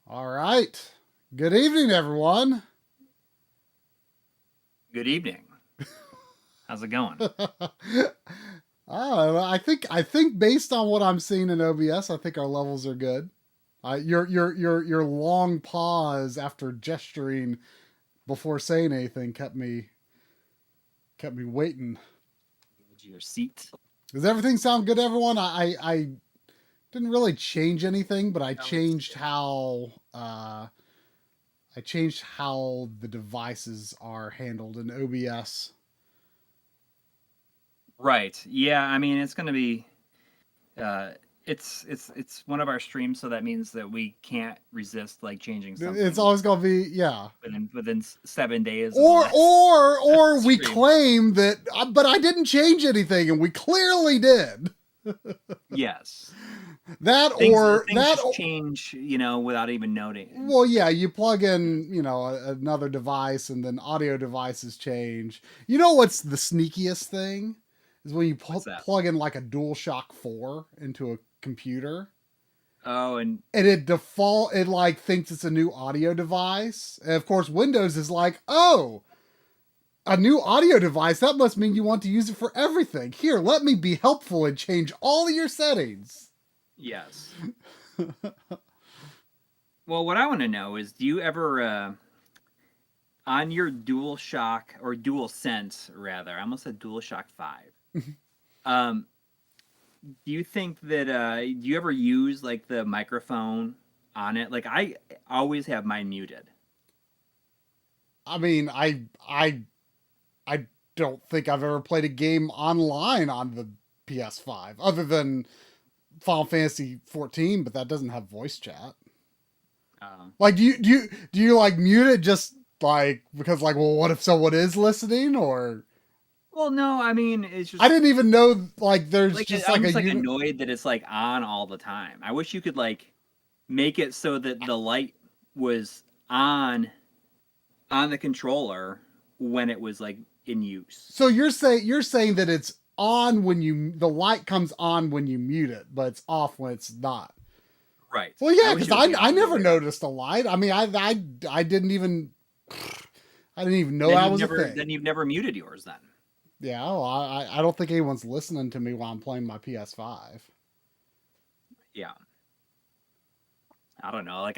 All right. Good evening, everyone. Good evening. How's it going? I think based on what I'm seeing in OBS, I think our levels are good. Your long pause after gesturing before saying anything kept me waiting. Your seat. Does everything sound good, everyone? I didn't really change anything, but I changed how the devices are handled in OBS. Right. Yeah. I mean, it's going to be. It's one of our streams, so that means that we can't resist like changing something. It's always gonna be within 7 days. Or we claim that, but I didn't change anything, and we clearly did. Yes. Things just change, without even noting. Well, yeah, you plug in, another device, and then audio devices change. You know what's the sneakiest thing is when you plug in like a DualShock 4 into a computer. Oh, and it like thinks it's a new audio device. And of course, Windows is like, oh, a new audio device. That must mean you want to use it for everything. Here, let me be helpful and change all of your settings. Yes. Well, what I want to know is, do you ever, on your DualShock or DualSense rather, I almost said DualShock 5. Do you think that do you ever use like the microphone on it? Like I always have mine muted. I mean, I don't think I've ever played a game online on the PS5 other than Final Fantasy 14, but that doesn't have voice chat. Like, do you like mute it just like because like, well, what if someone is listening or? Well, no, I mean, it's just... I didn't even know, like, there's like, just I'm just annoyed that it's, like, on all the time. I wish you could, like, make it so that the light was on the controller when it was, like, in use. So you're saying that it's on when the light comes on when you mute it, but it's off when it's not. Right. Well, yeah, because I never noticed a light. I mean, I didn't even know that was a thing. Then you've never muted yours then. Yeah, well, I don't think anyone's listening to me while I'm playing my PS5. Yeah. I don't know. Like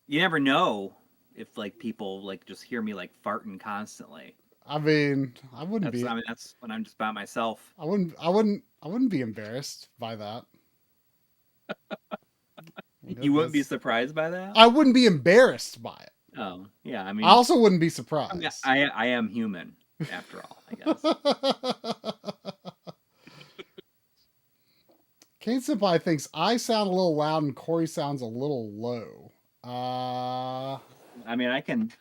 you never know if like people like just hear me like farting constantly. I mean, I wouldn't be. I mean, that's when I'm just by myself. I wouldn't be embarrassed by that. You wouldn't be surprised by that? I wouldn't be embarrassed by it. Oh, yeah. I mean, I also wouldn't be surprised. I am human, after all, I guess. Kane Senpai thinks I sound a little loud and Coury sounds a little low. I mean, I can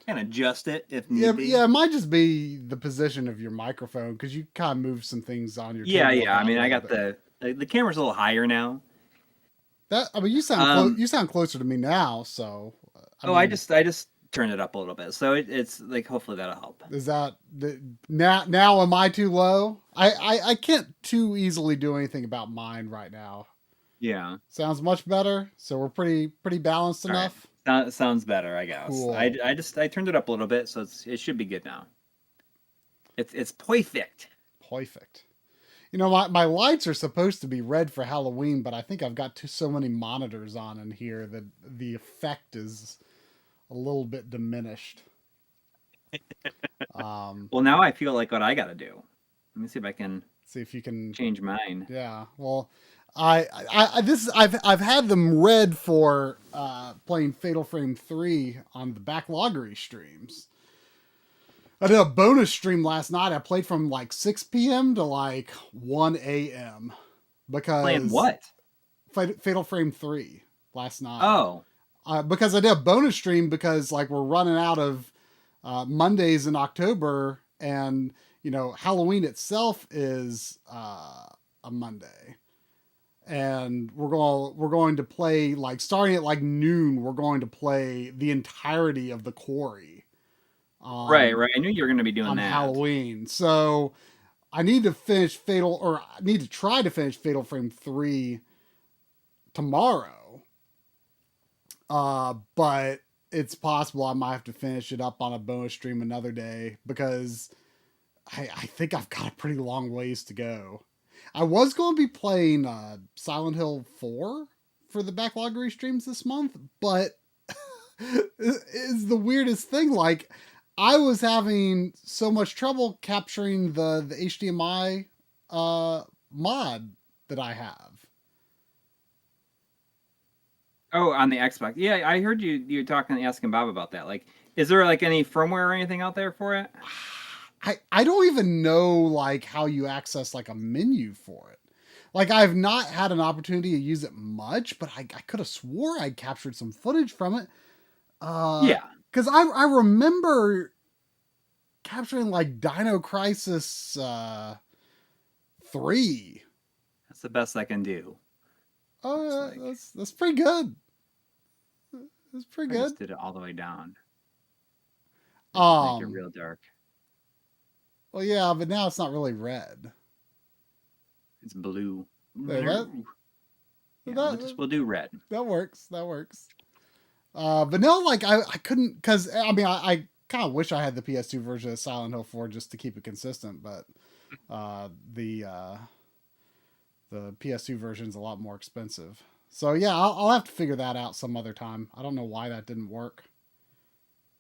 adjust it if need be. Yeah, it might just be the position of your microphone because you kind of move some things on your. Yeah. I mean, I got the camera's a little higher now. You sound closer to me now, so. I just turned it up a little bit, so it's like hopefully that'll help. Is that now? Am I too low? I can't too easily do anything about mine right now. Yeah, sounds much better. So we're pretty balanced enough. Right. Sounds better, I guess. Cool. I turned it up a little bit, so it should be good now. It's perfect. Perfect. You know, my lights are supposed to be red for Halloween, but I think I've got so many monitors on in here that the effect is a little bit diminished. Well, now I feel like what I got to do. Let me see if I can change mine. Yeah. Well, I've had them red for playing Fatal Frame 3 on the Backloggery streams. I did a bonus stream last night. I played from like 6 p.m. to like 1 a.m. because playing what? Fatal Frame 3 last night. Oh. Because I did a bonus stream because like we're running out of Mondays in October, and Halloween itself is a Monday, and we're going to play like starting at like noon. We're going to play the entirety of the Coury. Right. I knew you were going to be doing that on Halloween. So I need to try to finish Fatal Frame 3 tomorrow. But it's possible I might have to finish it up on a bonus stream another day because I think I've got a pretty long ways to go. I was going to be playing Silent Hill 4 for the backloggery streams this month, but it's the weirdest thing. Like, I was having so much trouble capturing the HDMI mod that I have. Oh, on the Xbox. Yeah, I heard you asking Bob about that. Like, is there like any firmware or anything out there for it? I don't even know like how you access like a menu for it. Like, I've not had an opportunity to use it much, but I could have swore I captured some footage from it. Yeah. Because I remember capturing like Dino Crisis 3. That's the best I can do. Oh, that's pretty good. That's pretty good. I just did it all the way down. Make it real dark. Well, yeah, but now it's not really red. It's blue. Yeah, we'll do red. That works. But no, like I couldn't, because I mean I kind of wish I had the PS2 version of Silent Hill 4 just to keep it consistent, but the PS2 version is a lot more expensive. So yeah, I'll have to figure that out some other time. I don't know why that didn't work.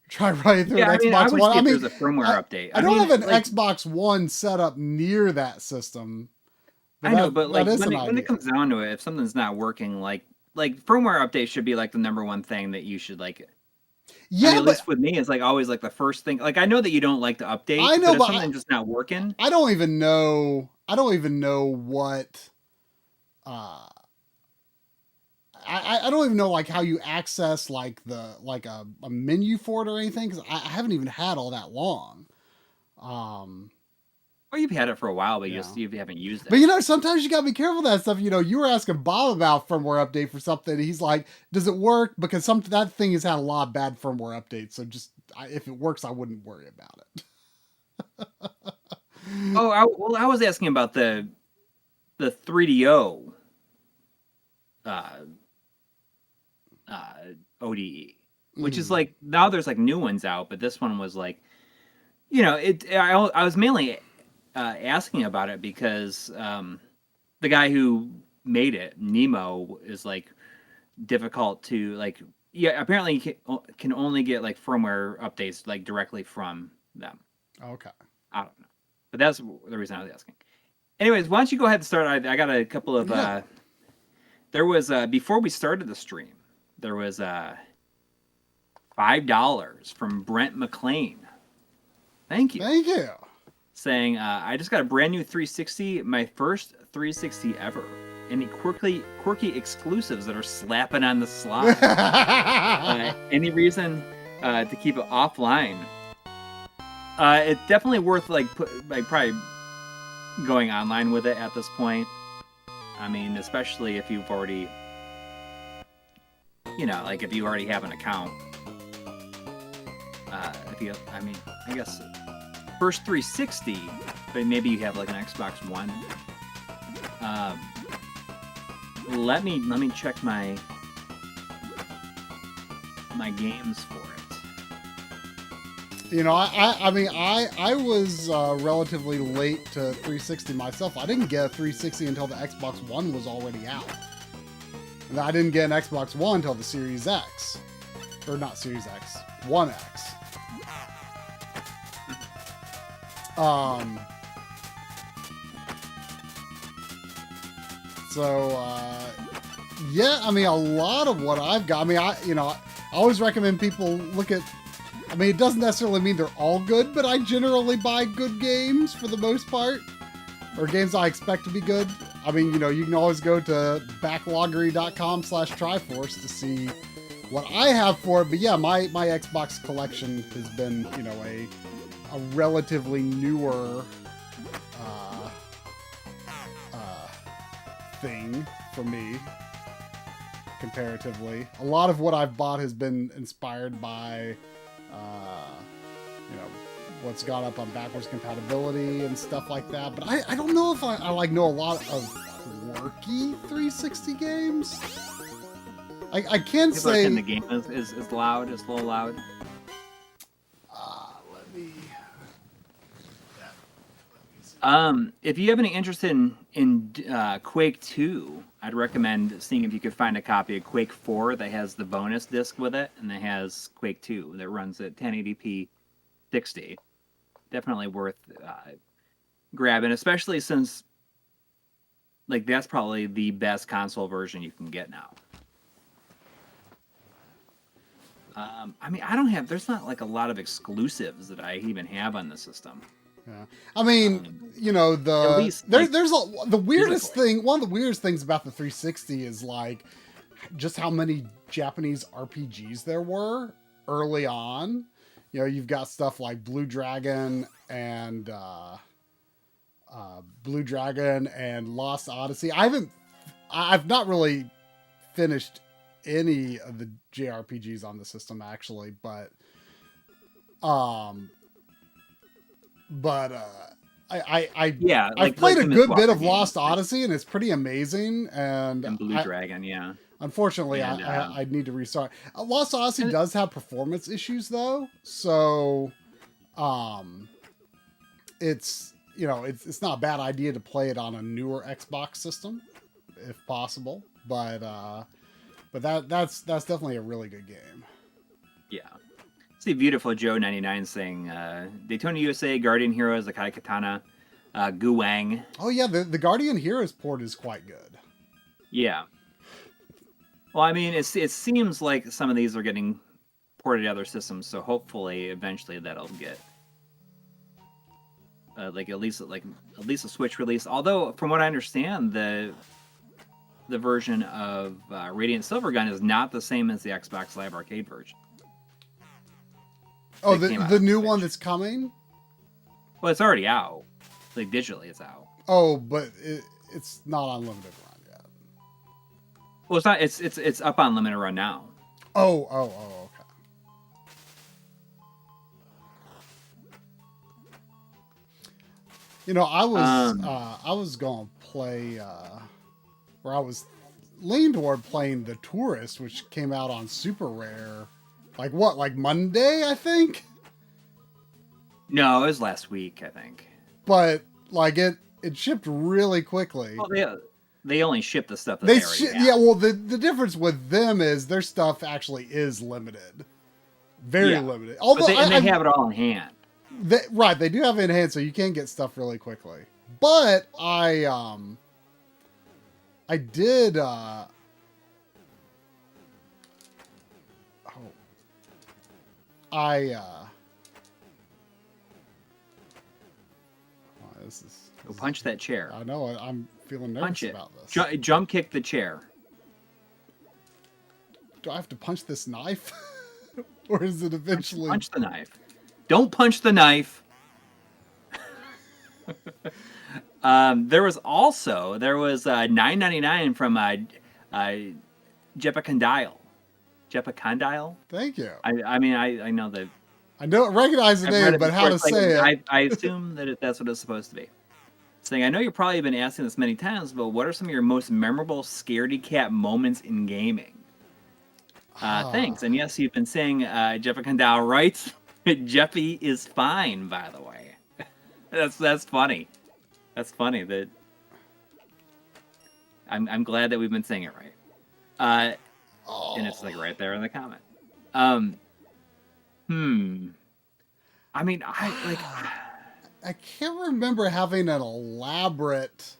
Try running through an Xbox One. I mean, there's a firmware update. I don't have an Xbox One set up near that system. I know, but like when it comes down to it, if something's not working, like firmware updates should be like the number one thing that you should like. Yeah, I mean, at least with me, it's like always like the first thing. Like I know that you don't like the update. I know, but if something's just not working, I don't even know what. I don't even know like how you access like a menu for it or anything, because I haven't even had all that long. Well, you've had it for a while, but you haven't used it. But you know, sometimes you gotta be careful with that stuff. You know, you were asking Bob about firmware update for something. And he's like, "Does it work?" Because that thing has had a lot of bad firmware updates. So just if it works, I wouldn't worry about it. I was asking about the 3DO ODE, which is like now there's like new ones out, but this one was like, you know, I was mainly asking about it because the guy who made it, Nemo, is like difficult to like. Yeah, apparently you can only get like firmware updates like directly from them. Okay. I don't know, but that's the reason I was asking. Anyways, why don't you go ahead and start? I got a couple of. There was before we started the stream, there was $5 from Brent McLean. Thank you. Thank you. Saying, I just got a brand new 360, my first 360 ever. Any quirky exclusives that are slapping on the slide? Any reason to keep it offline? It's definitely worth probably going online with it at this point. I mean, especially if you've already, if you already have an account. I guess first 360, but maybe you have like an Xbox One. Let me check my games for it. You know, I was relatively late to 360 myself. I didn't get a 360 until the Xbox One was already out. And I didn't get an Xbox One until the Series X. Or not Series X, One X. Yeah, I mean, a lot of what I've got, I mean, I always recommend people look at, I mean, it doesn't necessarily mean they're all good, but I generally buy good games for the most part, or games I expect to be good. I mean, you can always go to backloggery.com/Triforce to see what I have for it. But yeah, my Xbox collection has been, a relatively newer thing for me comparatively. A lot of what I've bought has been inspired by what's gone up on backwards compatibility and stuff like that. But I don't know if I know a lot of quirky 360 games. I can People are say saying the game is loud, is a little loud. let me. If you have any interest in Quake 2, I'd recommend seeing if you could find a copy of Quake 4 that has the bonus disc with it, and that has Quake 2 that runs at 1080p 60. Definitely worth grabbing, especially since like that's probably the best console version you can get now. I mean, there's not like a lot of exclusives that I even have on the system. Yeah. I mean, you know, At least the weirdest physically. thing, one of the weirdest things about the 360 is like just how many Japanese RPGs there were early on. You know, you've got stuff like Blue Dragon and Lost Odyssey. I've not really finished any of the JRPGs on the system actually, but I've played a the good bit Mistwalker of Lost games, Odyssey, and it's pretty amazing. And Blue Dragon, yeah. Unfortunately, And, I need to restart. Lost Odyssey and- does have performance issues though, so it's it's not a bad idea to play it on a newer Xbox system if possible. But that's definitely a really good game. Yeah. See, beautiful Joe 99 saying Daytona USA, Guardian Heroes, Akai Katana, Guwang. Oh yeah, the Guardian Heroes port is quite good. Yeah. Well, I mean, it seems like some of these are getting ported to other systems, so hopefully, eventually, that'll get at least a Switch release. Although, from what I understand, the version of Radiant Silvergun is not the same as the Xbox Live Arcade version. Oh, the new one that's coming? Well, it's already out. Like, digitally, it's out. Oh, but it's not on limited run yet. Well, it's not. It's up on limited run now. Oh, okay. You know, I was going to play, or I was leaning toward playing The Tourist, which came out on Super Rare. Like Monday, I think? No, it was last week, I think. But like it shipped really quickly. Well, they only ship the stuff that they already have. Yeah, well the difference with them is their stuff actually is limited. Very limited. Although they have it all in hand. They do have it in hand, so you can get stuff really quickly. But I did Go punch that chair. I know. I'm feeling nervous about this. Jump kick the chair. Do I have to punch this knife, or is it eventually punch the knife? Don't punch the knife. There was $9.99 from Jepa Condyle. Thank you. I mean, I know that. I don't recognize the name, but how to say it. I assume that that's what it's supposed to be. Saying, I know you've probably been asking this many times, but what are some of your most memorable scaredy cat moments in gaming? Thanks. And yes, you've been saying Jepa Condal writes. Jeffy is fine, by the way. That's funny. That's funny that I'm glad that we've been saying it right. And it's like right there in the comment. I mean, I can't remember having an elaborate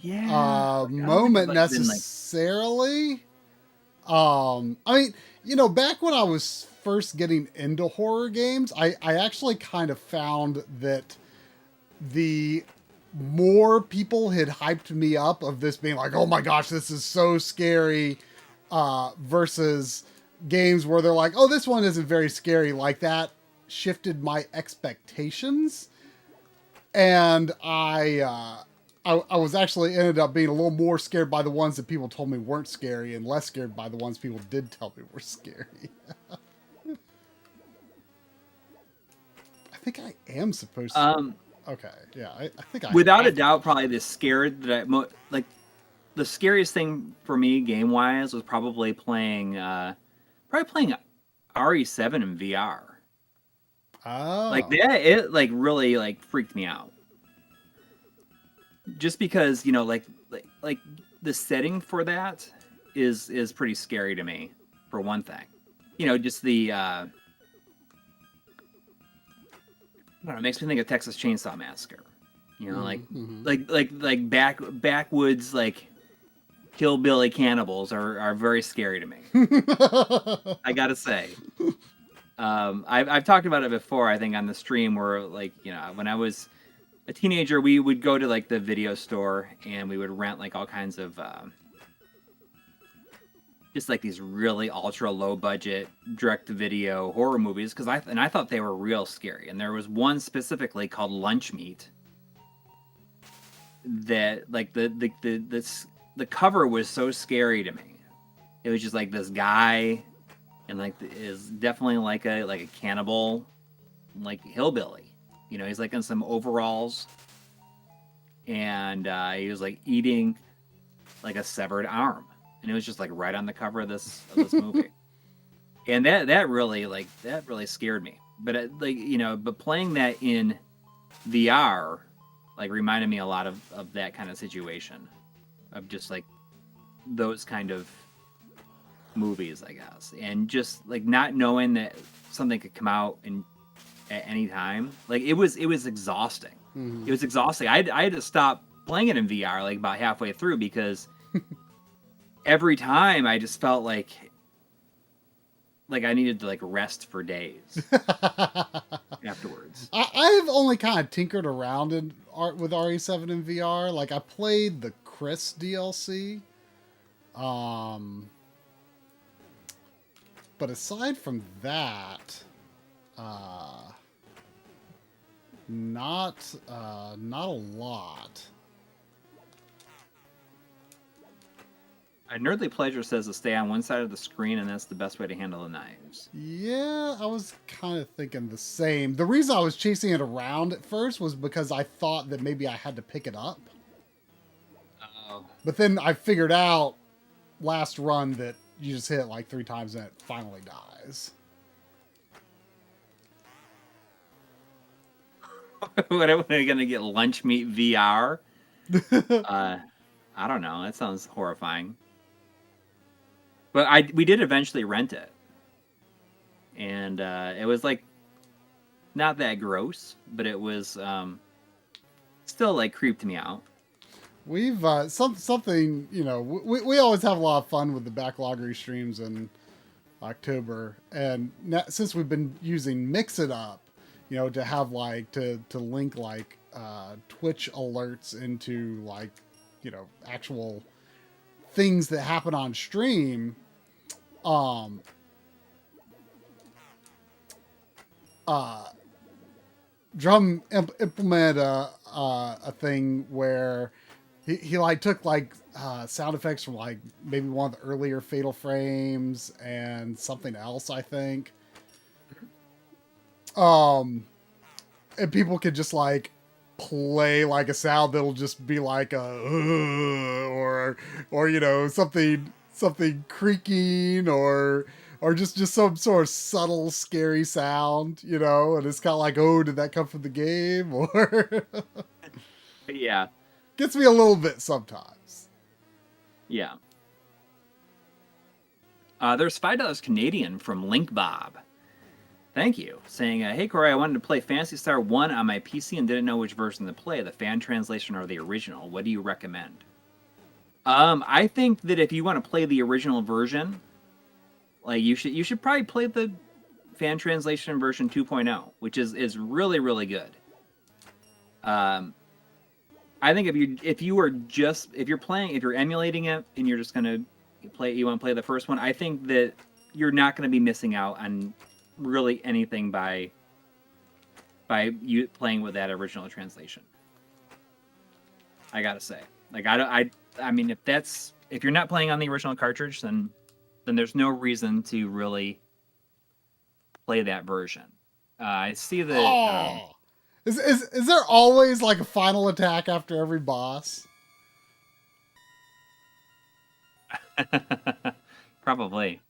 moment necessarily. I mean, you know, back when I was first getting into horror games, I actually kind of found that the more people had hyped me up of this being like, oh my gosh, this is so scary, versus games where they're like, oh, this one isn't very scary, like that shifted my expectations. And I was actually ended up being a little more scared by the ones that people told me weren't scary and less scared by the ones people did tell me were scary. I think I am supposed to. Okay, yeah, I think I without a doubt, probably the the scariest thing for me game wise was probably playing RE7 in VR. Like Oh. that, it like really like freaked me out. Just because like the setting for that is pretty scary to me, for one thing. Just the I don't know, it makes me think of Texas Chainsaw Massacre. Like backwoods like hillbilly cannibals are very scary to me. I gotta say. I've talked about it before, I think, on the stream, where like when I was a teenager, we would go to like the video store and we would rent like all kinds of just like these really ultra low budget direct to video horror movies, because I thought they were real scary. And there was one specifically called Lunch Meat that like the cover was so scary to me. It was just like this guy, and like is definitely like a cannibal, like hillbilly. He's like in some overalls, and he was like eating like a severed arm, and it was just like right on the cover of this movie. And that really scared me. But but playing that in VR like reminded me a lot of that kind of situation, of just like those kind of movies, I guess. And just like not knowing that something could come out at any time, like it was exhausting. Mm-hmm. It was exhausting. I had to stop playing it in VR like about halfway through, because every time I just felt like I needed to like rest for days afterwards. I've only kind of tinkered around with RE7 in VR. Like I played the Chris DLC. But aside from that, not a lot. A Nerdly Pleasure says to stay on one side of the screen, and that's the best way to handle the knives. Yeah, I was kind of thinking the same. The reason I was chasing it around at first was because I thought that maybe I had to pick it up. Oh. But then I figured out last run that you just hit it like 3 times and it finally dies. What are we gonna get? Lunch Meat VR? I don't know. That sounds horrifying. But we did eventually rent it, and it was like not that gross, but it was still like creeped me out. We've something, we always have a lot of fun with the backloggery streams in October, and since we've been using Mix It Up, to have like to link like Twitch alerts into like actual things that happen on stream. Drum implemented a thing where he like took like sound effects from like maybe one of the earlier Fatal Frames and something else, I think. And people could just like play like a sound that'll just be like a or something creaking or just some sort of subtle scary sound, and it's kind of like, oh, did that come from the game? Or Yeah, gets me a little bit sometimes. Yeah. There's $5 Canadian from Link Bob. Thank you. Saying, hey, Corey, I wanted to play Phantasy Star 1 on my PC and didn't know which version to play, the fan translation or the original. What do you recommend? I think that if you want to play the original version, like you should probably play the fan translation version 2.0, which is really, really good. I think if you're emulating it and you're just gonna you want to play the first one, I think that you're not going to be missing out on really anything by you playing with that original translation. I gotta say, like I mean, if you're not playing on the original cartridge, then there's no reason to really play that version. I see that. Is there always like a final attack after every boss? Probably.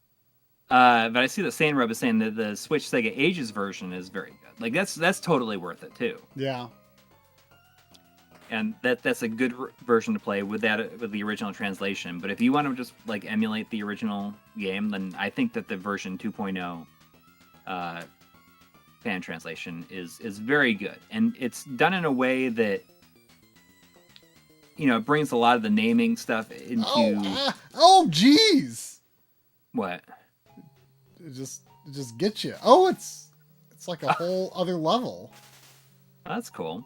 But I see that Sandrub is saying that the Switch Sega Ages version is very good. Like that's totally worth it too. Yeah. And that's a good version to play with the original translation. But if you want to just like emulate the original game, then I think that the version 2.0 fan translation is very good, and it's done in a way that it brings a lot of the naming stuff into. Oh, geez. What? It just gets you. Oh, it's like a whole other level. That's cool.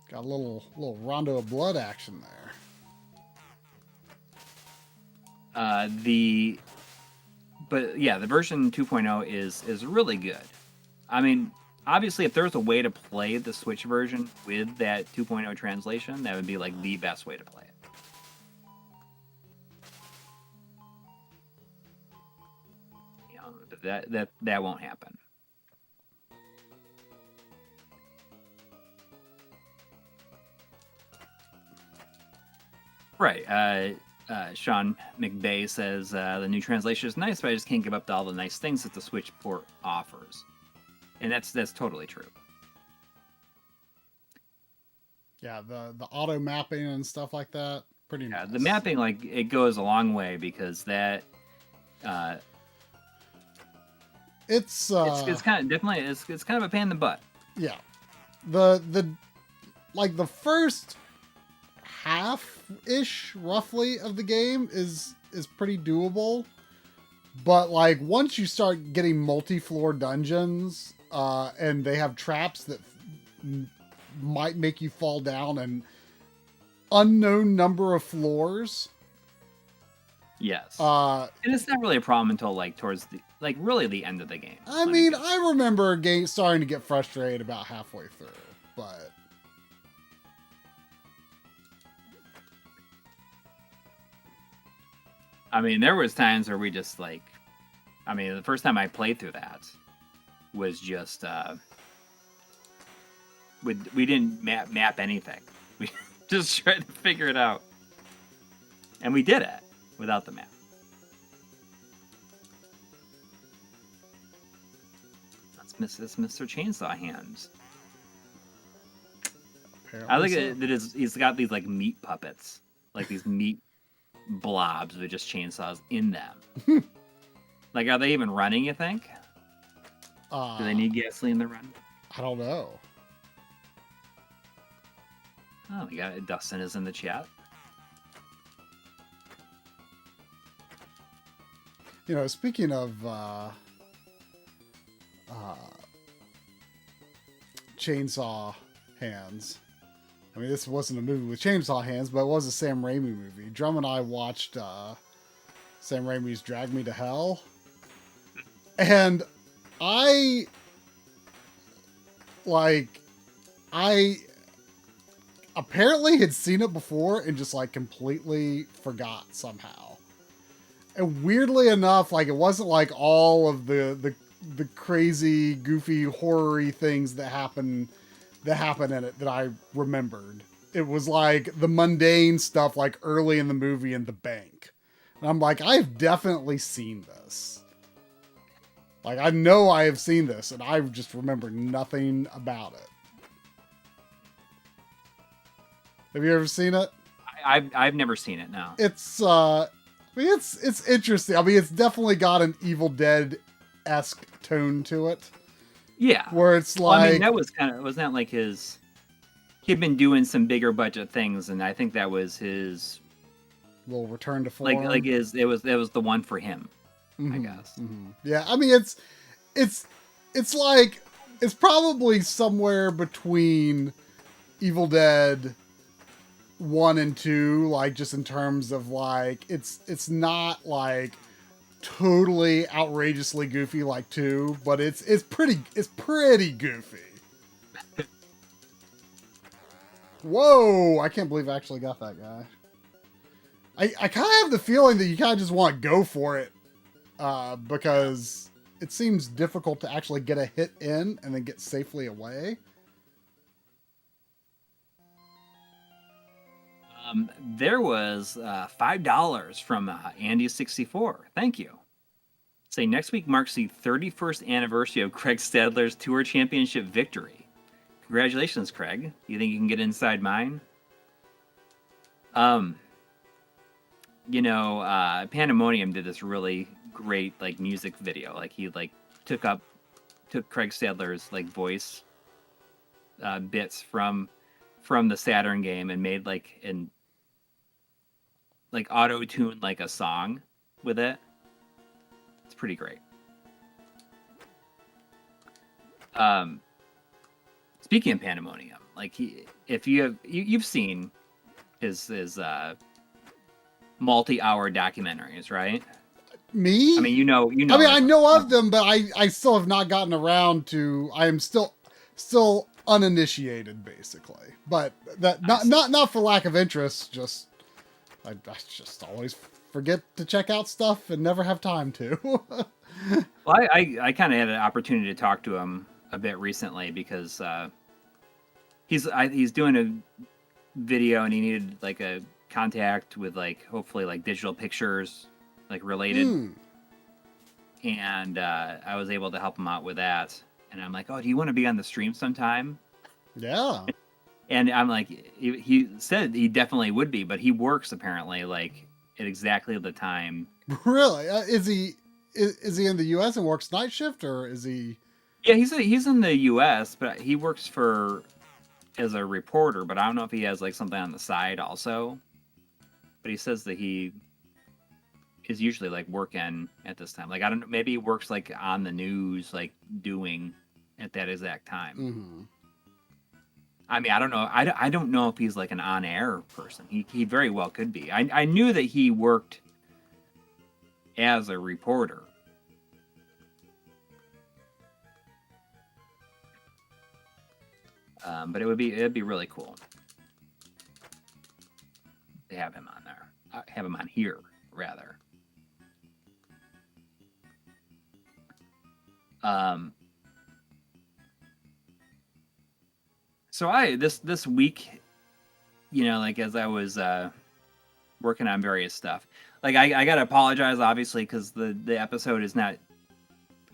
Got a little Rondo of blood action there. But yeah, the version 2.0 is really good. I mean, obviously, if there was a way to play the Switch version with that 2.0 translation, that would be like the best way to play it. That won't happen. Right. Sean McBay says the new translation is nice, but I just can't give up to all the nice things that the Switch port offers, and that's totally true. Yeah, the auto mapping and stuff like that, pretty nice. The mapping, like, it goes a long way because that it's kind of it's kind of a pain in the butt. Yeah, the first half-ish roughly of the game is pretty doable, but like once you start getting multi-floor dungeons and they have traps that might make you fall down an unknown number of floors. Yes. And it's not really a problem until like towards really the end of the game. I mean, I remember a game starting to get frustrated about halfway through, but I mean, there was times where we just the first time I played through that was just we didn't map anything. We just tried to figure it out, and we did it without the map. That's Mr. Chainsaw Hands. Apparently I like it that he's got these like meat puppets, like these meat blobs with just chainsaws in them. Like, are they even running, you think? Do they need gasoline to run? I don't know. Oh, we got Dustin is in the chat. Speaking of chainsaw hands, I mean, this wasn't a movie with chainsaw hands, but it was a Sam Raimi movie. Drum and I watched Sam Raimi's Drag Me to Hell. And I apparently had seen it before and just like completely forgot somehow. And weirdly enough, like it wasn't like all of the crazy, goofy, horror-y things that happen in it that I remembered. It was like the mundane stuff like early in the movie in the bank. And I'm like, I've definitely seen this. Like, I know I have seen this, and I just remember nothing about it. Have you ever seen it? I've never seen it, no. It's it's interesting. I mean, it's definitely got an Evil Dead-esque tone to it. Yeah. Where it's like... Well, I mean, that was wasn't that like he'd been doing some bigger budget things, and I think that was his... little return to form. It was the one for him, mm-hmm, I guess. Mm-hmm. Yeah, I mean, it's like... It's probably somewhere between Evil Dead 1 and 2, like, just in terms of, like, it's not, like... totally outrageously goofy like 2, but it's pretty goofy. Whoa, I can't believe I actually got that guy. I kind of have the feeling that you kind of just want to go for it because it seems difficult to actually get a hit in and then get safely away. There was $5 from Andy64. Thank you. Say next week marks the 31st anniversary of Craig Stadler's Tour Championship victory. Congratulations, Craig. You think you can get inside mine? Pandemonium did this really great like music video. Like he like took Craig Stadler's like voice bits from the Saturn game and made like auto-tuned like a song with it. It's pretty great. Speaking of Pandemonium, like you've seen his multi-hour documentaries, right? Me? I mean, you know. I mean, I know of them, but I still have not gotten around to. I am still uninitiated, basically. But that not for lack of interest. Just I just always forget to check out stuff and never have time to. Well, I kind of had an opportunity to talk to him a bit recently because he's doing a video and he needed like a contact with like hopefully like digital pictures like related. And I was able to help him out with that. And I'm like, oh, do you want to be on the stream sometime? Yeah. And I'm like, he said he definitely would be, but he works apparently like at exactly the time. Really? Is he in the U.S. and works night shift, or is he? Yeah, he's in the U.S., but he works as a reporter. But I don't know if he has like something on the side also. But he says that he is usually like working at this time. Like I don't know, maybe he works like on the news, like doing at that exact time. Mm-hmm. I mean, I don't know. I don't know if he's like an on-air person. He very well could be. I knew that he worked as a reporter. But it'd be really cool to have him on there. Have him on here, rather. So this week, like as I was working on various stuff, like I gotta apologize obviously because the episode is not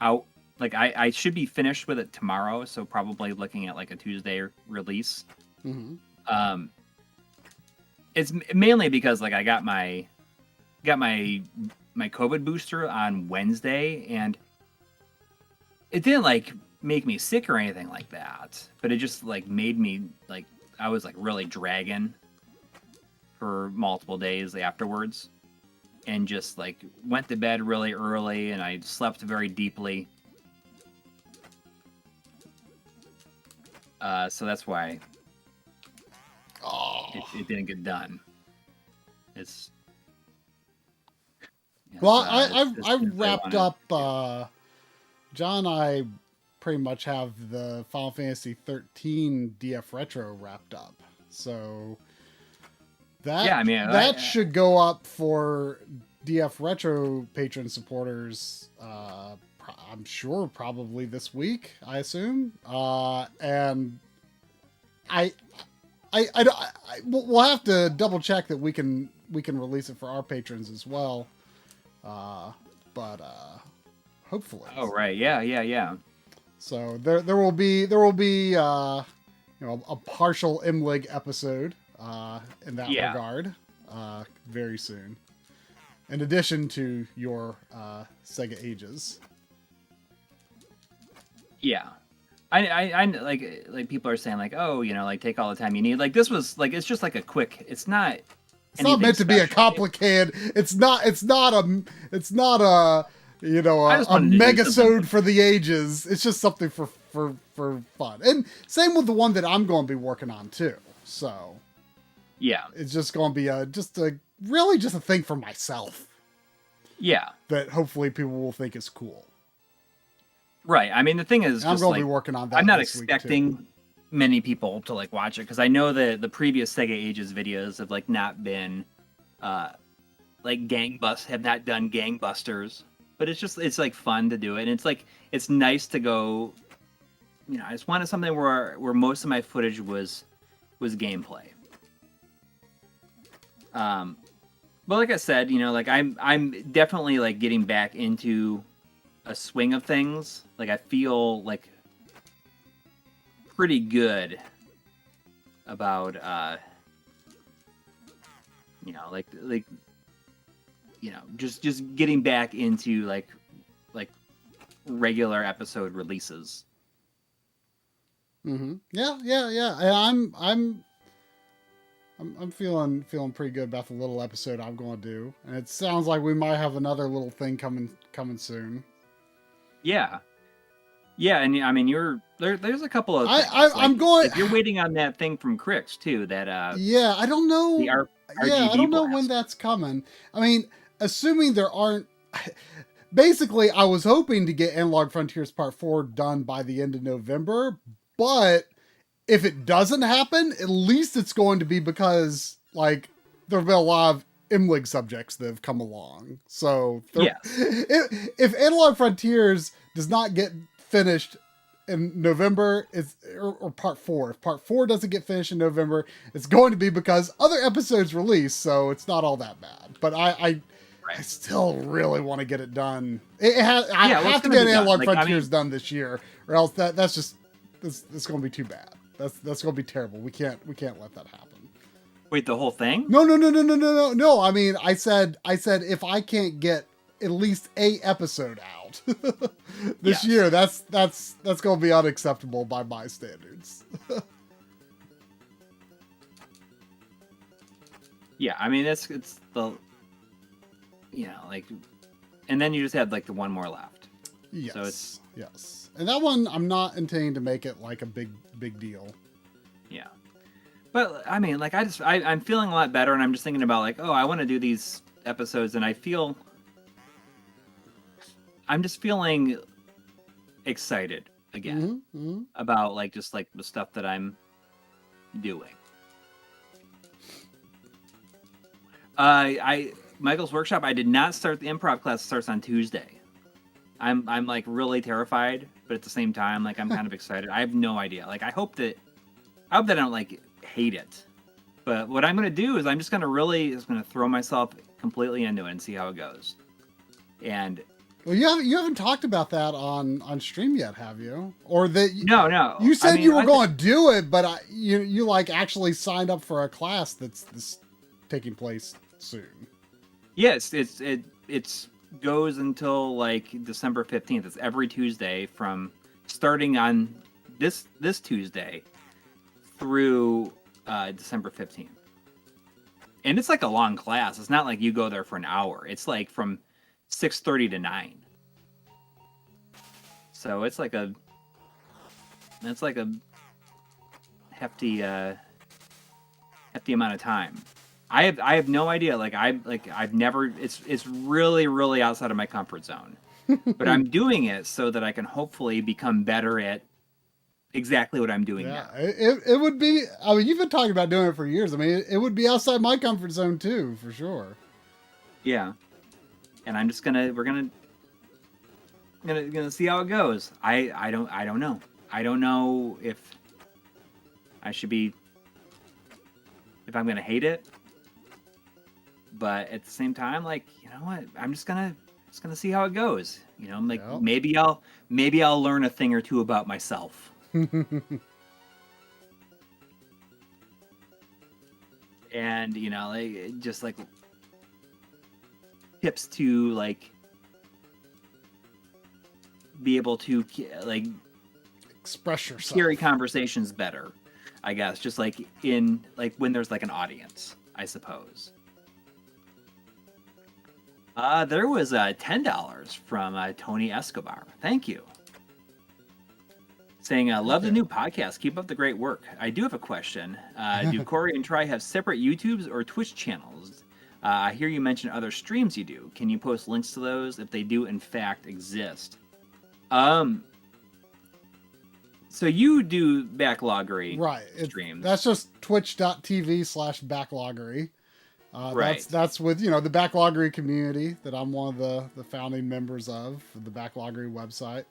out. Like I should be finished with it tomorrow, so probably looking at like a Tuesday release. Mm-hmm. It's mainly because like I got my COVID booster on Wednesday, and it didn't like make me sick or anything like that, but it just like made me like I was like really dragging for multiple days afterwards, and just like went to bed really early, and I slept very deeply. So that's why it didn't get done. I wrapped up. John and I pretty much have the Final Fantasy 13 DF Retro wrapped up, so that should go up for DF Retro patron supporters. I'm sure probably this week, I assume. And we'll have to double check that we can release it for our patrons as well. But hopefully. Oh right, yeah. So there will be a partial MLiG episode in that regard very soon. In addition to your Sega Ages. Yeah. I like people are saying like, oh, like take all the time you need. Like this was like, it's just like a quick, it's not meant to be a complicated, it's not a megasode for the ages. It's just something for fun. And same with the one that I'm going to be working on too. So yeah, it's just going to be just a thing for myself. Yeah. That hopefully people will think is cool. Right. I mean, the thing is, I'm going to be working on that. I'm not expecting many people to like watch it because I know that the previous Sega Ages videos have like not been have not done gangbusters, but it's like fun to do it. And it's like, it's nice to go, I just wanted something where most of my footage was gameplay. But like I said, like I'm definitely like getting back into a swing of things. Like I feel like pretty good about like just getting back into like regular episode releases. Mm-hmm. Yeah. And I'm feeling pretty good about the little episode I'm going to do, and it sounds like we might have another little thing coming soon. Yeah, and I mean there's a couple of things. I'm going. If you're waiting on that thing from Crix too, that yeah, I don't know. the Yeah, I RGB don't know blast. when that's coming. I mean, assuming there aren't. Basically, I was hoping to get Analog Frontiers Part 4 done by the end of November, but if it doesn't happen, at least it's going to be because, like, there have been a lot of MLiG subjects that have come along. So, Yes. if Analog Frontiers does not get finished in November, or Part 4. If Part 4 doesn't get finished in November, it's going to be because other episodes release, so it's not all that bad. But I still really want to get it done. I have to get Analog Frontiers done this year, or else that's just it's going to be too bad. That's going to be terrible. We can't let that happen. Wait, the whole thing? No. I mean, I said if I can't get at least a episode out this year, that's going to be unacceptable by my standards. Yeah, I mean it's the like, and then you just had like the one more left. Yes. So yes. And that one, I'm not intending to make it like a big deal. Yeah. But I mean, like I'm feeling a lot better, and I'm just thinking about like, oh, I want to do these episodes, and I'm just feeling excited again about like just like the stuff that I'm doing. Michael's workshop, I did not start the improv class. It starts on Tuesday. I'm like really terrified, but at the same time, like I'm kind of excited. I have no idea. Like I hope that I don't like hate it. But what I'm gonna do is I'm just gonna throw myself completely into it and see how it goes. And well, you haven't talked about that on stream yet, have you? Or that no. You said you were going to do it, but you like actually signed up for a class that's taking place soon. Yes, it's goes until like December 15th. It's every Tuesday from starting on this Tuesday through December 15th. And it's like a long class. It's not like you go there for an hour. It's like from 6:30 to 9. So it's like a hefty amount of time. I have no idea. Like I've never. It's really really outside of my comfort zone. But I'm doing it so that I can hopefully become better at exactly what I'm doing now. It would be. I mean, you've been talking about doing it for years. I mean, it would be outside my comfort zone too, for sure. Yeah, and I'm just we're gonna see how it goes. I don't know. I don't know if I should be, if I'm gonna hate it. But at the same time, like, you know what? I'm just gonna see how it goes. You know, like maybe I'll learn a thing or two about myself. And you know, like just like tips to like be able to like express yourself, carry conversations better, I guess. Just like in like when there's like an audience, I suppose. There was $10 from Tony Escobar. Thank you. Saying, love the new podcast. Keep up the great work. I do have a question. Do Coury and Try have separate YouTubes or Twitch channels? I hear you mention other streams you do. Can you post links to those if they do in fact exist? So you do backloggery streams. That's just twitch.tv/backloggery. Right. That's with, you know, the backloggery community that I'm one of the founding members of the backloggery website.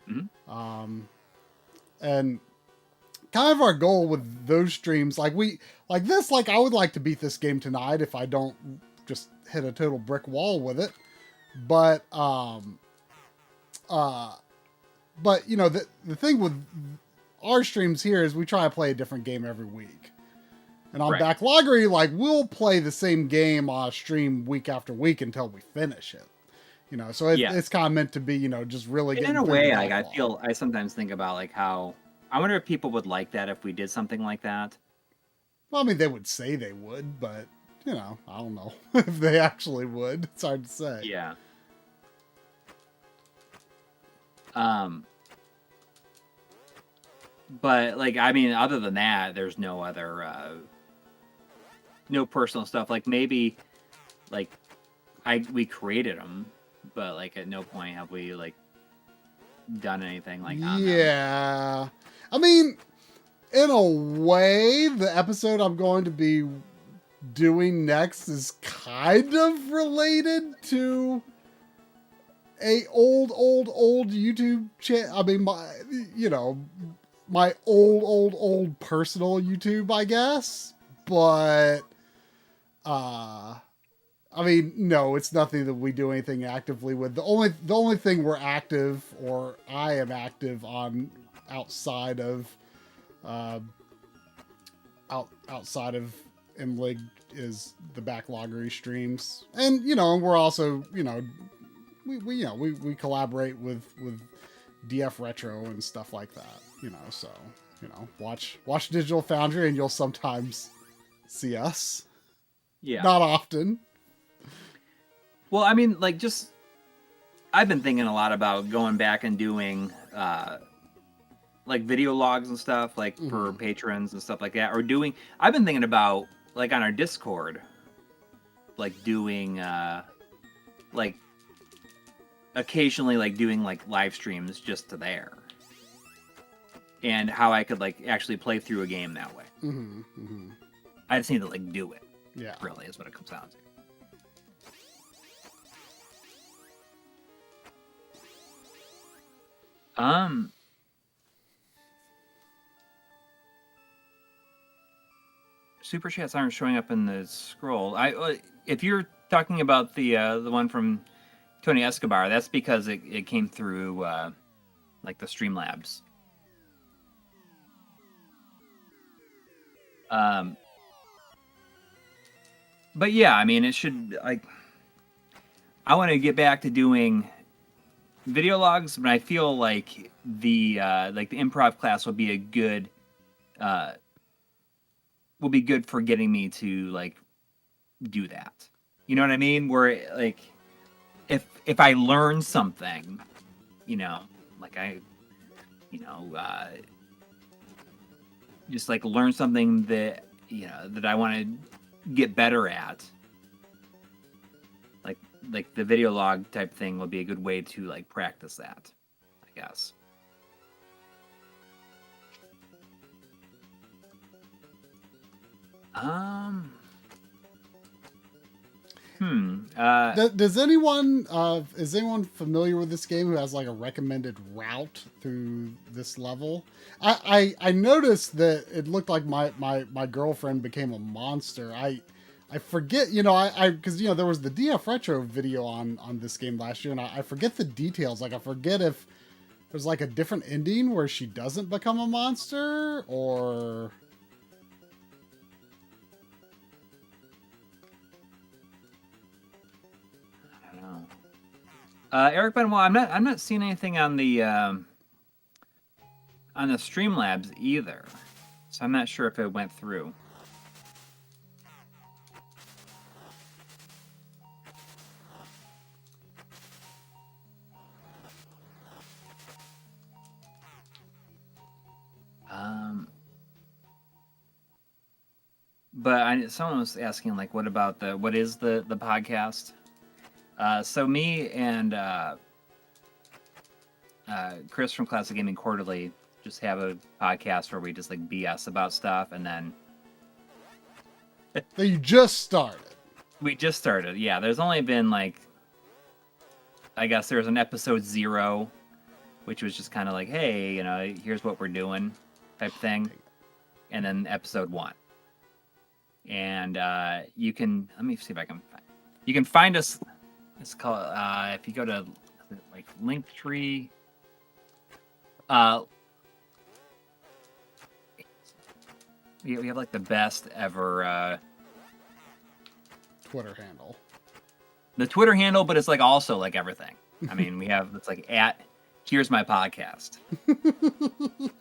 Mm-hmm. And kind of our goal with those streams. Like this, like I would like to beat this game tonight if I don't just hit a total brick wall with it. But but you know, the thing with our streams here is we try to play a different game every week. And on Backloggery, like we'll play the same game on a stream week after week until we finish it. You know, so it's kind of meant to be, you know, just really in a way, like I sometimes think about like how I wonder if people would like that if we did something like that. Well, I mean, they would say they would, but you know, I don't know if they actually would. It's hard to say. Yeah. But like, I mean, other than that, there's no other, no personal stuff. Like maybe, like, we created them, but like at no point have we like done anything like on them. I mean, in a way, the episode I'm going to be doing next is kind of related to a old YouTube channel. I mean, my old personal YouTube, I guess. But I mean, no, it's nothing that we do anything actively with. The only thing we're active, or I am active on outside of outside of MLiG is the Backloggery streams. And you know, we're also, you know, we collaborate with DF Retro and stuff like that, you know, so, you know, watch Digital Foundry and you'll sometimes see us. Yeah. Not often. Well, I mean, like, just I've been thinking a lot about going back and doing like video logs and stuff, like for patrons and stuff like that, or I've been thinking about like on our Discord, like doing like occasionally like doing like live streams just to there, and how I could like actually play through a game that way. I just need to like do it. Yeah, really is what it comes down to. Super chats aren't showing up in the scroll. If you're talking about the one from Tony Escobar, that's because it came through like the Streamlabs. But yeah, I mean, it should like. I want to get back to doing video logs, but I feel like the improv class will be a good for getting me to like do that. You know what I mean? Where like if I learn something, you know, like just like learn something that, you know, that I want to get better at. Like the video log type thing will be a good way to like practice that, I guess. Does anyone is anyone familiar with this game who has like a recommended route through this level? I noticed that it looked like my girlfriend became a monster. I forget, you know, I because, you know, there was the DF Retro video on this game last year, and I forget the details. Like, I forget if there's like a different ending where she doesn't become a monster, or I don't know. Eric Benoit, I'm not seeing anything on the Streamlabs either, so I'm not sure if it went through. But someone was asking, like, what is the podcast? So me and Chris from Classic Gaming Quarterly just have a podcast where we just like BS about stuff, and then you just started. We just started, yeah. There's only been like, I guess there's an episode 0, which was just kind of like, hey, you know, here's what we're doing. type thing, and then episode 1. And you can, let me see if I can find, you can find us. It's called if you go to like Linktree. We have like the best ever Twitter handle. The Twitter handle, but it's like also like everything. I mean, we have, it's like at here's my podcast.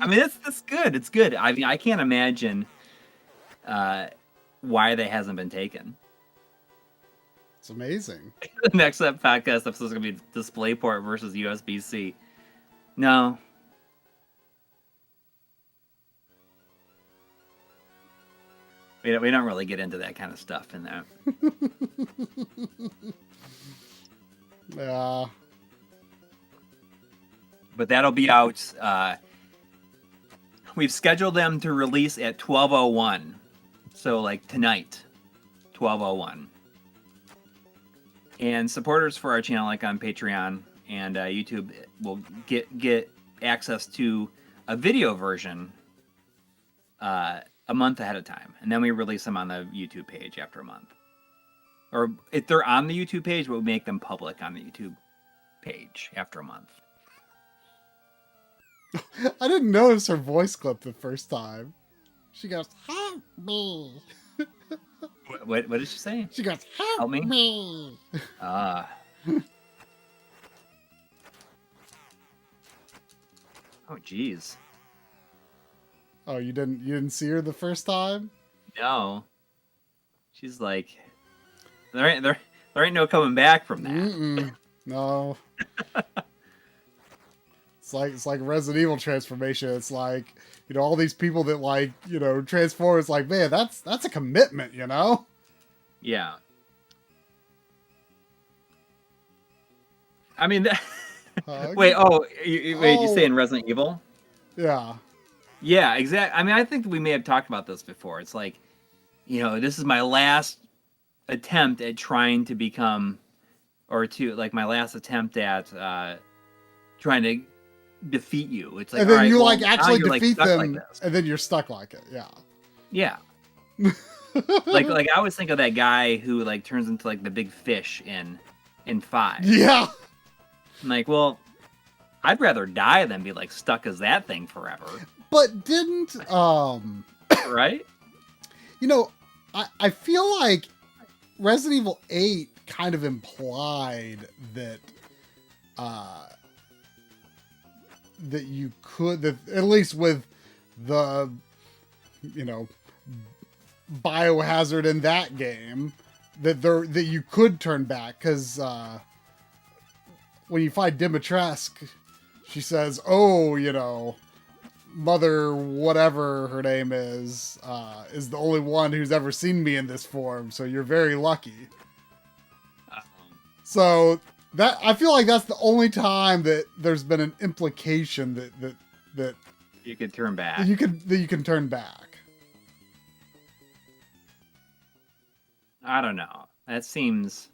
I mean, it's good. It's good. I mean, I can't imagine why that hasn't been taken. It's amazing. The next podcast episode is going to be DisplayPort versus USB-C. No. We don't really get into that kind of stuff in there. Yeah. But that'll be out. We've scheduled them to release at 12:01. So like tonight, 12:01. And supporters for our channel, like on Patreon and YouTube, will get access to a video version a month ahead of time, and then we release them on the YouTube page after a month. Or if they're on the YouTube page, we'll make them public on the YouTube page after a month. I didn't notice her voice clip the first time. She goes, "Help me." What did she say? She goes, "Help me." me. Oh, jeez. Oh, you didn't see her the first time? No. She's like, there ain't no coming back from that. Mm-mm. No. It's like Resident Evil transformation. It's like, you know, all these people that like, you know, transform. It's like, man, that's a commitment, you know? Yeah. I mean, wait. Oh, you saying Resident Evil? Yeah. Yeah, exactly. I mean, I think we may have talked about this before. It's like, you know, this is my last attempt at trying to become, like my last attempt at trying to defeat you. It's like, and then right, you well, like actually defeat them, like and then you're stuck like it. Yeah. Yeah. like I always think of that guy who like turns into like the big fish in 5. Yeah. I'm like, well, I'd rather die than be like stuck as that thing forever. But didn't right? You know, I feel like Resident Evil 8 kind of implied that that you could, that at least with the, you know, biohazard in that game, that you could turn back, because when you find Dimitrescu, she says, "Oh, you know, Mother whatever her name is the only one who's ever seen me in this form, so you're very lucky." So that, I feel like that's the only time that there's been an implication that you could turn back. That you can turn back. I don't know. That seems.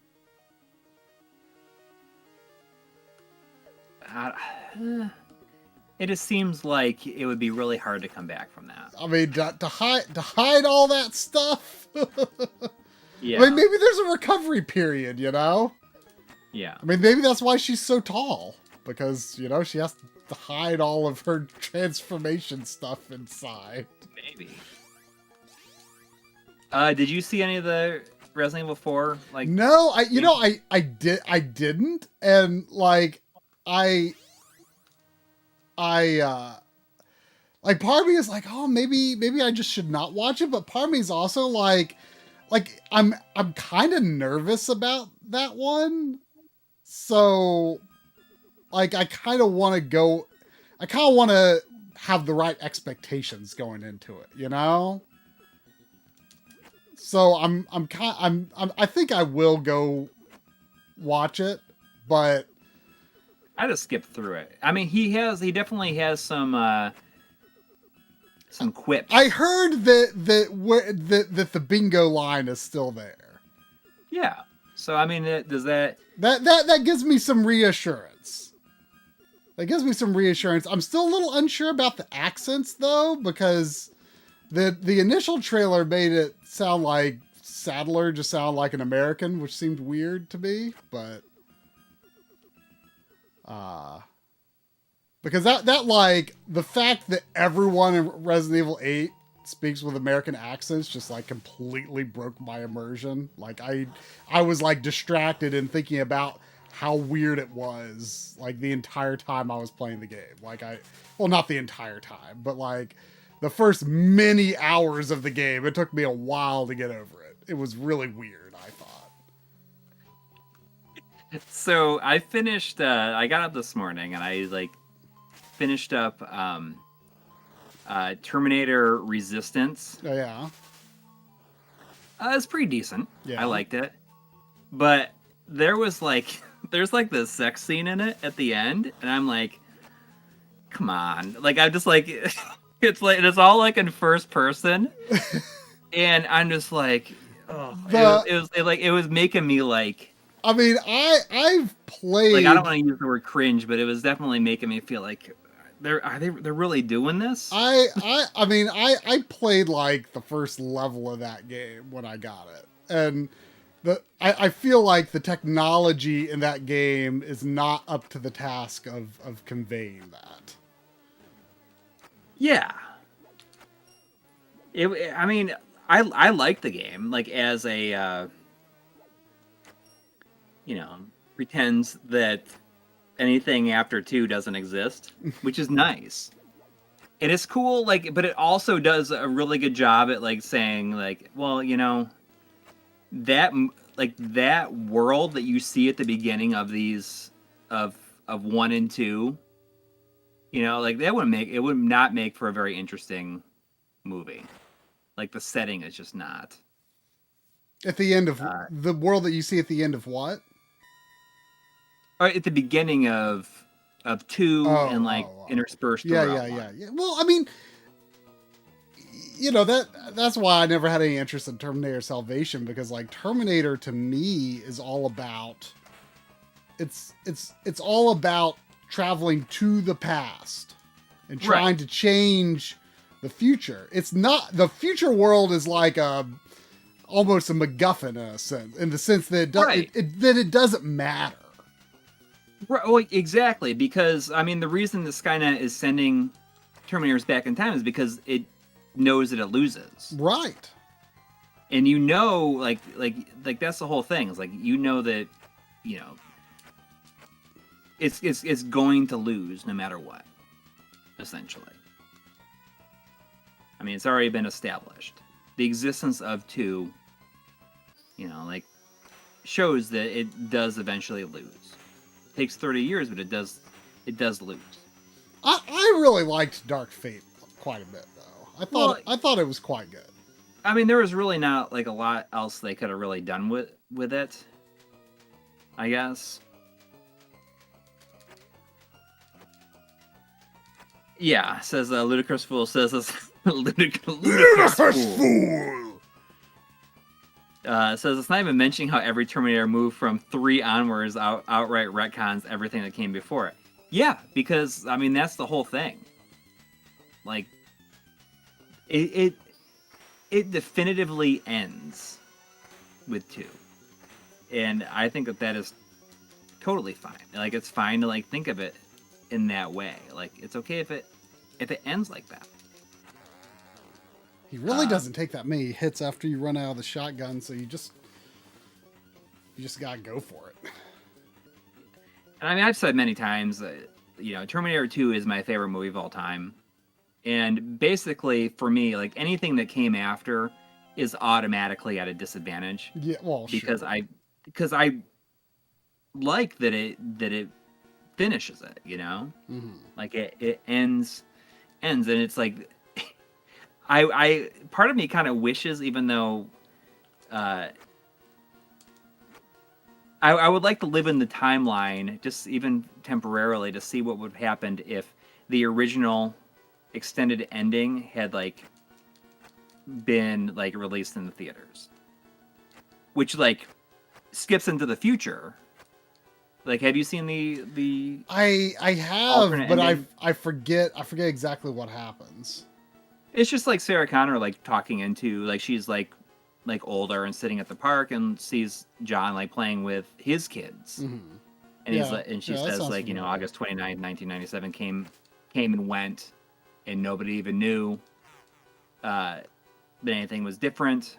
It just seems like it would be really hard to come back from that. I mean, to hide all that stuff. Yeah. I mean, maybe there's a recovery period, you know? Yeah. I mean, maybe that's why she's so tall, because, you know, she has to hide all of her transformation stuff inside. Maybe. Did you see any of the Resident Evil 4? Like, no, I didn't, and like like part of me is like, oh, maybe I just should not watch it, but part of me is also like I'm kind of nervous about that one. So like I kind of want to have the right expectations going into it, you know? So I think I will go watch it, but I just skipped through it. I mean, he definitely has some quips. I heard that the bingo line is still there. Yeah. So I mean, does that gives me some reassurance. That gives me some reassurance. I'm still a little unsure about the accents though, because the initial trailer made it sound like Sadler just sounded like an American, which seemed weird to me, but because that like the fact that everyone in Resident Evil 8 speaks with American accents just like completely broke my immersion. Like I was like distracted and thinking about how weird it was like the entire time I was playing the game. Like well, not the entire time, but like the first many hours of the game, it took me a while to get over it. It was really weird, I thought. So I finished. I got up this morning and I like finished up Terminator Resistance. Oh, yeah. It's pretty decent. Yeah. I liked it, but there's like this sex scene in it at the end, and I'm like, come on! Like I'm just like, it's all like in first person, and I'm just like, oh, it was making me like. I mean, I've played. Like I don't want to use the word cringe, but it was definitely making me feel like they're really doing this. I mean, I played like the first level of that game when I got it, and I feel like the technology in that game is not up to the task of conveying that. Yeah. I mean, I like the game like as a. Pretends that anything after 2 doesn't exist, which is nice. And it's cool, like, but it also does a really good job at like saying, like, well, that that world that you see at the beginning of these of 1 and 2, like that would not make for a very interesting movie. Like the setting is just not. At the end of the world that you see at the end of what? Or at the beginning of 2 and like interspersed throughout. Yeah. Well, I mean, that's why I never had any interest in Terminator Salvation, because like Terminator to me is all about it's all about traveling to the past and trying to change the future. It's not the future world is like almost a MacGuffin in the sense that it doesn't matter. Right, well, exactly, because I mean the reason that Skynet is sending Terminators back in time is because it knows that it loses. Right. And like that's the whole thing. It's like that it's going to lose no matter what. Essentially. I mean, it's already been established. The existence of 2 shows that it does eventually lose. It takes 30 years, but it does lose. I really liked Dark Fate quite a bit, though. I thought it was quite good. I mean, there was really not like a lot else they could have really done with it, I guess. Yeah, says Ludicrous Fool says this. Ludicrous Fool. Says it's not even mentioning how every Terminator moved from 3 onwards outright retcons everything that came before it. Yeah, because I mean that's the whole thing. Like it definitively ends with 2, and I think that is totally fine. Like it's fine to like think of it in that way. Like it's okay if it ends like that. He really doesn't take that many hits after you run out of the shotgun, so you just gotta go for it. And I mean, I've said many times, Terminator 2 is my favorite movie of all time. And basically, for me, like anything that came after is automatically at a disadvantage. Yeah, well, because sure. Because I like that it finishes it, Mm-hmm. Like it ends, and it's like. I part of me kind of wishes, even though I would like to live in the timeline, just even temporarily, to see what would have happened if the original extended ending had like been like released in the theaters, which like skips into the future, Like, have you seen the I have, alternate but ending? I forget exactly what happens. It's just like Sarah Connor like talking into like she's like older and sitting at the park and sees John like playing with his kids. Mm-hmm. And he's like, and she that says sounds like, familiar. August 29th, 1997 came and went, and nobody even knew that anything was different.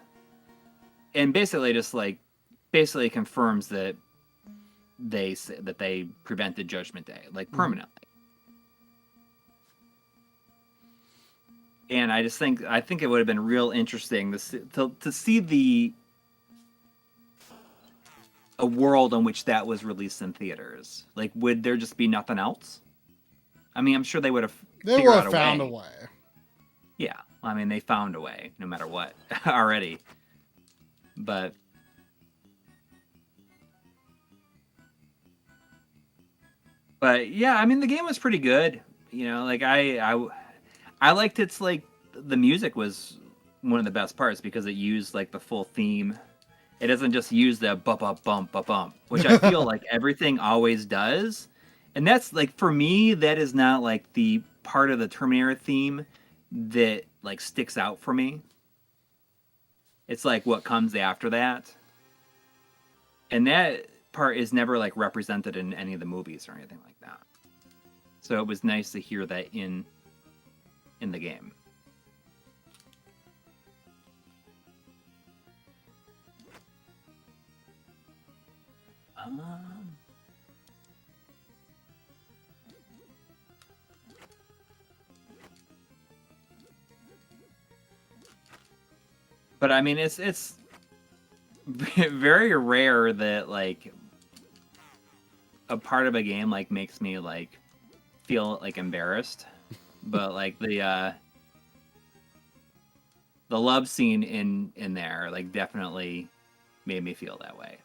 And basically just like confirms that they prevented Judgment Day like permanently. And I think it would have been real interesting to see a world in which that was released in theaters. Like, would there just be nothing else? I mean, I'm sure they would have figured out found a way. Yeah, I mean, they found a way, no matter what, already. But yeah, I mean, the game was pretty good. Like I liked its like the music was one of the best parts because it used like the full theme. It doesn't just use the bump bump bump bump bump, which I feel like everything always does. And that's like for me, that is not like the part of the Terminator theme that like sticks out for me. It's like what comes after that. And that part is never like represented in any of the movies or anything like that. So it was nice to hear that in the game. But I mean, it's very rare that like a part of a game like makes me like feel like embarrassed. But like the love scene in there like definitely made me feel that way.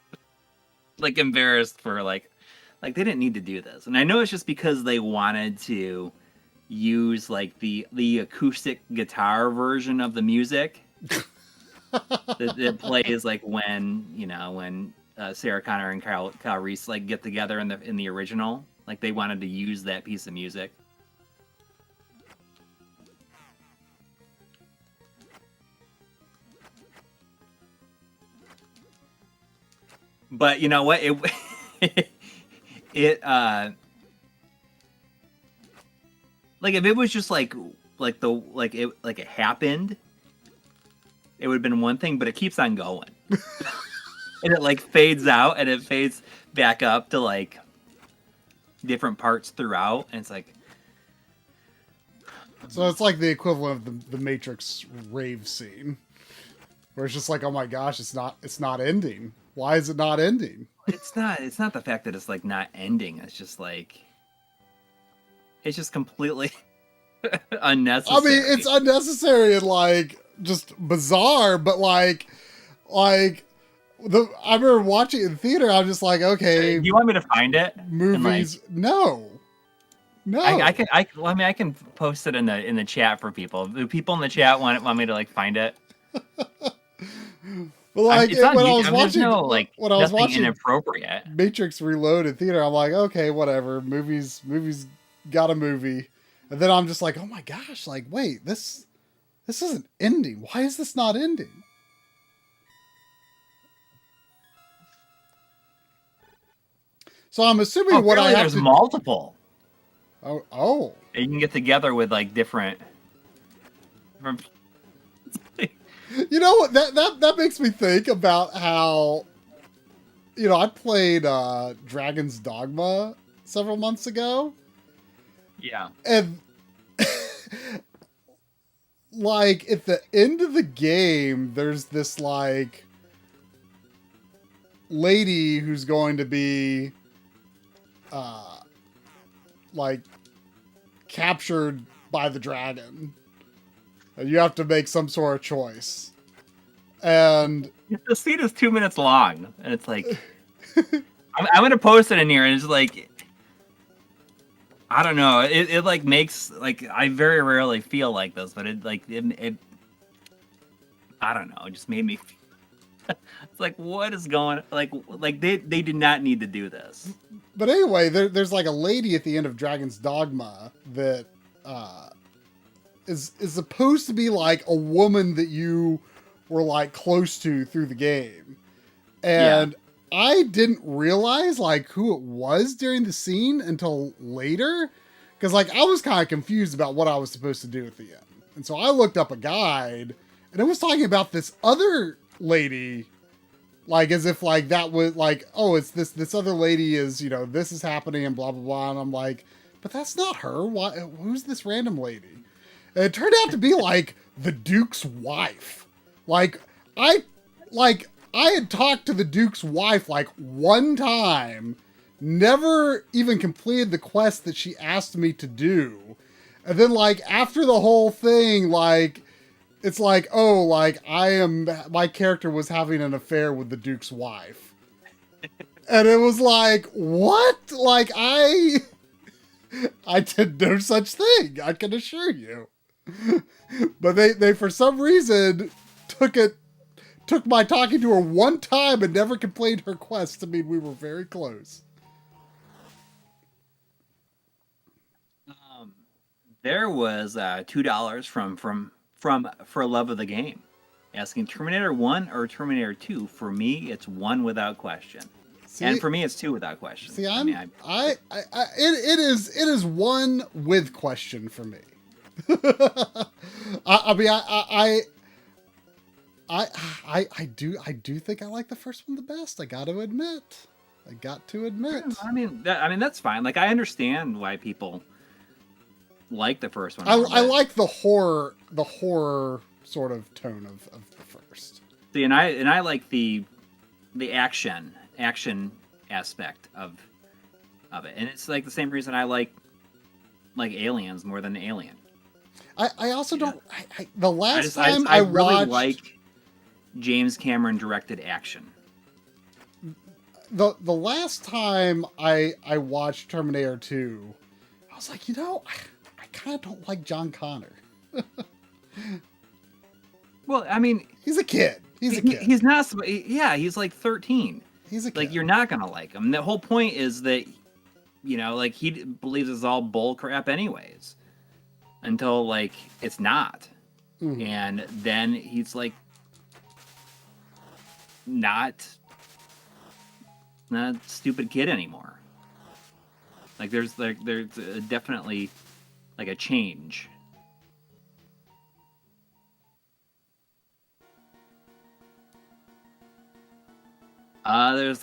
Like embarrassed for like they didn't need to do this. And I know it's just because they wanted to use like the acoustic guitar version of the music that plays like when Sarah Connor and Kyle Reese like get together in the original. Like they wanted to use that piece of music. But you know what? It like if it was just like it happened, it would have been one thing, but it keeps on going. And it like fades out and it fades back up to like different parts throughout, and it's like so it's like the equivalent of the Matrix rave scene. Where it's just like, oh my gosh, it's not ending. Why is it not ending? It's not the fact that it's like not ending. It's just like it's just completely unnecessary. I mean, it's unnecessary and like just bizarre, but like I remember watching it in theater. I'm just like, okay. Do you want me to find it? Movies? No. I can post it in the chat for people. Do people in the chat want me to like find it? But like when I was watching, when I was watching inappropriate Matrix Reloaded theater, I'm like, okay, whatever. Movies got a movie, and then I'm just like, oh my gosh, like wait, this isn't ending. Why is this not ending? So I'm assuming what I have there's multiple. Oh. You can get together with like different. You know what? That makes me think about how, I played Dragon's Dogma several months ago. Yeah. And like at the end of the game, there's this like lady who's going to be like captured by the dragon. You have to make some sort of choice. And the scene is 2 minutes long. And it's like, I'm going to post it in here. And it's like, I don't know. It like makes, like, I very rarely feel like this, but it I don't know. It just made me It's like, what is going, like they did not need to do this. But anyway, there's like a lady at the end of Dragon's Dogma that is supposed to be like a woman that you were like close to through the game, and I didn't realize like who it was during the scene until later, because like I was kind of confused about what I was supposed to do at the end, and so I looked up a guide, and it was talking about this other lady, like as if like that was like, oh, it's this other lady is, you know, this is happening and blah blah blah, and I'm like, but that's not her. Why? Who's this random lady? And it turned out to be like the Duke's wife. Like I had talked to the Duke's wife like one time, never even completed the quest that she asked me to do. And then like after the whole thing, like it's like, oh, like my character was having an affair with the Duke's wife. And it was like, what? Like I did no such thing, I can assure you. But they for some reason took my talking to her one time and never completed her quest to mean we were very close. There was $2 from For Love of the Game, asking Terminator 1 or Terminator 2. For me, it's 1 without question. See, and for me, it's 2 without question. See, it is 1 with question for me. I do think I like the first one the best. I got to admit. I mean, that's fine. Like, I understand why people like the first one. I like the horror sort of tone of the first. See, and I like the action aspect of it, and it's like the same reason I like Aliens more than Alien. I also don't. The last time I watched, really like James Cameron directed action. The last time I watched Terminator 2, I was like, you know, I kind of don't like John Connor. Well, I mean, he's a kid. He's not. Yeah, he's like 13. He's a kid. Like, you're not gonna like him. The whole point is that, you know, like, he believes it's all bull crap anyways, until like it's not, and then he's like not a stupid kid anymore. Like there's definitely like a change. There's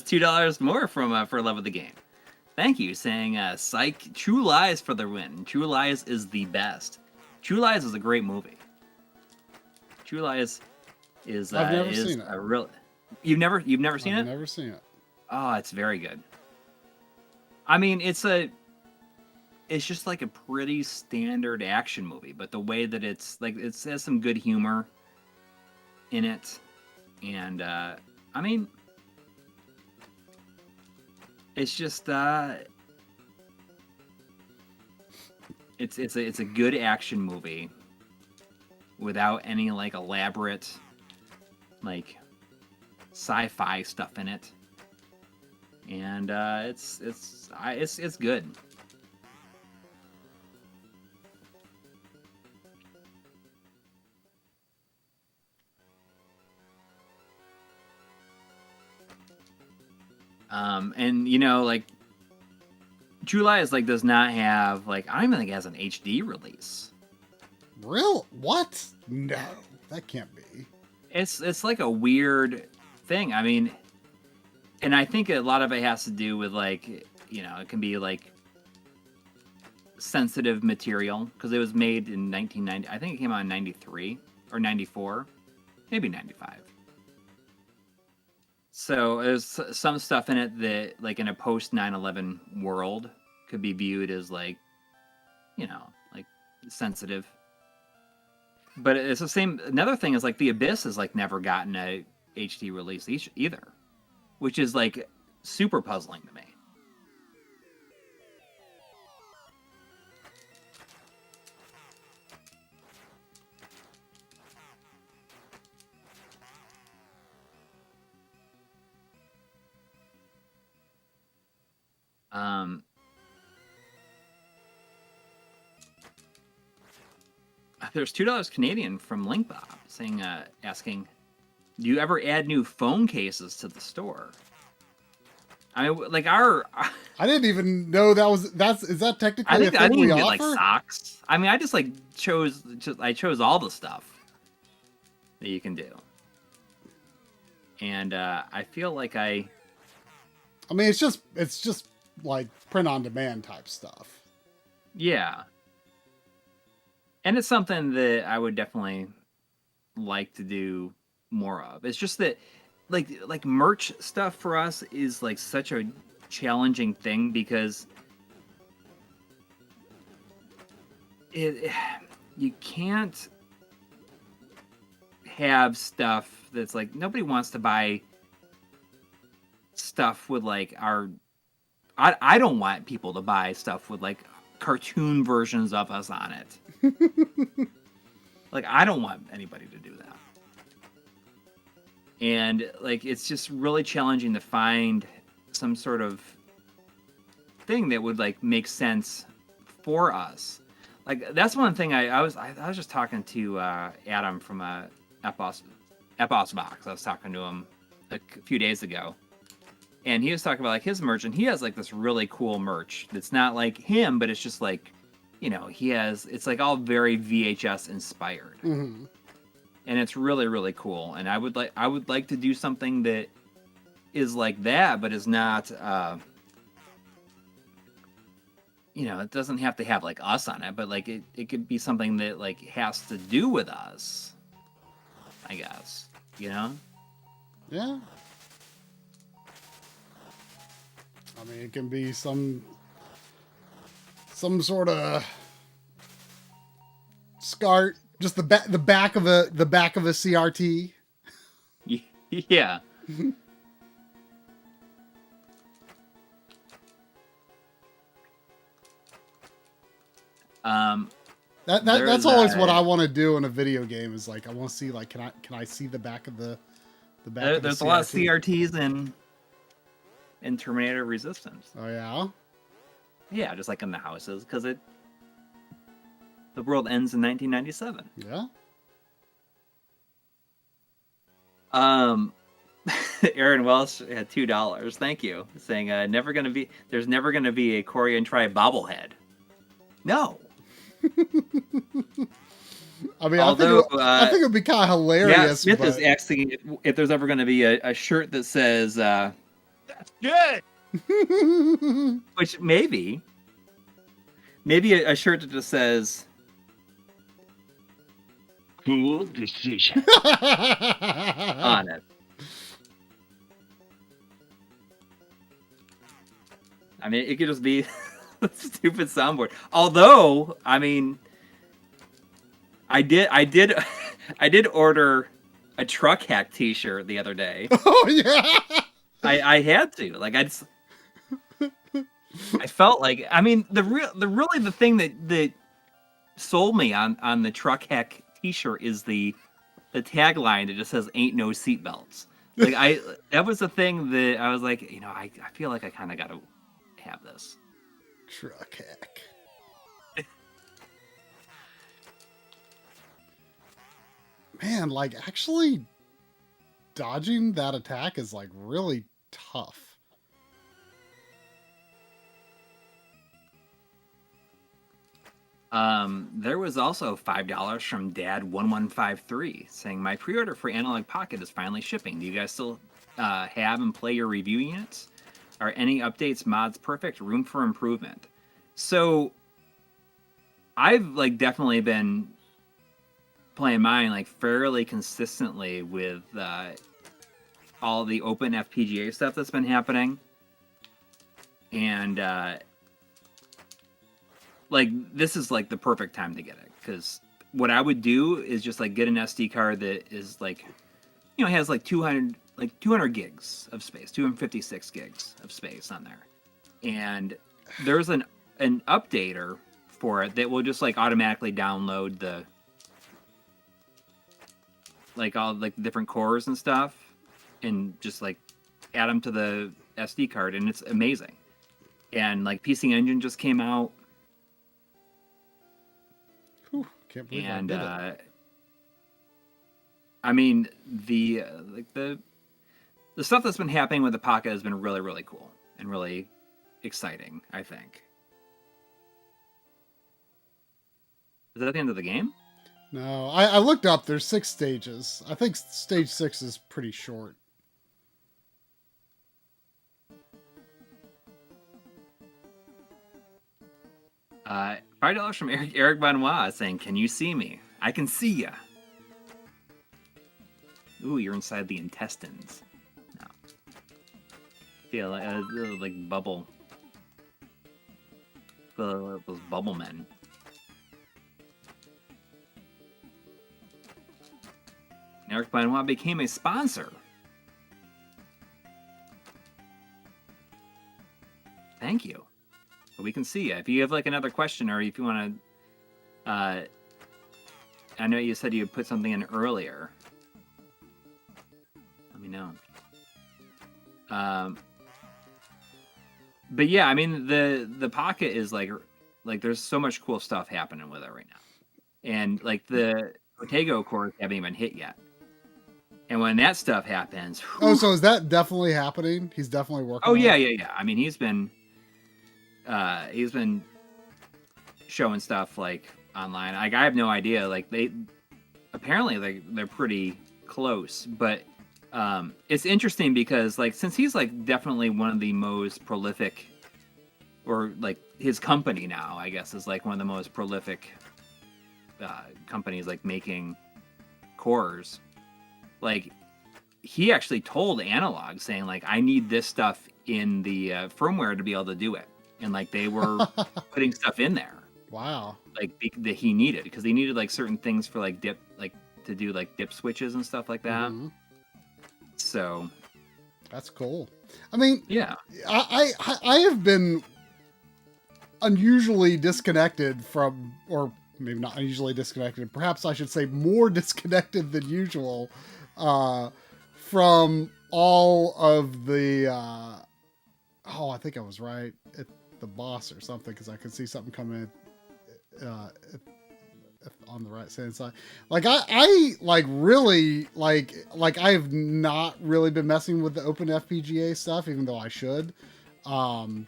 $2 more from For Love of the Game. Thank you, saying psych, True Lies for the win. True Lies is the best. True Lies is a great movie. True Lies is I've never seen it. A real. You've never seen it? I've never seen it. Oh, it's very good. I mean, it's just like a pretty standard action movie, but the way that it's like, it has some good humor in it, and I mean, it's just it's a good action movie without any like elaborate like sci-fi stuff in it, and it's good. And you know, like, True Lies like does not have like, I don't even think it has an HD release. Real? What? No, that can't be. It's like a weird thing. I mean, and I think a lot of it has to do with like, you know, it can be like sensitive material because it was made in 1990. I think it came out in 93 or 94, maybe 95. So there's some stuff in it that, like, in a post 9/11 world, could be viewed as like, you know, like sensitive. But it's the same. Another thing is like The Abyss has like never gotten a HD release either, which is like super puzzling to me. Um, there's $2 Canadian from Link Bob saying, asking, do you ever add new phone cases to the store? I mean, like I didn't even know is that technically a thing I didn't we even get offer? like socks. I mean, I just like chose all the stuff that you can do, and I feel like I mean, it's just like print on demand type stuff. Yeah, and it's something that I would definitely like to do more of. It's just that like merch stuff for us is like such a challenging thing because you can't have stuff that's like nobody wants to buy stuff with like I don't want people to buy stuff with like cartoon versions of us on it. Like I don't want anybody to do that. And like it's just really challenging to find some sort of thing that would like make sense for us. Like that's one thing I was just talking to Adam from Epos Box. I was talking to him a few days ago, and he was talking about like his merch, and he has like this really cool merch that's not like him, but it's just like, you know, it's like all very VHS inspired, mm-hmm. and it's really really cool. And I would like to do something that is like that, but is not. You know, it doesn't have to have like us on it, but like it could be something that like has to do with us, I guess, you know? Yeah. I mean, it can be some sort of SCART, just the back of a CRT. Yeah. That's always what I want to do in a video game. Is like I want to see like can I see the back of the back? There's a lot of CRTs in Terminator Resistance. Oh yeah. Yeah, just like in the houses, because the world ends in 1997. Yeah. Aaron Welsh had $2. Thank you, saying there's never gonna be a Coury and Try bobblehead. No. I mean, I think it would be kind of hilarious. Yeah, Smith is asking if there's ever going to be a shirt that says "That's good," which maybe a shirt that just says "Cool decision" on it. I mean, it could just be a stupid soundboard. Although, I mean, I did order a truck hack T-shirt the other day. Oh yeah, I had to. Like I felt like, I mean, the thing that sold me on the truck hack T-shirt is the tagline that just says "Ain't no seatbelts." Like that was the thing that I was like, you know, I feel like I kind of got to have this truck hack. Man, like actually dodging that attack is like really tough. There was also $5 from Dad1153 saying my pre-order for Analog Pocket is finally shipping. Do you guys still have and play your review units? Are any updates, mods perfect? Room for improvement? So I've like definitely been playing mine like fairly consistently with all the open FPGA stuff that's been happening, and like this is like the perfect time to get it, because what I would do is just like get an SD card that is like, you know, has like 200 gigs of space, 256 gigs of space on there, and there's an updater for it that will just like automatically download the like all like the different cores and stuff, and just like add them to the SD card, and it's amazing. And like PC Engine just came out. Whew, can't believe And I did it. I mean the stuff that's been happening with the Pocket has been really, really cool and really exciting, I think. Is that the end of the game? No, I looked up. There's 6 stages. I think stage 6 is pretty short. $5 from Eric Benoit saying, "Can you see me? I can see ya." Ooh, you're inside the intestines. No. Feel like bubble. Those bubble men. Eric Benoit became a sponsor. Thank you. But we can see you. If you have like another question, or if you want to, I know you said you put something in earlier. Let me know. But yeah, I mean the Pocket is like there's so much cool stuff happening with it right now, and like the Protego cores haven't even hit yet. And when that stuff happens, whew, oh, so is that definitely happening? He's definitely working. Oh yeah. I mean, he's been showing stuff like online. Like I have no idea. Like they apparently they're pretty close, but it's interesting because like since he's like definitely one of the most prolific, or like his company now, I guess, is like one of the most prolific companies like making cores. Like he actually told Analog saying like I need this stuff in the firmware to be able to do it, and like they were putting stuff in there. Wow. Like that he needed, because he needed like certain things for like dip, like to do like dip switches and stuff like that. Mm-hmm. So that's cool. I mean, yeah, I have been unusually disconnected from, or maybe not unusually disconnected, perhaps I should say more disconnected than usual, from all of the I think I was right at the boss or something, because I could see something coming on the right hand side. Like I like really like I have not really been messing with the open FPGA stuff, even though I should. And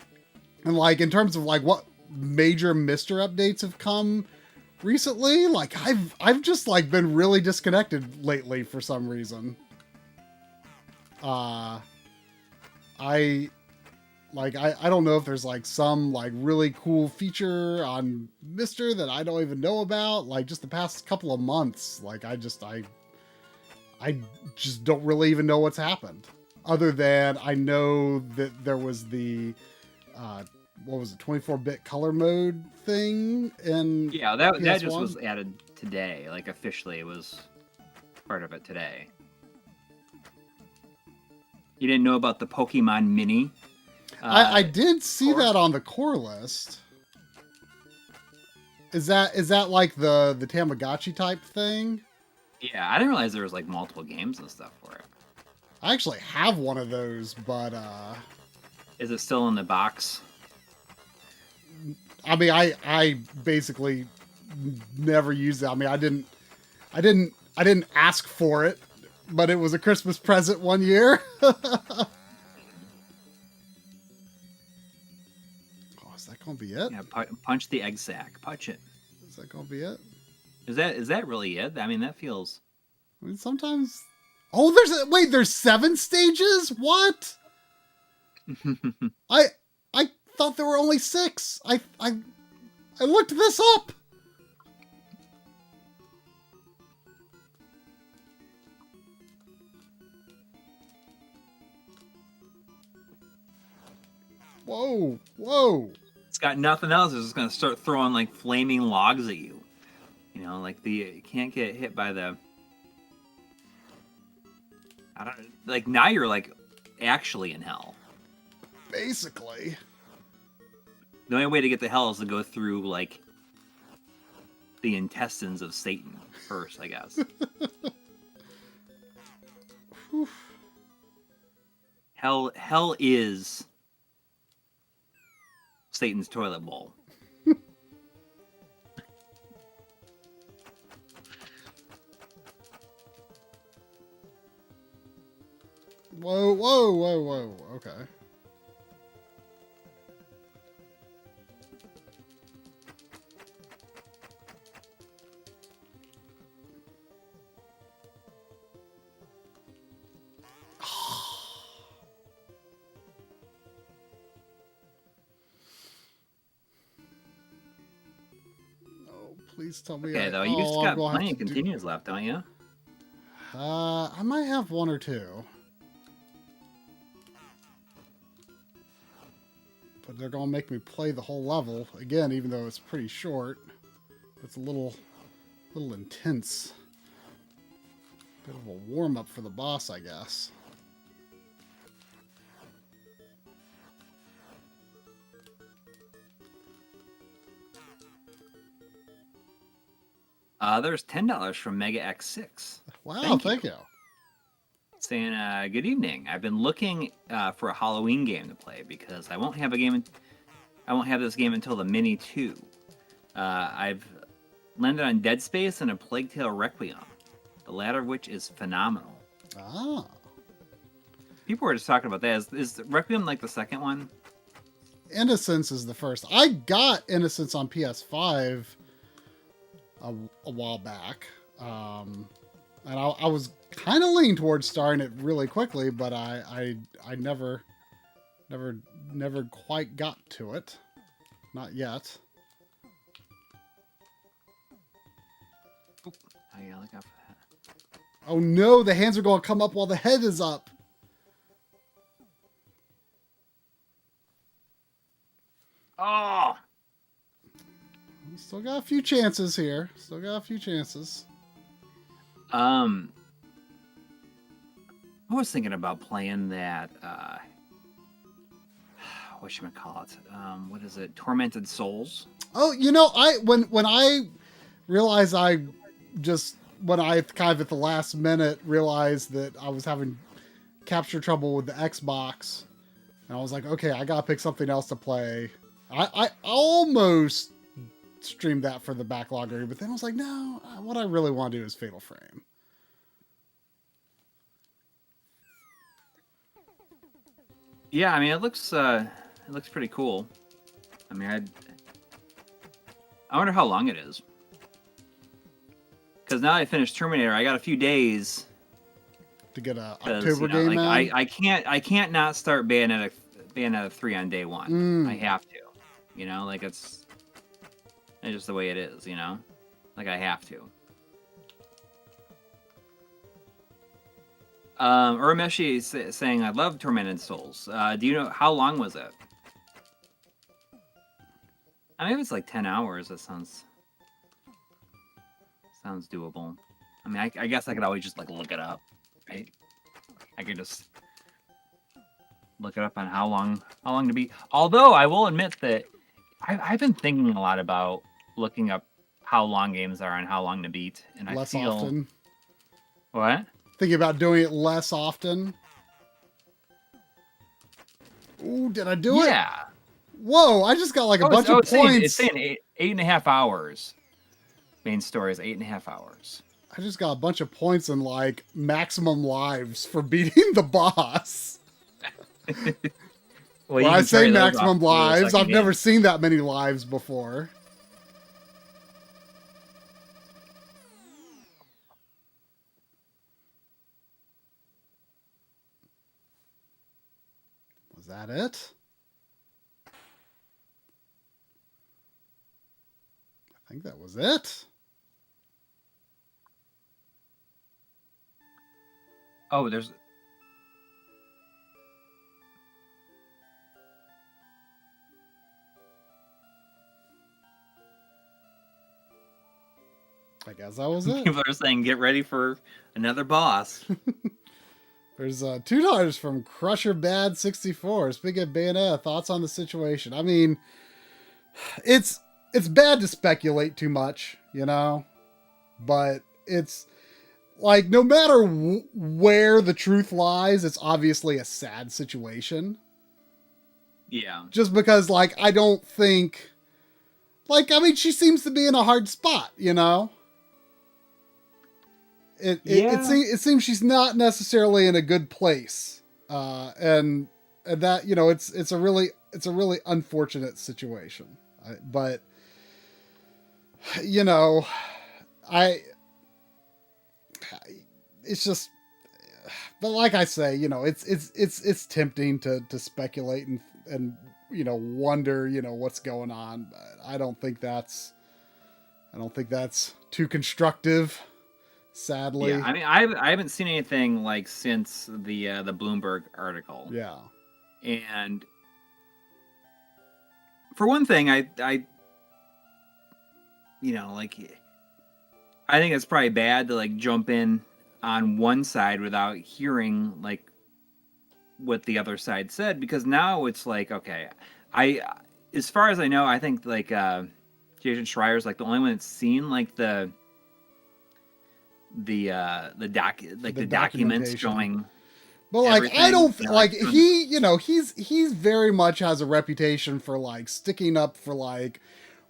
like in terms of like what major Mister updates have come recently, like I've just like been really disconnected lately for some reason. I don't know if there's like some like really cool feature on Mister that I don't even know about. Like just the past couple of months, like I just don't really even know what's happened, other than I know that there was the what was it, 24-bit color mode thing in that just was added today. Like officially, it was part of it today. You didn't know about the Pokemon Mini? I did see that on the core list. Is that like the Tamagotchi type thing? Yeah, I didn't realize there was like multiple games and stuff for it. I actually have one of those, but is it still in the box? I mean, I basically never used it. I mean, I didn't ask for it, but it was a Christmas present one year. Is that gonna be it? Yeah, punch the egg sack. Punch it. Is that gonna be it? Is that really it? I mean, that feels. I mean, sometimes. Oh, there's 7 stages. What? I thought there were only 6. I looked this up. Whoa. It's got nothing else. It's just going to start throwing like flaming logs at you. You know, like you can't get hit by the. I don't like now. You're like actually in hell. Basically. The only way to get to hell is to go through like the intestines of Satan first, I guess. Hell is Satan's toilet bowl. Whoa, whoa, whoa, whoa. Okay. Please tell me. Okay, though, you've got plenty of continues left, don't you? I might have one or two. But they're going to make me play the whole level again, even though it's pretty short. It's a little intense. Bit of a warm-up for the boss, I guess. There's $10 from Mega X6. Wow, thank you. Saying, good evening. I've been looking for a Halloween game to play because I won't have this game until the Mini 2. I've landed on Dead Space and a Plague Tale Requiem, the latter of which is phenomenal. Ah. People were just talking about that. Is Requiem like the second one? Innocence is the first. I got Innocence on PS5 a while back. And I was kind of leaning towards starting it really quickly, but I never quite got to it. Not yet. Oh yeah, look out for that. Oh no, the hands are going to come up while the head is up. Oh! Still got a few chances here. Still got a few chances. I was thinking about playing that, whatchamacallit? What is it? Tormented Souls? Oh, you know, when I realized when I kind of at the last minute realized that I was having capture trouble with the Xbox, and I was like, okay, I gotta pick something else to play. I almost streamed that for the backlogger, but then I was like, no, what I really want to do is Fatal Frame. Yeah, I mean, it looks pretty cool. I mean, I wonder how long it is. Because now I finished Terminator, I got a few days to get a October game. Like, I can't not start Bayonetta 3 on day one. I have to. You know, like it's just the way it is. You know, like I have to. Urameshi is saying, I love Tormented Souls. Do you know, how long was it? I mean, if it's like 10 hours, that sounds doable. I mean, I guess I could always just, like, look it up, right? I could just look it up on how long to beat. Although, I will admit that I've been thinking a lot about looking up how long games are and how long to beat, and less often. What? Thinking about doing it less often. Ooh, did I do it? Yeah. Whoa, I just got like a bunch of points. It's saying 8.5 hours. Main story is 8.5 hours. I just got a bunch of points and like maximum lives for beating the boss. When I say maximum lives, I've never seen that many lives before. Was that it? I think that was it. Oh, there's... I guess that was it. People are saying, get ready for another boss. There's $2 from Crusher Bad 64. Speaking of Bayonetta, thoughts on the situation? I mean, it's bad to speculate too much, you know, but it's like no matter where the truth lies, it's obviously a sad situation. Yeah. Just because, like, I don't think, like, I mean, she seems to be in a hard spot, you know. Yeah. It seems she's not necessarily in a good place, and that, you know, it's a really unfortunate situation. But you know, I it's just, but like I say, you know, it's tempting to speculate and you know, wonder, you know, what's going on. But I don't think that's too constructive. Yeah. Sadly, I mean, I haven't seen anything like since the Bloomberg article. yeah. And for one thing, I you know, like, I think it's probably bad to like jump in on one side without hearing like what the other side said, because now it's like, okay, I as far as I know, I think like Jason Schreier's like the only one that's seen like the documents Documentation. showing But like, I everything. don't You know, like, like, he, you know, he's very much has a reputation for like sticking up for like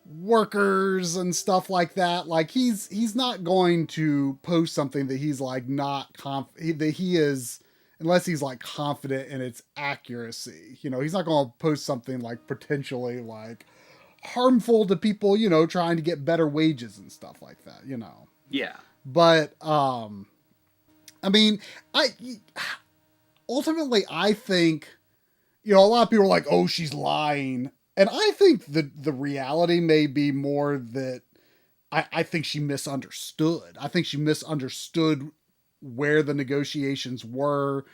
workers and stuff like that. Like, he's not going to post something that he's like not that he is, unless he's like confident in its accuracy. You know, he's not going to post something like potentially like harmful to people, you know, trying to get better wages and stuff like that, you know. yeah, But I mean, I ultimately, I think, you know, a lot of people are like, "Oh, she's lying," and I think the reality may be more that I think she misunderstood. I think she misunderstood where the negotiations were.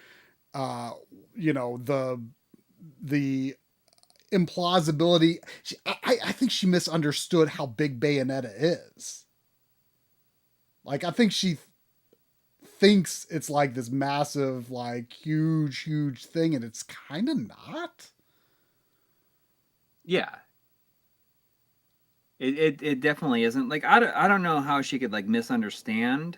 Uh, you know, the implausibility. I think she misunderstood how big Bayonetta is. Like, I think she thinks it's like this massive, like huge thing, and it's kind of not. yeah. It definitely isn't. Like, I don't know how she could like misunderstand.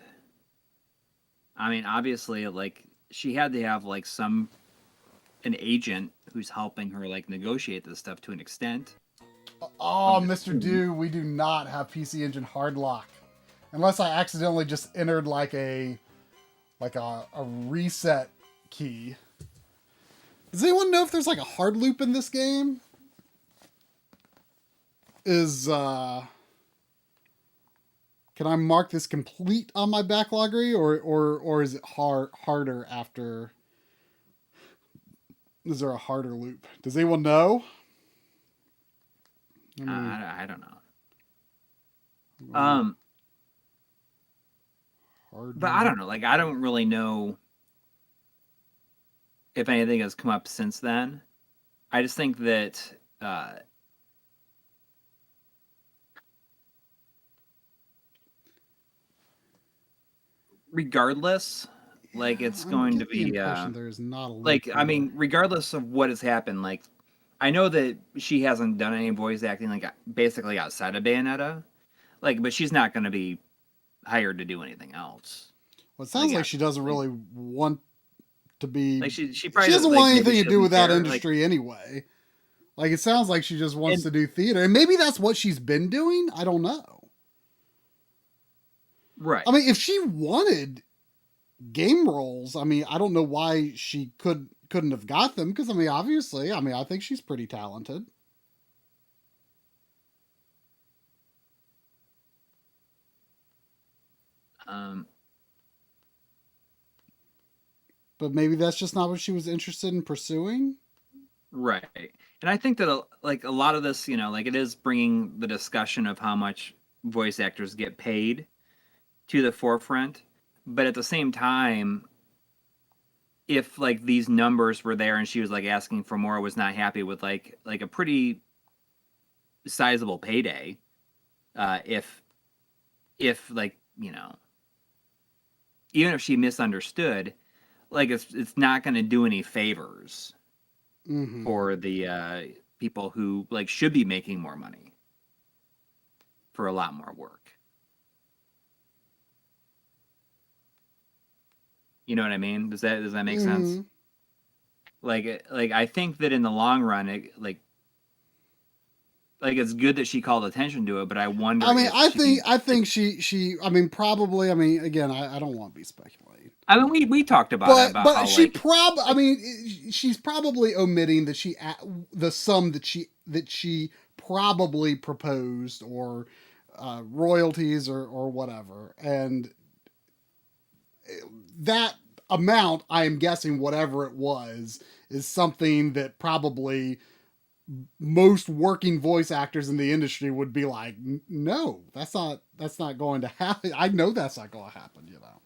I mean, obviously, like, she had to have like an agent who's helping her like negotiate this stuff to an extent. Oh, Mr. Do, we do not have PC Engine hard lock, unless I accidentally just entered like a reset key. Does anyone know if there's like a hard loop in this game? Is Can I mark this complete on my backloggery, or is it harder after? Is there a harder loop? Does anyone know? I don't know. Hard But I loop. don't know. Like, I don't really know if anything has come up since then. I just think that regardless, like, Yeah, it's I'm going to getting the be impression there is not a loop like, I here. mean, regardless of what has happened, like, I know that she hasn't done any voice acting like basically outside of Bayonetta, like, but she's not going to be hired to do anything else. Well, it Like, sounds like she doesn't really want to be. like she She probably doesn't like want maybe anything she to do doesn't with that care. Like, industry anyway. Like, it sounds like she just wants and to do theater, and maybe that's what she's been doing. I don't know. right. I mean, if she wanted game roles, I mean, I don't know why she couldn't have got them, because I mean, obviously, I mean, I think she's pretty talented. Um, But maybe that's just not what she was interested in pursuing. right. And I think that like a lot of this, you know, like it is bringing the discussion of how much voice actors get paid to the forefront, but at the same time, if like these numbers were there and she was like asking for more, was not happy with like a pretty sizable payday, if like, you know, even if she misunderstood, like it's not going to do any favors Mm-hmm. for the people who like should be making more money for a lot more work. You know what I mean? Does that make sense? Mm-hmm. Like I think that in the long run, it's good that she called attention to it, but I wonder I mean, if she. I think she. I mean, probably. I mean, again, I don't want to be speculating. I mean, we talked about it about But how she like I mean, she's probably omitting that the sum that she probably proposed, or royalties, or whatever, and that amount, I am guessing, whatever it was, is something that probably most working voice actors in the industry would be like, no, that's not going to happen. I know that's not going to happen, you know.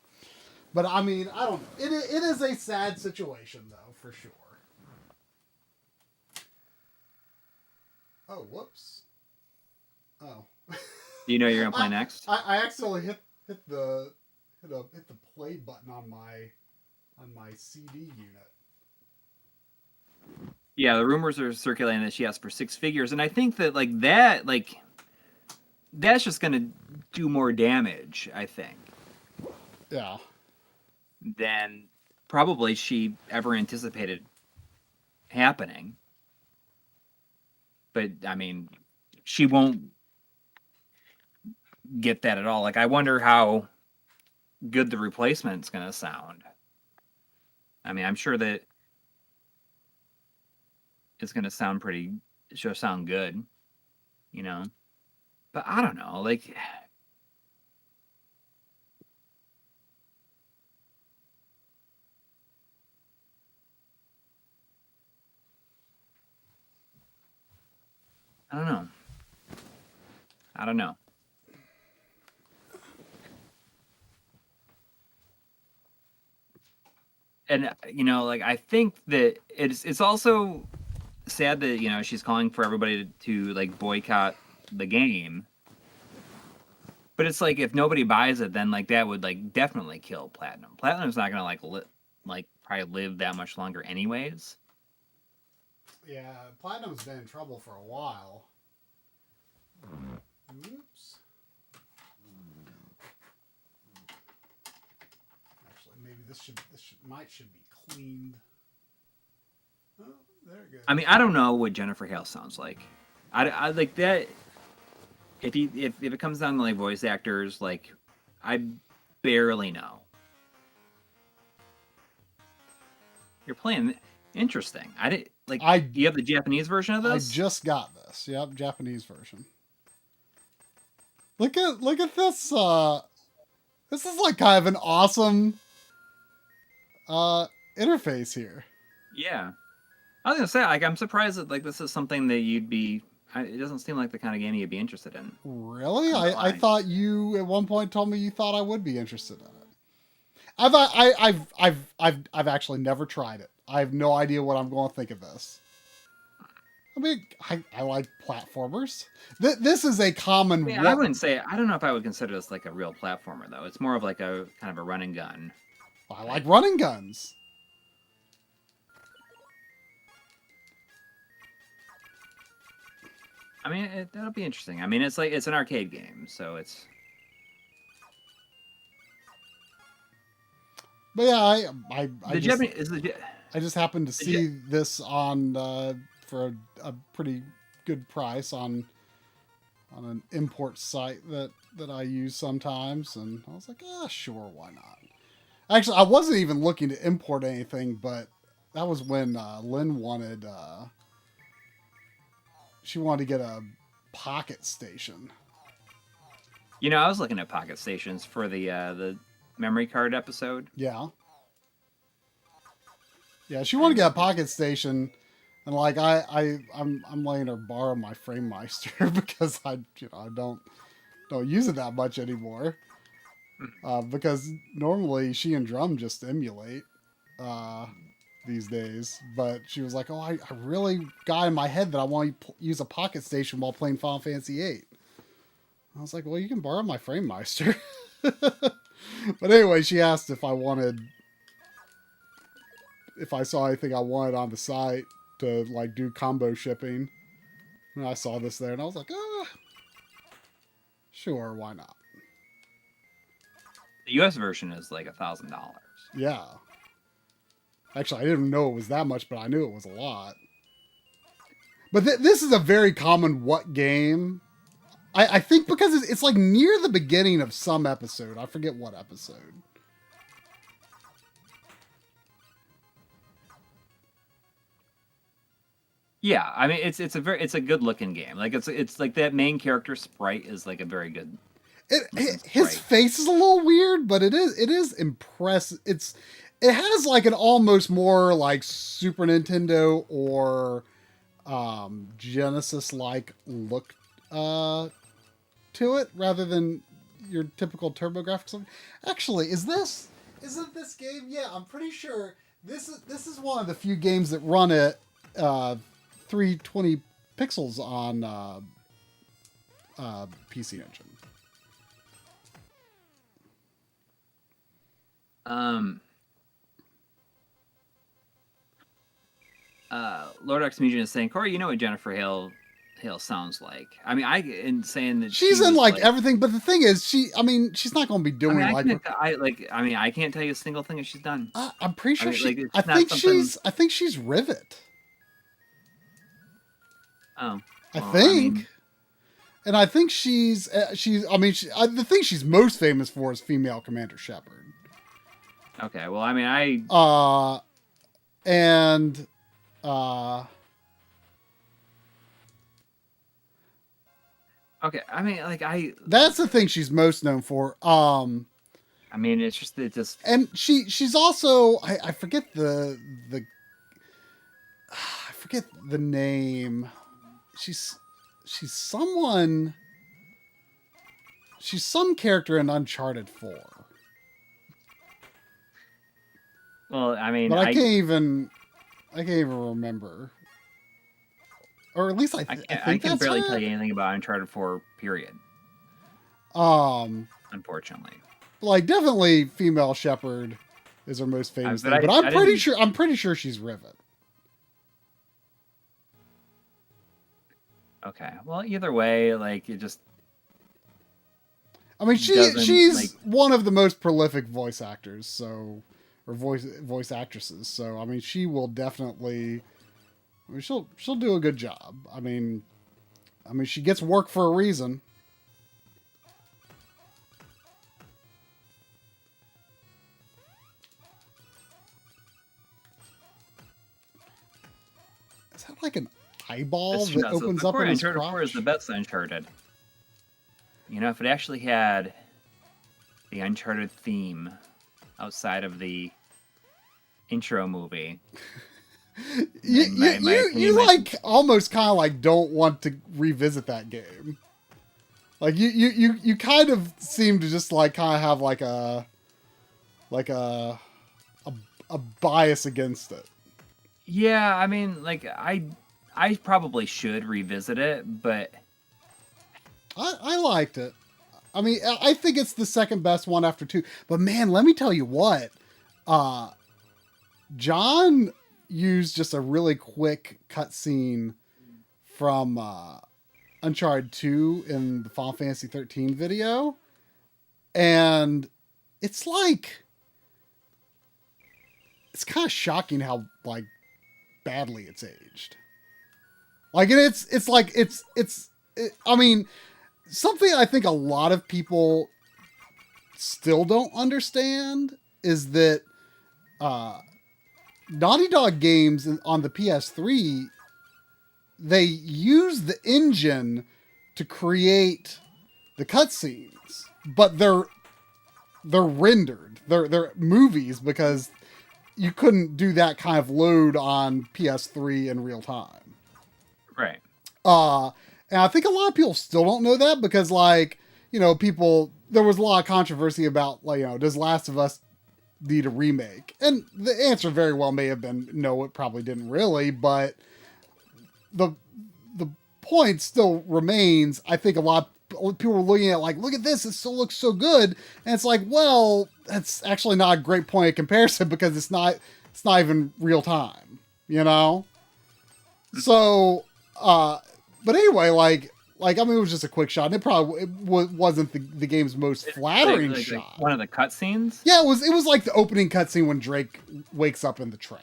But I mean, I don't know. It is a sad situation, though, for sure. Oh, whoops. Oh. you know you're gonna play next. I accidentally hit the play button on my CD unit. Yeah, the rumors are circulating that she asked for 6 figures, and I think that that's just gonna do more damage, I think. Yeah. Than probably she ever anticipated happening. But I mean, she won't get that at all. Like, I wonder how good the replacement's gonna sound. I mean, I'm sure that it's gonna sound should sound good, you know. But I don't know, like. I don't know. I don't know. And you know, like, I think that it's also sad that, you know, she's calling for everybody to like boycott the game. But it's like, if nobody buys it, then like that would like definitely kill Platinum. Platinum's not gonna like probably live that much longer anyways. Yeah, Platinum's been in trouble for a while. Oops. Actually, maybe this should be cleaned. Oh, there it goes. I mean, I don't know what Jennifer Hale sounds like. I like that. If it comes down to like voice actors, like, I barely know. You're playing interesting. I did like. You have the Japanese version of this? I just got this. Yep, Japanese version. Look at this. This is like kind of an awesome interface here. Yeah, I was gonna say, like, I'm surprised that like this is something that you'd be. It doesn't seem like the kind of game you'd be interested in. Really? I thought you at one point told me you thought I would be interested in it. I've actually never tried it. I have no idea what I'm going to think of this. I mean, I like platformers. This is a common. I wouldn't say. I don't know if I would consider this like a real platformer, though. It's more of like a kind of a run and gun. I like running guns. I mean, that'll be interesting. I mean, it's an arcade game, so it's. But yeah, I just happened to see this on for a pretty good price on an import site that I use sometimes, and I was like, sure, why not? Actually, I wasn't even looking to import anything, but that was when Lynn wanted she wanted to get a Pocket Station. You know, I was looking at Pocket Stations for the memory card episode. Yeah. Yeah, she wanted to get a Pocket Station, and like I'm letting her borrow my FrameMeister because I don't use it that much anymore. Because normally she and Drum just emulate these days, but she was like, "Oh, I really got in my head that I want to use a Pocket Station while playing Final Fantasy VIII." I was like, "Well, you can borrow my FrameMeister." But anyway, she asked if I saw anything I wanted on the site to like do combo shipping, and I saw this there, and I was like, sure, why not? The U.S. version is like $1,000. Yeah. Actually, I didn't know it was that much, but I knew it was a lot. But this is a very common what game. I think because it's like near the beginning of some episode. I forget what episode. Yeah, I mean it's a good looking game. Like it's like that main character sprite is like a very good. His face is a little weird, but it is impressive. It has like an almost more like Super Nintendo or Genesis like look to it rather than your typical TurboGrafx. Actually, isn't this game? Yeah, I'm pretty sure this is one of the few games that run at 320 pixels on PC Engine. Lord X Musion is saying, Coury, you know what Jennifer Hale sounds like. I mean, in saying that she's in like everything, but the thing is, she's not going to be doing I can't tell you a single thing that she's done. I'm pretty sure I think she's Rivet. Oh, well, I think. And I think the thing she's most famous for is female Commander Shepard. Okay, well, I mean, okay, I mean, like that's the thing she's most known for. I mean, it's just and she's also I forget the I forget the name. She's some character in Uncharted 4. Well, I mean, but I can't even remember. Or at least I think I can barely tell you anything about Uncharted 4, period. Unfortunately. Like, definitely female Shepard is her most famous thing. But I'm pretty sure she's Rivet. Okay. Well, either way, like, it just... I mean, she's one of the most prolific voice actors, so... Or voice actresses, so, I mean, she will definitely... I mean, she'll do a good job. I mean, she gets work for a reason. Is that like an eyeball that opens up in his crotch? Uncharted 4 is the best Uncharted. You know, if it actually had the Uncharted theme outside of the intro movie... you like almost kind of like don't want to revisit that game. Like you kind of seem to just like kind of have like a bias against it. Yeah, I mean, like I probably should revisit it, but I liked it. I mean, I think it's the second best one after 2. But man, let me tell you what, John used just a really quick cutscene from Uncharted 2 in the Final Fantasy 13 video, and it's like it's kind of shocking how like badly it's aged. Like, and it's like I mean, something I think a lot of people still don't understand is that Naughty Dog games on the PS3, they use the engine to create the cutscenes, but they're rendered. They're movies because you couldn't do that kind of load on PS3 in real time. Right. And I think a lot of people still don't know that because, like, you know, there was a lot of controversy about, like, you know, does Last of Us need a remake? And the answer very well may have been no, it probably didn't really, but the point still remains. I think a lot of people were looking at like, look at this, it still looks so good, and it's like, well, that's actually not a great point of comparison because it's not even real time, you know? So but anyway, like like, I mean, it was just a quick shot. And it probably wasn't the game's most flattering shot. Like one of the cutscenes? Yeah, it was like the opening cutscene when Drake wakes up in the train.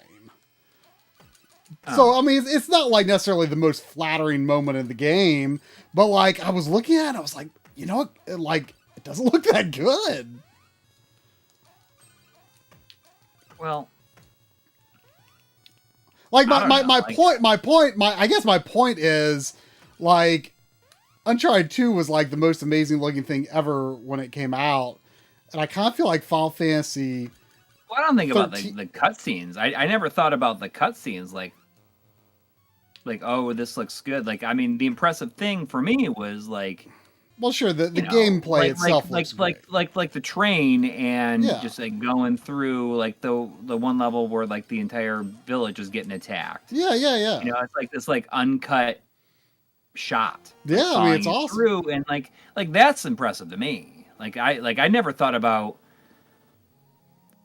Oh. So, I mean, it's not like necessarily the most flattering moment in the game, but like I was looking at it, I was like, you know what? Like, it doesn't look that good. Well, like my point is, like, Uncharted 2 was like the most amazing looking thing ever when it came out. And I kind of feel like Final Fantasy. Well, I don't think about the cutscenes. I never thought about the cutscenes like, oh, this looks good. Like, I mean, the impressive thing for me was like, well, sure, the gameplay itself looks great. Like the train and just like going through like the one level where like the entire village is getting attacked. Yeah. You know, it's like this like uncut shot. Yeah, like, I mean, it's awesome. Through, and like that's impressive to me. I never thought about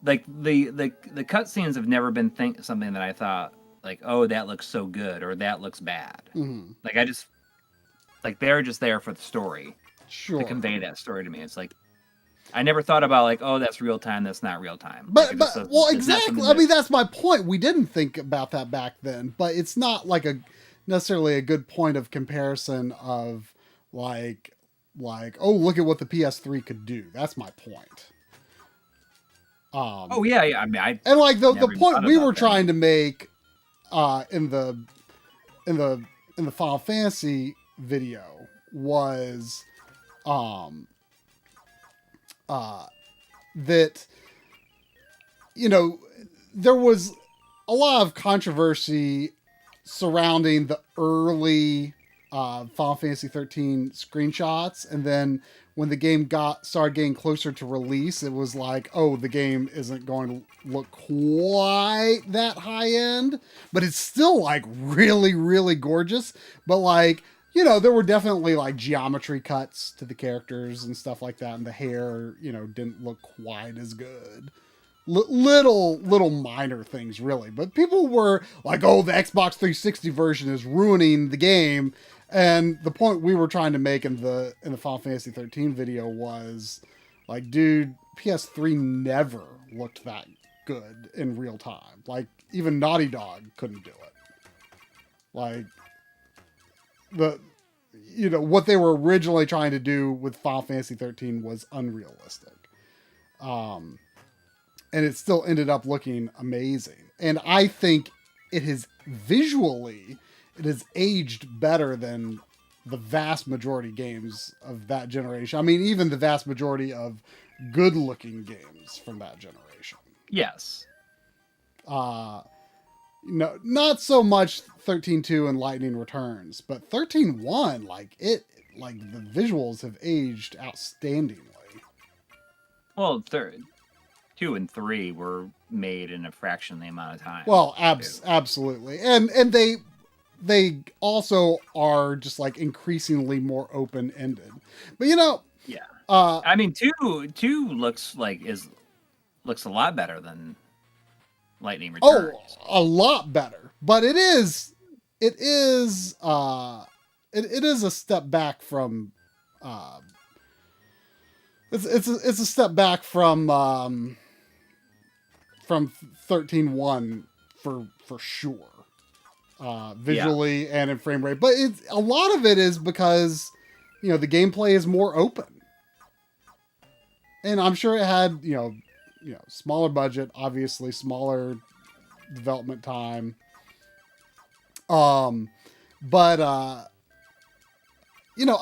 like the cutscenes have never been something that I thought like, oh, that looks so good or that looks bad. Mm-hmm. Like I just like they're just there for the story. Sure. To convey that story to me. It's like I never thought about like, oh, that's real time, that's not real time. But like, well, exactly. I mean, that's my point. We didn't think about that back then, but it's not like necessarily a good point of comparison of like oh, look at what the PS3 could do. That's my point. Oh yeah. I mean, and like the point we were trying to make in the Final Fantasy video was that, you know, there was a lot of controversy surrounding the early Final Fantasy 13 screenshots, and then when the game started getting closer to release, it was like, oh, the game isn't going to look quite that high end, but it's still like really, really gorgeous. But like, you know, there were definitely like geometry cuts to the characters and stuff like that, and the hair, you know, didn't look quite as good. Little minor things, really. But people were like, oh, the Xbox 360 version is ruining the game. And the point we were trying to make in the Final Fantasy 13 video was like, dude, PS3 never looked that good in real time. Like, even Naughty Dog couldn't do it. Like, you know, what they were originally trying to do with Final Fantasy 13 was unrealistic. And it still ended up looking amazing. And I think it has aged better than the vast majority games of that generation. I mean, even the vast majority of good-looking games from that generation. Yes. No, not so much 13.2 and Lightning Returns, but 13.1, like the visuals have aged outstandingly. Well, 2 and 3 were made in a fraction of the amount of time. Well, absolutely, and they also are just like increasingly more open ended. But you know, yeah. I mean, 2 looks a lot better than Lightning Returns. Oh, a lot better. But it is a step back from it's a step back from 13.1 for sure. Visually and in frame rate. But a lot of it is because, you know, the gameplay is more open. And I'm sure it had, you know, smaller budget, obviously smaller development time. But you know,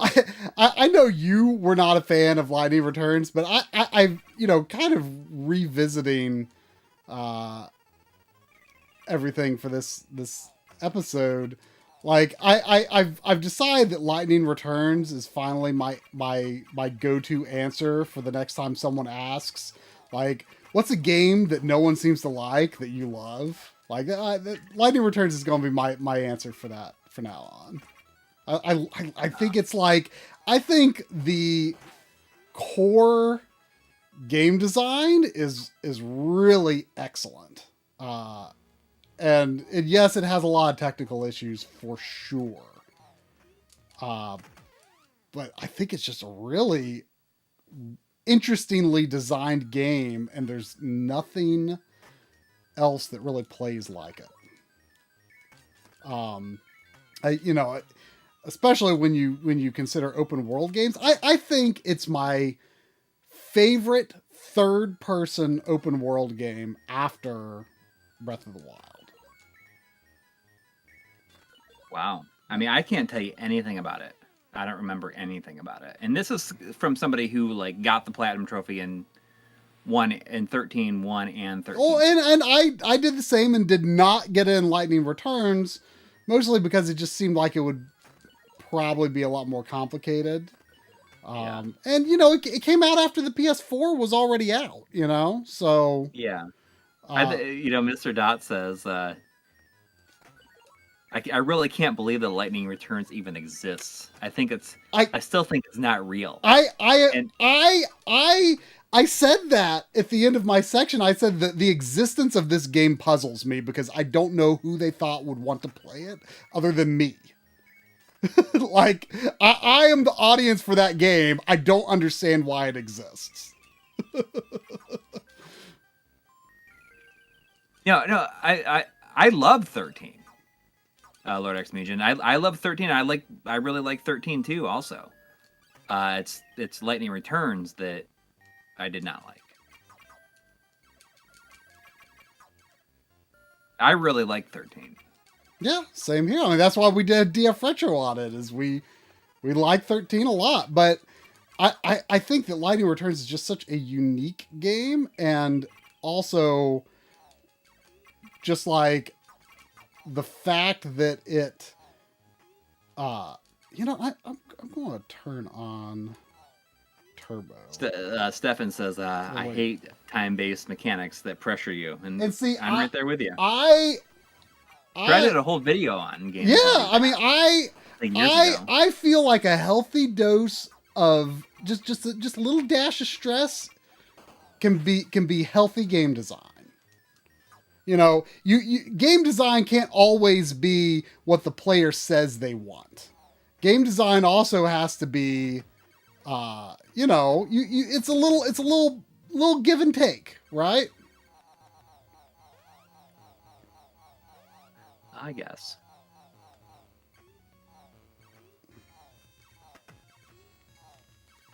I know you were not a fan of Lightning Returns, but I you know, kind of revisiting everything for this episode, like I've decided that Lightning Returns is finally my go-to answer for the next time someone asks, like, what's a game that no one seems to like that you love? Like, Lightning Returns is going to be my answer for that from now on. I think it's like, I think the core game design is really excellent. And yes, it has a lot of technical issues for sure. but I think it's just a really interestingly designed game, and there's nothing else that really plays like it. Especially when you consider open world games, I think it's my favorite third person open world game after Breath of the Wild. Wow. I mean, I can't tell you anything about it. I don't remember anything about it. And this is from somebody who like got the platinum trophy and won in 13, 1 and 13. Oh, and I did the same and did not get in Lightning Returns, mostly because it just seemed like it would probably be a lot more complicated. And it came out after the PS4 was already out, so yeah. Mr. Dot says I really can't believe that Lightning Returns even exists. I still think it's not real. I said that at the end of my section. I said that the existence of this game puzzles me because I don't know who they thought would want to play it other than me. Like, I am the audience for that game. I don't understand why it exists. No, I love 13. Lord X Mugen. I love 13. I really like 13 too. Also, it's Lightning Returns that I did not like. I really like 13. Yeah, same here. I mean, that's why we did DF Retro on it. Is we like 13 a lot, but I think that Lightning Returns is just such a unique game, and also just like the fact that it, I'm going to turn on Turbo. Stefan says, I hate time-based mechanics that pressure you, and see, I'm right there with you. I did a whole video on games. Yeah, I mean, I feel like a healthy dose of just a little dash of stress can be healthy game design. Game design can't always be what the player says they want. Game design also has to be, it's a little give and take, right? I guess.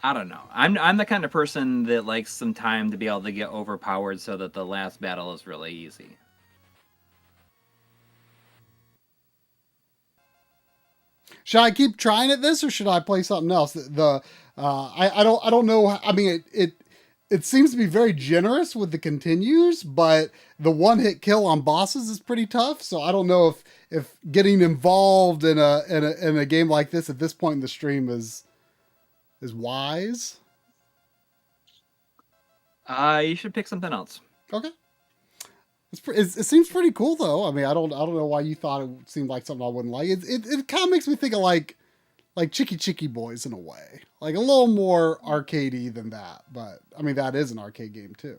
I don't know. I'm the kind of person that likes some time to be able to get overpowered so that the last battle is really easy. Should I keep trying at this, or should I play something else? I don't know. I mean, it seems to be very generous with the continues, but the one-hit kill on bosses is pretty tough. So I don't know if getting involved in a game like this at this point in the stream is wise. You should pick something else. Okay. It seems pretty cool though. I mean, I don't know why you thought it seemed like something I wouldn't like. It kind of makes me think of like Chicky Chicky Boys in a way, like a little more arcadey than that. But I mean, that is an arcade game too.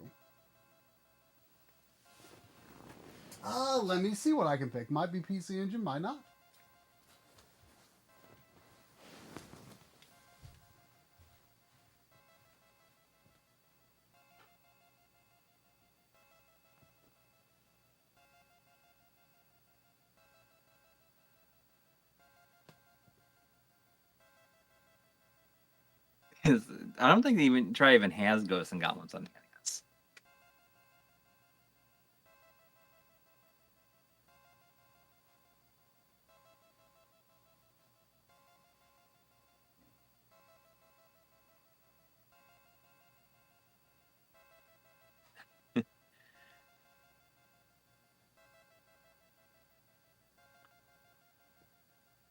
Let me see what I can pick. Might be PC Engine, might not. I don't think they even has Ghosts and Goblins on NES.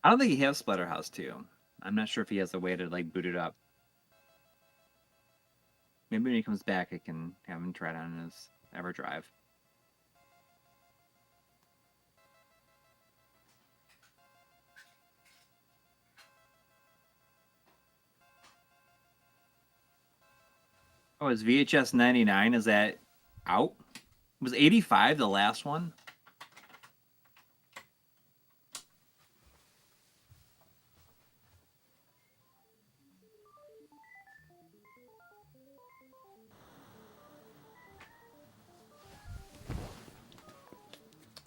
I don't think he has Splatterhouse 2. I'm not sure if he has a way to like boot it up. Maybe when he comes back, I can have him try it on his EverDrive. Oh, is VHS 99? Is that out? Was 85 the last one?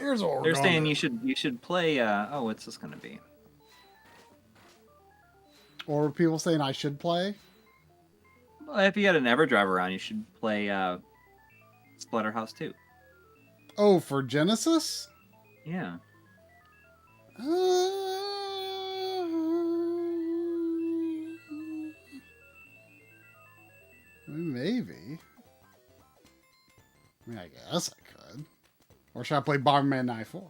Here's what we're They're going saying to. you should play. Oh, what's this gonna be? Or people saying I should play. Well, if you had an EverDrive on, you should play Splatterhouse 2. Oh, for Genesis? Yeah. Maybe. I mean, I guess I could. Or should I play Bomberman 94?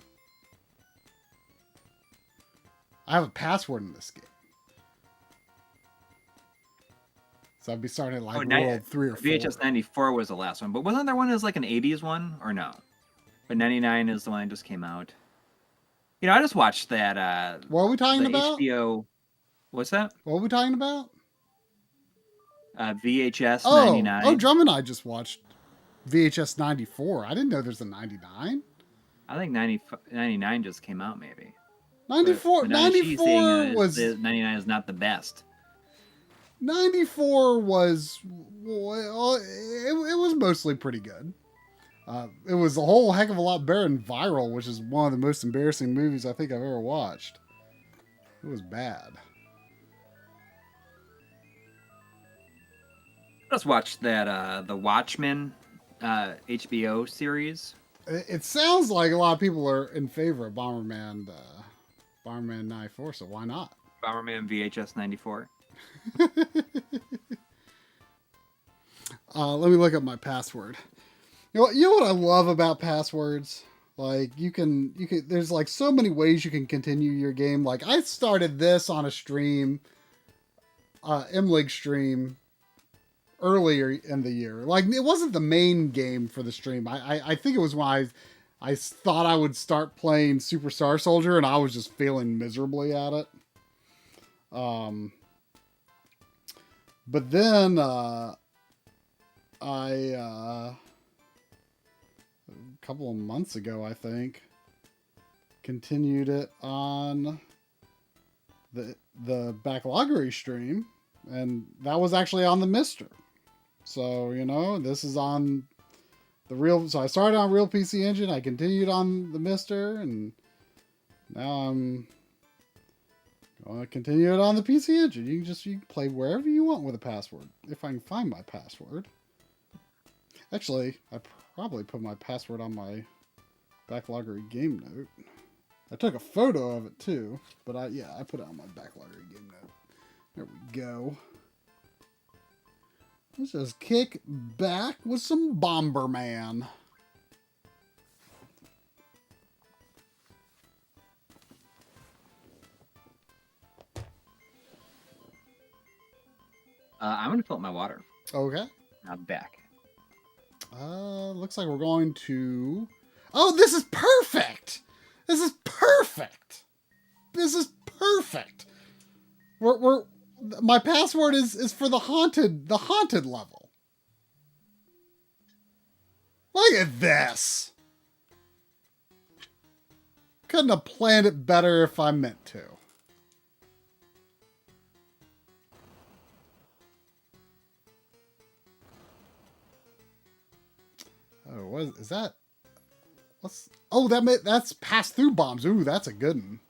I have a password in this game. So I'd be starting at like World 3 or 4. VHS 94 was the last one, but wasn't there one that was like an 80s one? Or no? But 99 is the one that just came out. You know, I just watched that. What are we talking about? HBO. What's that? What are we talking about? VHS Oh, 99. oh, Drum and I just watched VHS 94. I didn't know there's a 99. I think 99 just came out, maybe. 94, But now she's saying, was... 99 is not the best. 94 was... Well, it was mostly pretty good. It was a whole heck of a lot better than Viral, which is one of the most embarrassing movies I think I've ever watched. It was bad. Just watched that The Watchmen HBO series. It sounds like a lot of people are in favor of Bomberman 94, so why not? Bomberman VHS 94. Let me look up my password. You know what I love about passwords? Like you can there's like so many ways you can continue your game. Like I started this on a stream, MLiG stream earlier in the year. Like it wasn't the main game for the stream. I think it was when I thought I would start playing Super Star Soldier and I was just failing miserably at it. But then a couple of months ago, I think, continued it on the Backloggery stream, and that was actually on the Mister. So, you know, this is on the real... So I started on Real PC Engine, I continued on the Mister, and now I'm going to continue it on the PC Engine. You can play wherever you want with a password, if I can find my password. Actually, I probably put my password on my Backloggery game note. I took a photo of it too, but I put it on my Backloggery game note. There we go. Let's just kick back with some Bomberman. I'm going to fill up my water. Okay. I'm back. Looks like we're going to... Oh, this is perfect! This is perfect! This is perfect! My password is for the haunted level. Look at this! Couldn't have planned it better if I meant to. Oh, what is that? That's pass through bombs. Ooh, that's a good one.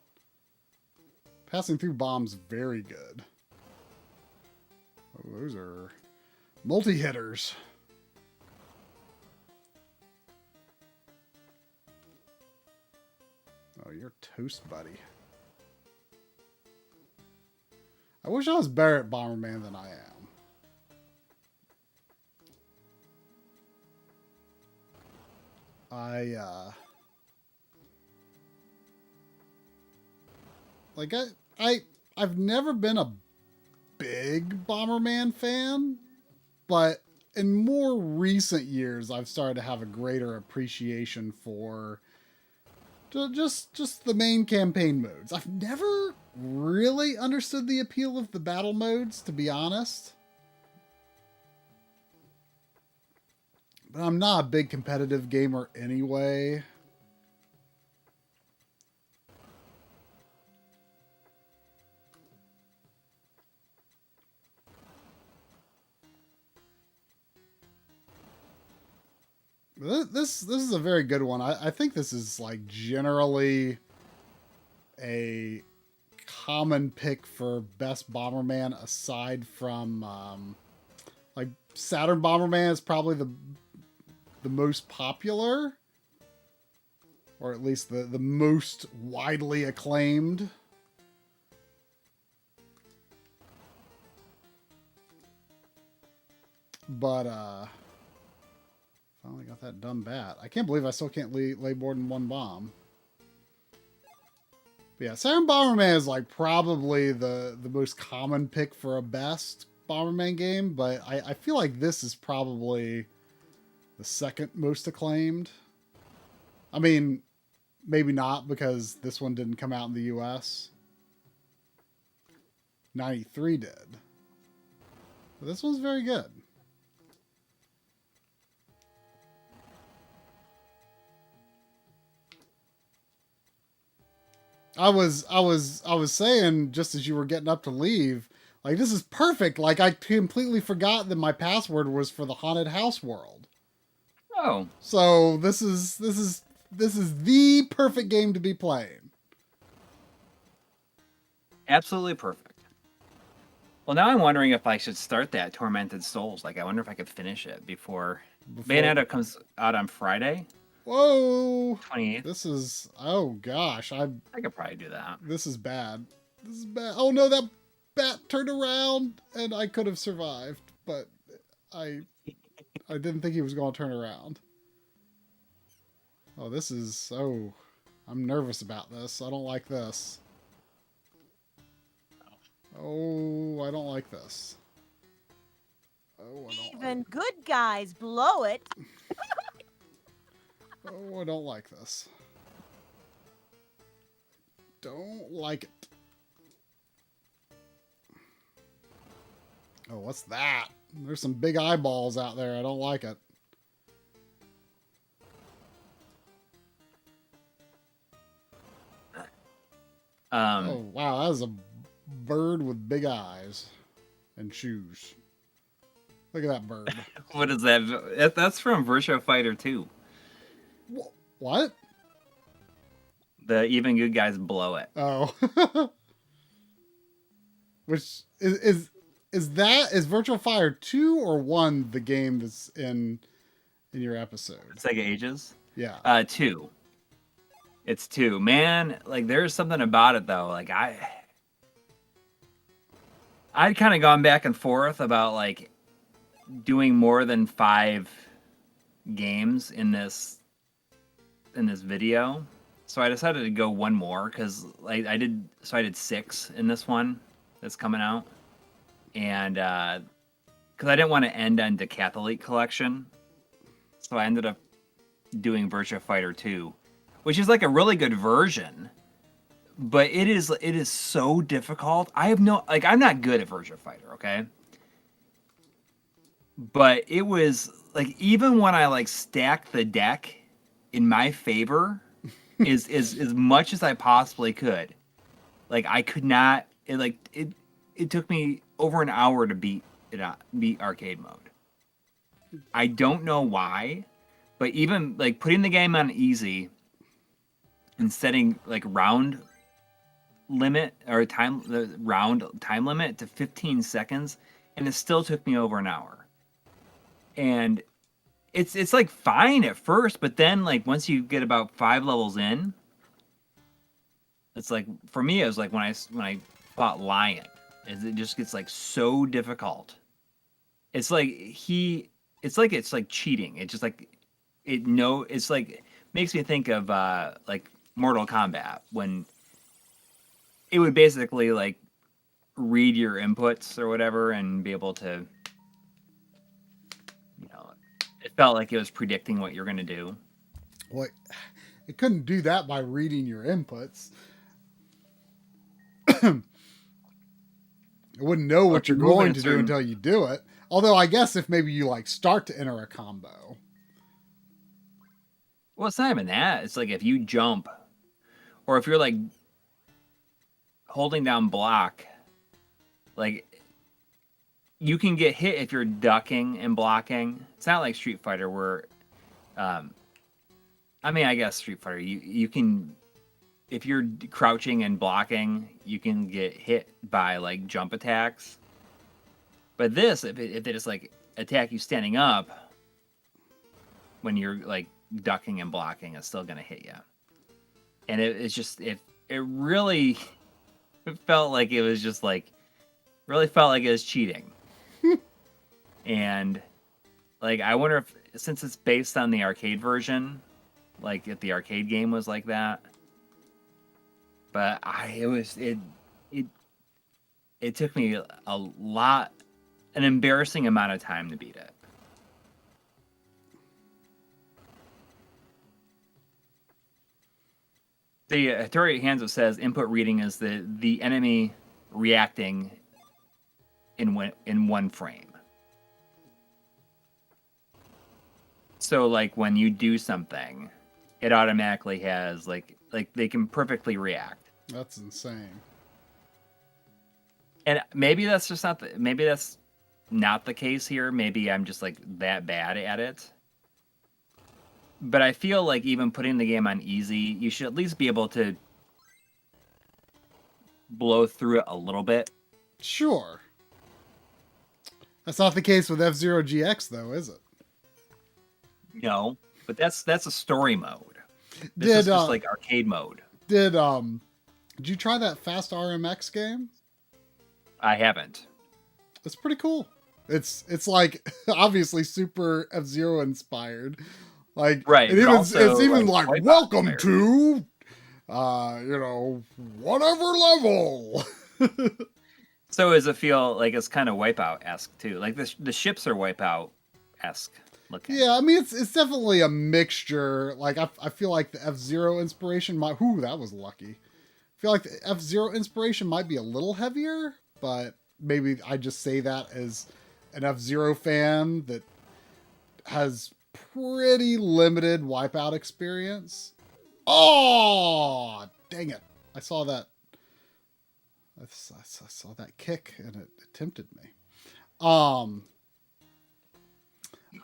Passing through bombs, very good. Oh, those are multi-hitters. Oh, you're toast, buddy. I wish I was better at Bomberman than I am. I've never been a big Bomberman fan, but in more recent years, I've started to have a greater appreciation for just the main campaign modes. I've never really understood the appeal of the battle modes, to be honest. But I'm not a big competitive gamer anyway. This is a very good one. I think this is like generally a common pick for best Bomberman, aside from like Saturn Bomberman is probably the most popular, or at least the most widely acclaimed. But finally got that dumb bat. I can't believe I still can't lay more than one bomb. But yeah, Saturn Bomberman is like probably the most common pick for a best Bomberman game, but I feel like this is probably the second most acclaimed. I mean, maybe not, because this one didn't come out in the US. 93 did. But this one's very good. I was saying, just as you were getting up to leave, like, this is perfect. Like, I completely forgot that my password was for the haunted house world. Oh. So this is the perfect game to be playing. Absolutely perfect. Well, now I'm wondering if I should start that Tormented Souls. Like, I wonder if I could finish it before Bayonetta comes out on Friday. Whoa! 28th. This is, oh gosh, I could probably do that. This is bad. This is bad. Oh no, that bat turned around, and I could have survived, but I didn't think he was going to turn around. Oh, this is, oh, I'm nervous about this. I don't like this. Oh, I don't like this. Oh, I don't Even good guys blow it. Oh, I don't like this. Don't like it. Oh, what's that? There's some big eyeballs out there. I don't like it. Oh, wow. That is a bird with big eyes and shoes. Look at that bird. What is that? That's from Virtua Fighter 2. What? The even good guys blow it. Oh. Which is Virtua Fighter 2 or 1 the game that's in your episode? Sega Ages? Yeah. 2. It's 2. Man, like, there's something about it though. Like, I'd kind of gone back and forth about like doing more than 5 games in this video. So I decided to go one more, because like I did 6 in this one that's coming out. And because I didn't want to end on Decathlete Collection, so I ended up doing Virtua Fighter 2, which is like a really good version, but it is so difficult. I'm not good at Virtua Fighter, okay? But it was like, even when I like stacked the deck in my favor is as much as I possibly could, like I could not. It took me over an hour to beat arcade mode. I don't know why, but even like putting the game on easy and setting like round limit or round time limit to 15 seconds, and it still took me over an hour. And it's like fine at first, but then like once you get about 5 levels in, it's like, for me it was like when I fought Lion, it just gets like so difficult. It's like it's like cheating. It's just like it's like makes me think of like Mortal Kombat, when it would basically like read your inputs or whatever and be able to, it felt like it was predicting what you're going to do. Well, it couldn't do that by reading your inputs. It wouldn't know what you're going to do until you do it. Although I guess if maybe you like start to enter a combo. Well, it's not even that. It's like if you jump, or if you're like holding down block, like you can get hit if you're ducking and blocking. It's not like Street Fighter where I mean, I guess Street Fighter, you can, if you're crouching and blocking, you can get hit by like jump attacks. But this, if they just like attack you standing up, when you're like ducking and blocking, it's still gonna hit you. And it's just it really it felt like it was just like really felt like it was cheating. And like I wonder if, since it's based on the arcade version, like if the arcade game was like that. But it took me an embarrassing amount of time to beat it. The Hattori Hanzo says input reading is the enemy reacting in one frame. So like when you do something, it automatically has like they can perfectly react. That's insane. And maybe that's just maybe that's not the case here. Maybe I'm just like that bad at it. But I feel like even putting the game on easy, you should at least be able to blow through it a little bit. Sure. That's not the case with F-Zero GX, though, is it? No, but that's a story mode. This is just like arcade mode. Did you try that Fast RMX game? I haven't. It's pretty cool. It's like obviously super F-Zero inspired. Like right, it's even like welcome inspired. to whatever level. So does it feel like it's kind of Wipeout-esque too? Like the ships are Wipeout-esque looking. Yeah, I mean it's definitely a mixture. Like I feel like the F-Zero inspiration might that was lucky. I feel like the F-Zero inspiration might be a little heavier, but maybe I just say that as an F-Zero fan that has pretty limited Wipeout experience. Oh, dang it. I saw that. I saw that kick and it tempted me.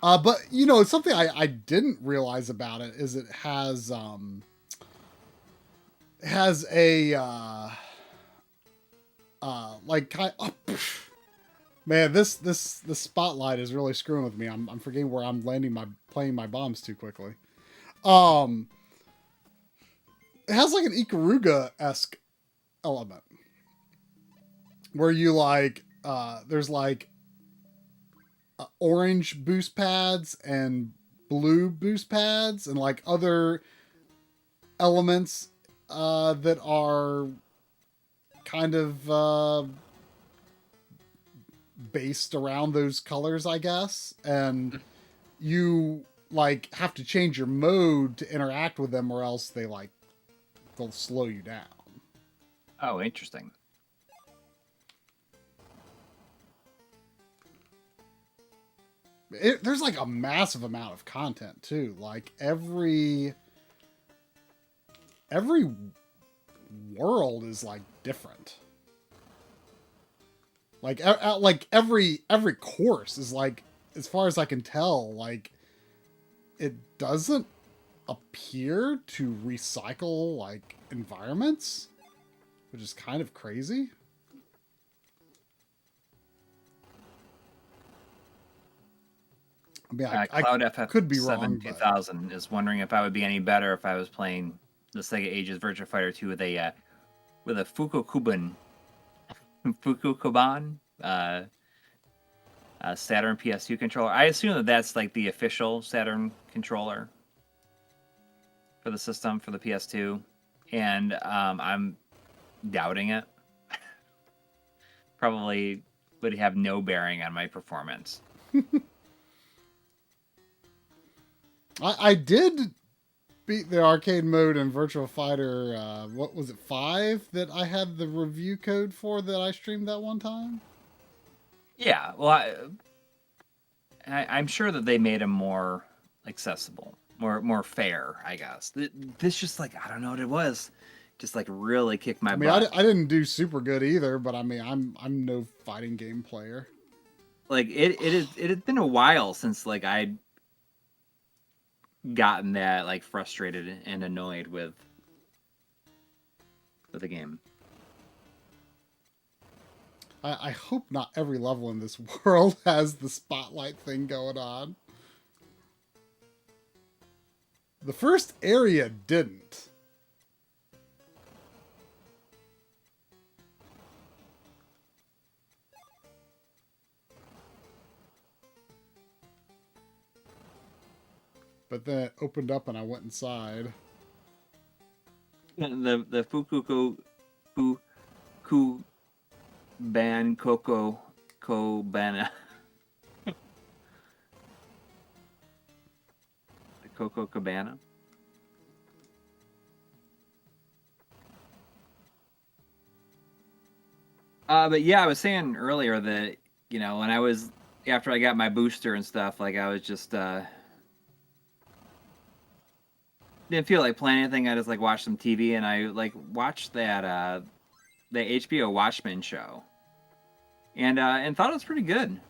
But something I didn't realize about it is it has a man, this spotlight is really screwing with me. I'm forgetting where I'm playing my bombs too quickly. It has like an Ikaruga-esque element where you there's orange boost pads and blue boost pads and like other elements that are kind of based around those colors, I guess, and you have to change your mode to interact with them, or else they'll slow you down. Oh, interesting. There's like a massive amount of content too. Like every world is like different. Like every course is like, as far as I can tell, like it doesn't appear to recycle like environments, which is kind of crazy. I mean, I could be wrong. 2000 is wondering if I would be any better if I was playing the Sega Ages Virtua Fighter 2 with a Fukukuban Saturn PS2 controller. I assume that's like the official Saturn controller for the system for the PS2, and I'm doubting it. Probably would have no bearing on my performance. I did beat the arcade mode in Virtua Fighter, what was it, 5 that I had the review code for that I streamed that one time? Yeah, well, I'm sure that they made them more accessible, more fair, I guess. This just like, I don't know what it was. Just like really kicked my butt. I didn't do super good either, but I mean, I'm no fighting game player. Like it had been a while since like I gotten that like frustrated and annoyed with the game. I hope not every level in this world has the spotlight thing going on. The first area didn't. But then it opened up and I went inside. The Fuku Ban Coco Kobana. The Coco Cabana. But yeah, I was saying earlier that, you know, when I was after I got my booster and stuff, like I was just didn't feel like playing anything. I just like watched some TV and I like watched that the HBO Watchmen show. And thought it was pretty good.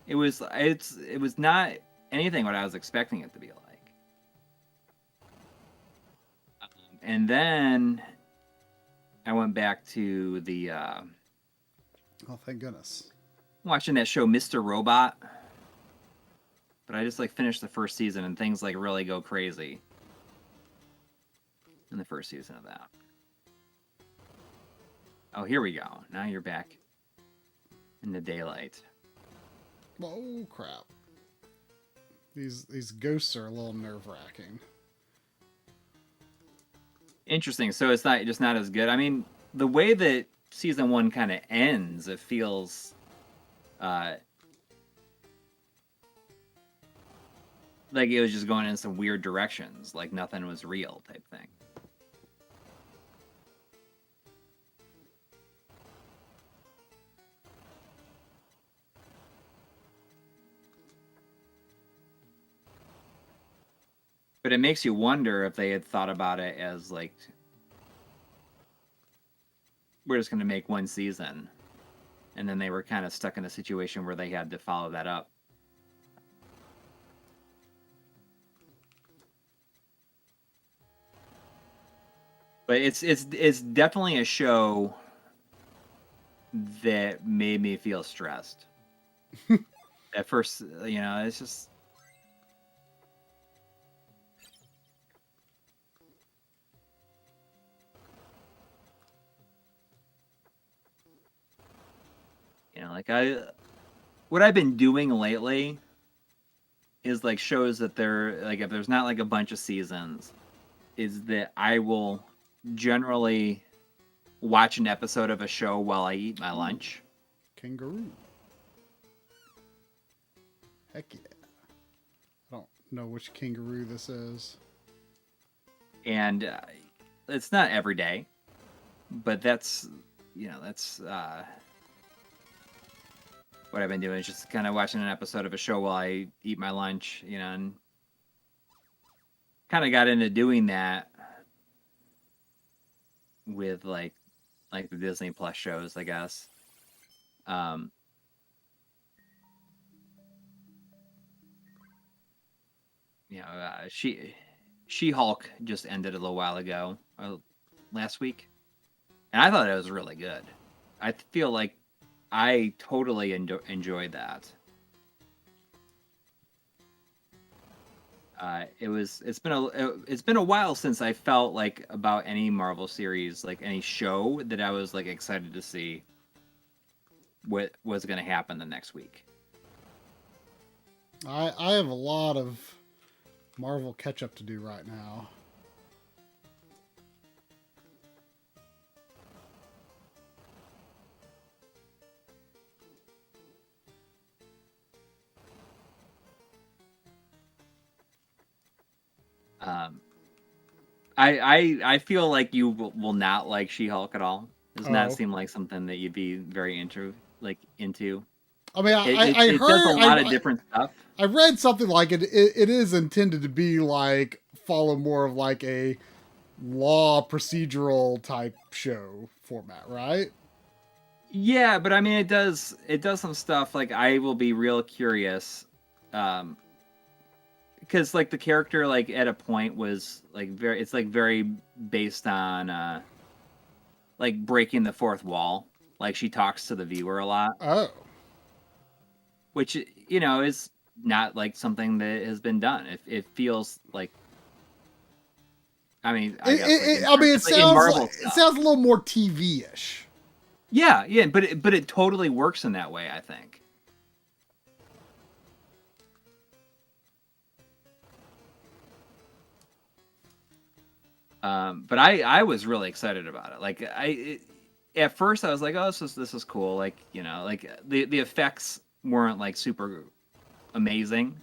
It was not anything what I was expecting it to be like. And then I went back to the Oh, thank goodness. watching that show Mr. Robot. But I just like finished the first season and things like really go crazy in the first season of that. Oh, here we go. Now you're back in the daylight. Oh crap. These ghosts are a little nerve-wracking. Interesting. So it's not just not as good. I mean, the way that season 1 kind of ends, it feels like it was just going in some weird directions, like nothing was real type thing. But it makes you wonder if they had thought about it as like, we're just going to make one season. And then they were kind of stuck in a situation where they had to follow that up. But it's definitely a show that made me feel stressed. At first, you know, it's just... You know, like what I've been doing lately is like shows that they're like, if there's not like a bunch of seasons, is that I will generally watch an episode of a show while I eat my lunch. Kangaroo. Heck yeah. I don't know which kangaroo this is. And it's not every day, but that's, you know, that's what I've been doing, is just kind of watching an episode of a show while I eat my lunch, you know, and kind of got into doing that with like the Disney Plus shows, I guess. You know, She-Hulk just ended a little while ago, last week, and I thought it was really good. I feel like I totally enjoyed that. It's been a while since I felt like about any Marvel series, like any show, that I was like excited to see what was going to happen the next week. I have a lot of Marvel catch up to do right now. I feel like you will not like She-Hulk at all. Does not Oh. seem like something that you'd be very into. I mean, It heard does a lot of different stuff. I read something like it is intended to be like follow more of like a law procedural type show format, right? Yeah, but I mean, it does some stuff like I will be real curious, because because like the character like at a point was like very based on like breaking the fourth wall. Like she talks to the viewer a lot, Oh. which is not like something that has been done. It feels like, I mean, I guess It sounds a little more TV-ish. Yeah, but it totally works in that way, I think. But I was really excited about it. Like at first I was like, oh, this is cool. Like, like the effects weren't like super amazing,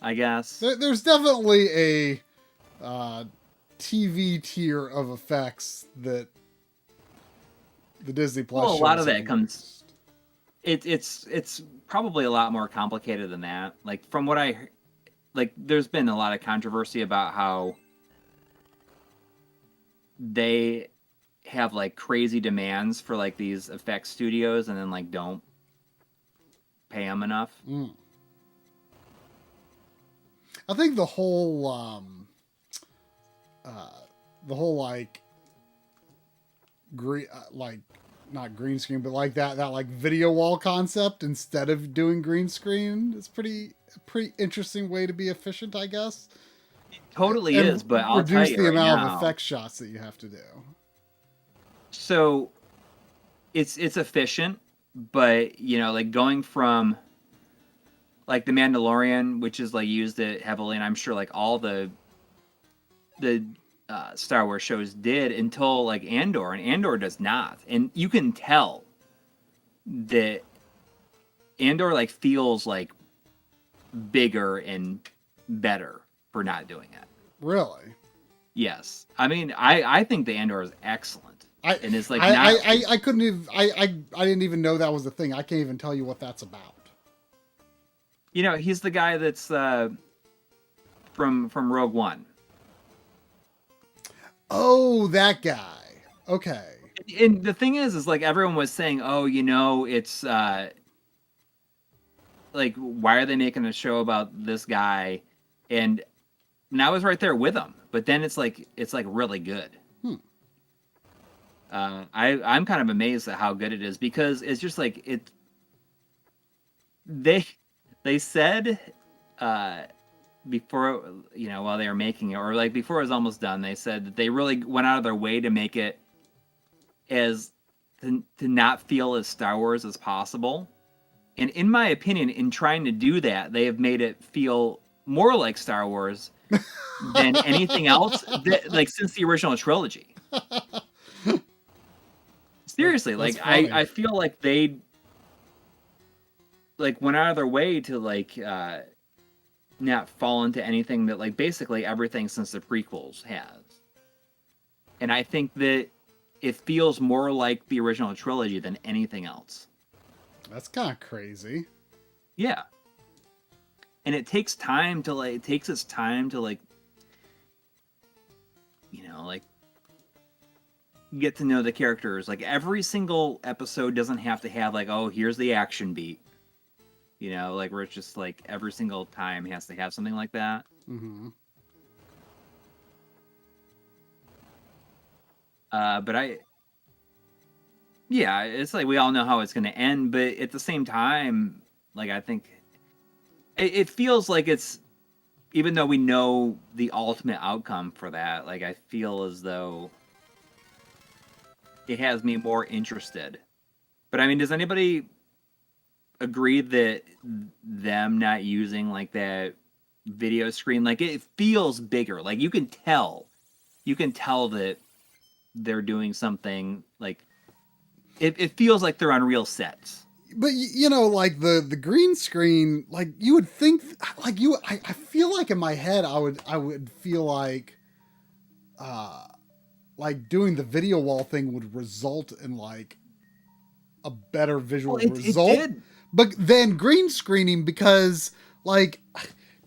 I guess. There's definitely a TV tier of effects that the Disney Plus. Well, a lot of that comes. It's probably a lot more complicated than that. Like from what there's been a lot of controversy about how they have like crazy demands for like these effects studios and then like don't pay them enough. I think the whole like green not green screen, but like that like video wall concept instead of doing green screen is pretty interesting way to be efficient, I guess. Totally and is, but I'll reduce tell you the right amount now, of effect shots that you have to do. So it's efficient, but like going from like the Mandalorian, which is like used it heavily, and I'm sure like all the Star Wars shows did until like Andor, and Andor does not, and you can tell that Andor like feels like bigger and better for not doing it. Really? Yes. I mean, I think the Andor is excellent. And it's like I couldn't even I didn't even know that was a thing. I can't even tell you what that's about. He's the guy that's from Rogue One. Oh, that guy. Okay. And the thing is like everyone was saying, oh, it's like, why are they making a show about this guy? And I was right there with him. But then it's like really good. I'm kind of amazed at how good it is, because it's just like they said before, while they were making it, or like before it was almost done, they said that they really went out of their way to make it as to not feel as Star Wars as possible. And in my opinion, in trying to do that, they have made it feel more like Star Wars than anything else like since the original trilogy. Seriously, that's like funny. I feel like they like went out of their way to like not fall into anything that like basically everything since the prequels has. And I think that it feels more like the original trilogy than anything else. That's kind of crazy. Yeah. And it takes time to like, like get to know the characters. Like every single episode doesn't have to have like, oh, here's the action beat. Like where it's just like every single time has to have something like that. Mm-hmm. But it's like we all know how it's going to end, but at the same time, like I think it feels like it's, even though we know the ultimate outcome for that, like I feel as though it has me more interested. But I mean, does anybody agree that them not using like that video screen, like it feels bigger? Like you can tell that they're doing something, like it feels like they're on real sets. But like the green screen, like you would think, like I feel like in my head I would feel like doing the video wall thing would result in like a better visual result. It did. But then green screening, because like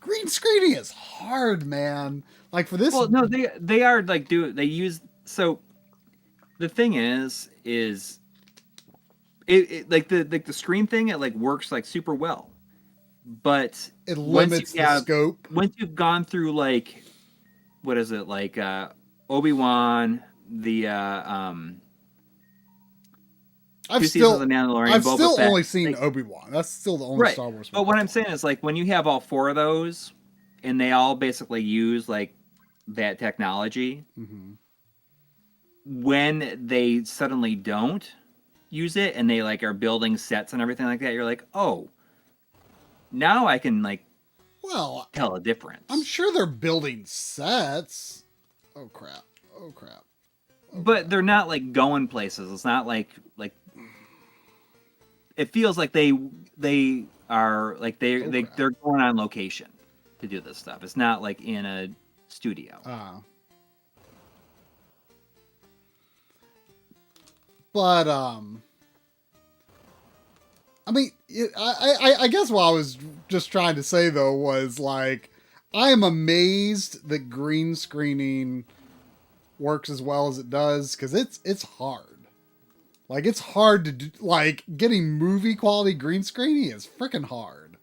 green screening is hard, man. Like for this, well, no, they are like they use, so the thing is it like the screen thing, it like works like super well. but It once limits you the have scope. once you've gone through like what is it like Obi-Wan, the I've two seasons of still the Mandalorian, I've Boba still Fett, only seen like, Obi-Wan. That's still the only right. Star Wars But movie what I've I'm saying is like when you have all four of those, and they all basically use like that technology. Mm-hmm. When they suddenly don't use it, and they like are building sets and everything like that, you're like, oh, now I can like tell a difference. I'm sure they're building sets. Oh crap! Oh crap! But they're not like going places. It's not like it feels like they are like they're going on location to do this stuff. It's not like in a studio. But I mean, I guess what I was just trying to say though was like, I am amazed that green screening works as well as it does, because it's hard. Like, it's hard to do, like, getting movie quality green screening is freaking hard.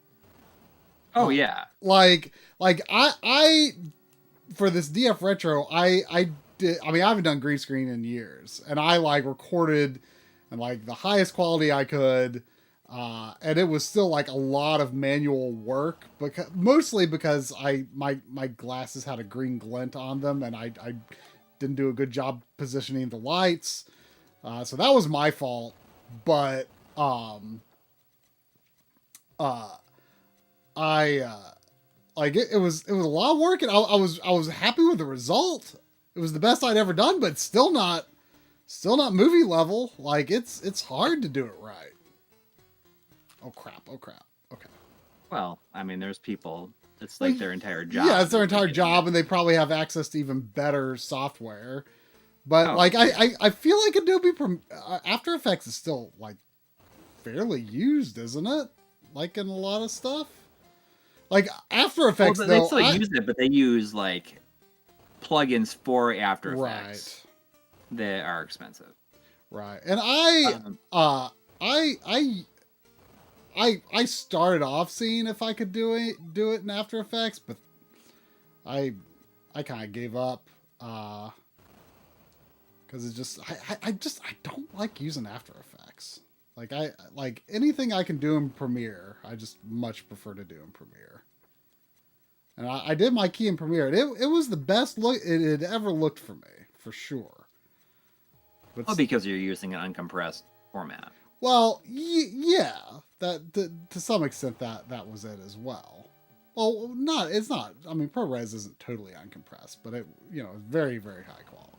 Oh yeah. Like I for this DF Retro, I did. I mean, I haven't done green screen in years, and I like recorded and like the highest quality I could. And it was still like a lot of manual work, because mostly because my glasses had a green glint on them, and I didn't do a good job positioning the lights. So that was my fault. But it was a lot of work, and I was happy with the result. It was the best I'd ever done, but still not movie level. Like, it's hard to do it right. Oh crap. Okay. Well, I mean, there's people. It's like their entire job. Yeah, it's their entire job, and they probably have access to even better software. But I feel like Adobe After Effects is still like fairly used, isn't it? Like in a lot of stuff. Like After Effects, well, they still use it, but they use like plugins for After Effects that are expensive. Right, and I started off seeing if I could do it in After Effects, but I kind of gave up because it's just I don't like using After Effects. Like anything I can do in Premiere, I just much prefer to do in Premiere. And I did my key in Premiere, and it was the best look it had ever looked for me, for sure. But well, because you're using an uncompressed format. Well, yeah, that to some extent that was it as well. Well, it's not. I mean, ProRes isn't totally uncompressed, but it very, very high quality.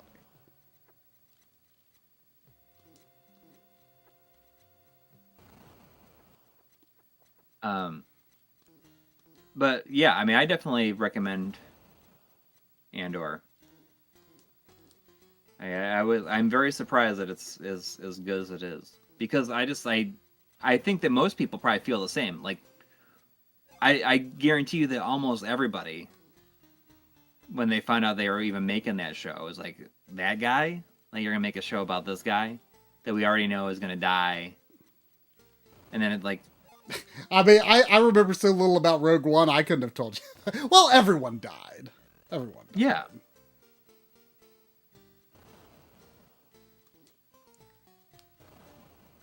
But yeah, I mean, I definitely recommend Andor. I'm very surprised that it's as good as it is, because I think that most people probably feel the same. Like, I guarantee you that almost everybody, when they find out they were even making that show, is like, that guy? Like, you're gonna make a show about this guy that we already know is gonna die, and then it like. I mean, I remember so little about Rogue One, I couldn't have told you. Well, everyone died. Everyone died. Yeah.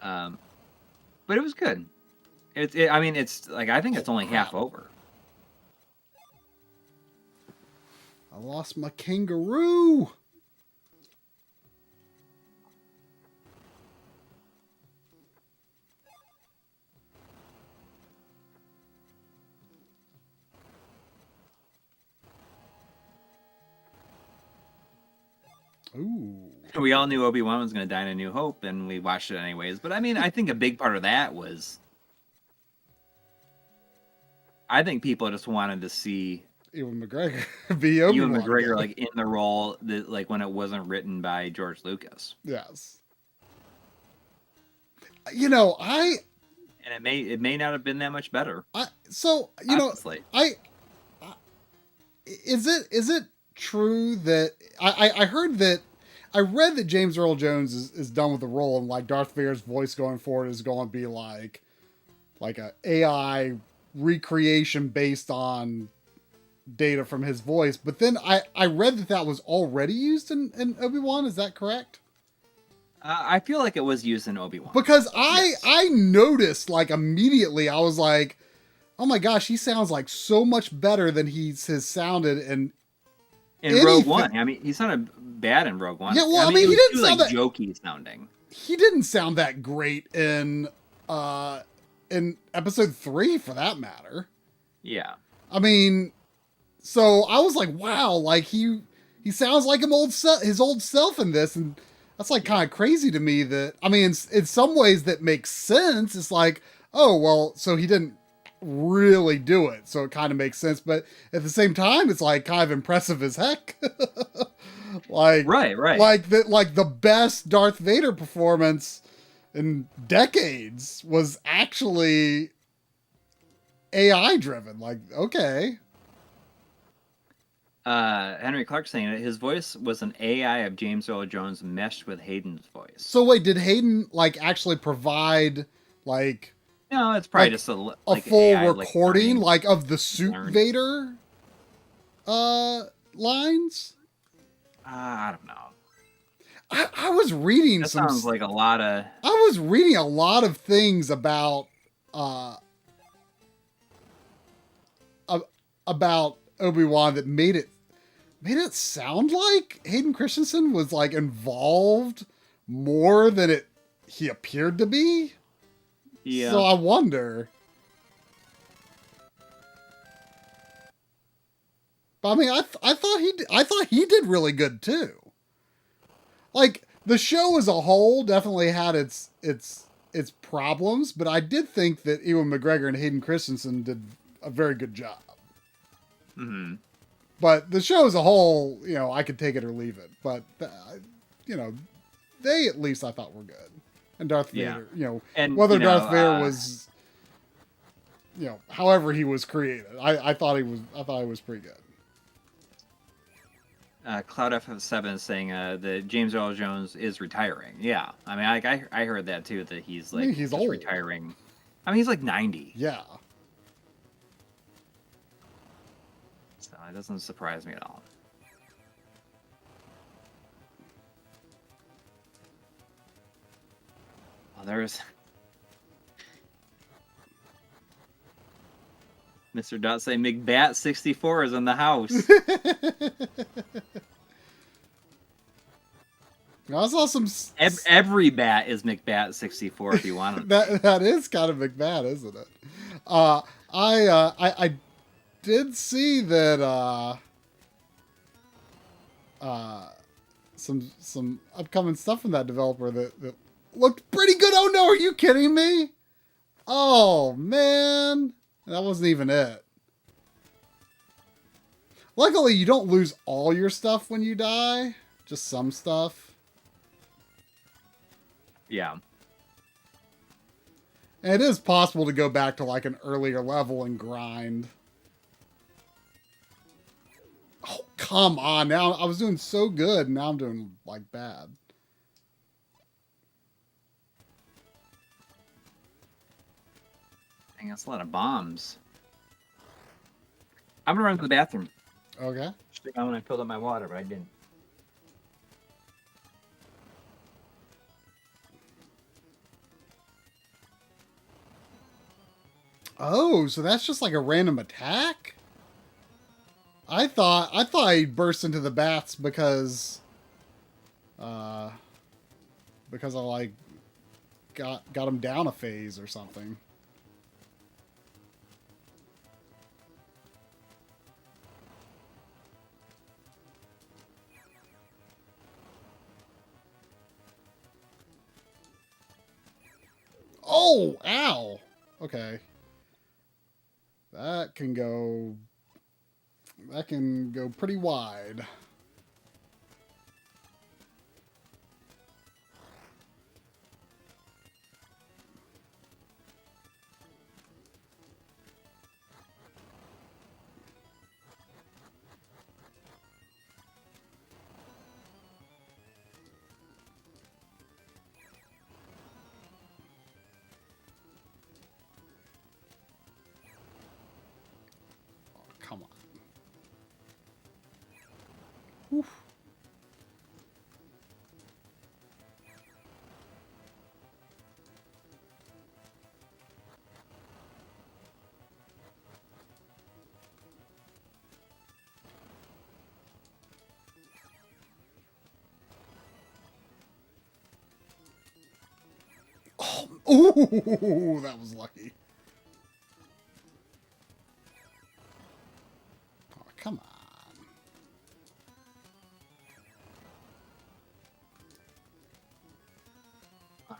But it was good. I mean, it's like, I think it's only half over. I lost my kangaroo. Ooh. We all knew Obi-Wan was going to die in A New Hope, and we watched it anyways. But I mean, I think a big part of that was, I think people just wanted to see Ewan McGregor be Obi-Wan. Ewan McGregor like in the role that, like, when it wasn't written by George Lucas. Yes. And it may not have been that much better. Honestly. Is it true that I heard that I read that James Earl Jones is done with the role, and like Darth Vader's voice going forward is going to be like a AI recreation based on data from his voice. But then I read that was already used in Obi-Wan. Is that correct? I feel like it was used in Obi-Wan. Because Yes. I noticed, like, immediately, I was like, oh my gosh, he sounds like so much better than has sounded in Rogue One. I mean, he sounded bad in Rogue One. Yeah, well, I mean, it he was didn't too, sound like, that jokey sounding. He didn't sound that great in episode 3, for that matter. Yeah. I mean, so I was like, wow, like he sounds like his old self in this, and that's like kind of crazy to me. That, I mean, in some ways that makes sense. It's like, oh well, so he didn't really do it, so it kind of makes sense. But at the same time, it's like kind of impressive as heck. Like, right. like the best Darth Vader performance in decades was actually AI driven. Like, okay. Henry Clark saying that his voice was an AI of James Earl Jones meshed with Hayden's voice. So wait, did Hayden like actually provide like? No, it's probably like, just a full AI, recording like of the suit Vader lines. I don't know. I was reading that sounds like a lot of. I was reading a lot of things about Obi-Wan that made it sound like Hayden Christensen was like involved more than he appeared to be. Yeah. So I wonder. But I mean, I thought he did really good too. Like, the show as a whole definitely had its problems, but I did think that Ewan McGregor and Hayden Christensen did a very good job. Mm-hmm. But the show as a whole, you know, I could take it or leave it. But you know, they at least I thought were good. And Darth Vader, you know, and, whether Darth Vader was, you know, however he was created, I thought he was pretty good. Cloud F7 is saying that James Earl Jones is retiring. Yeah, I mean, I heard that too. That he's like he's old. Retiring. I mean, he's like 90. Yeah. So it doesn't surprise me at all. Oh, there's Mr. Dot saying McBat 64 is in the house. I saw some. Every bat is McBat 64 if you want it. that is kind of McBat, isn't it? I did see that some upcoming stuff from that developer that looked pretty good. Oh no, are you kidding me? Oh man, that wasn't even it. Luckily, you don't lose all your stuff when you die, just some stuff. Yeah. And it is possible to go back to like an earlier level and grind. Oh, come on. Now I was doing so good. And now I'm doing like bad. Dang, that's a lot of bombs. I'm going to run to the bathroom. Okay. I when I filled up my water, but I didn't. Oh, so that's just like a random attack? I thought he burst into the bats because I like got him down a phase or something. Oh, ow. Okay. That can go pretty wide. Whew. Ooh, that was lucky. Oh, come All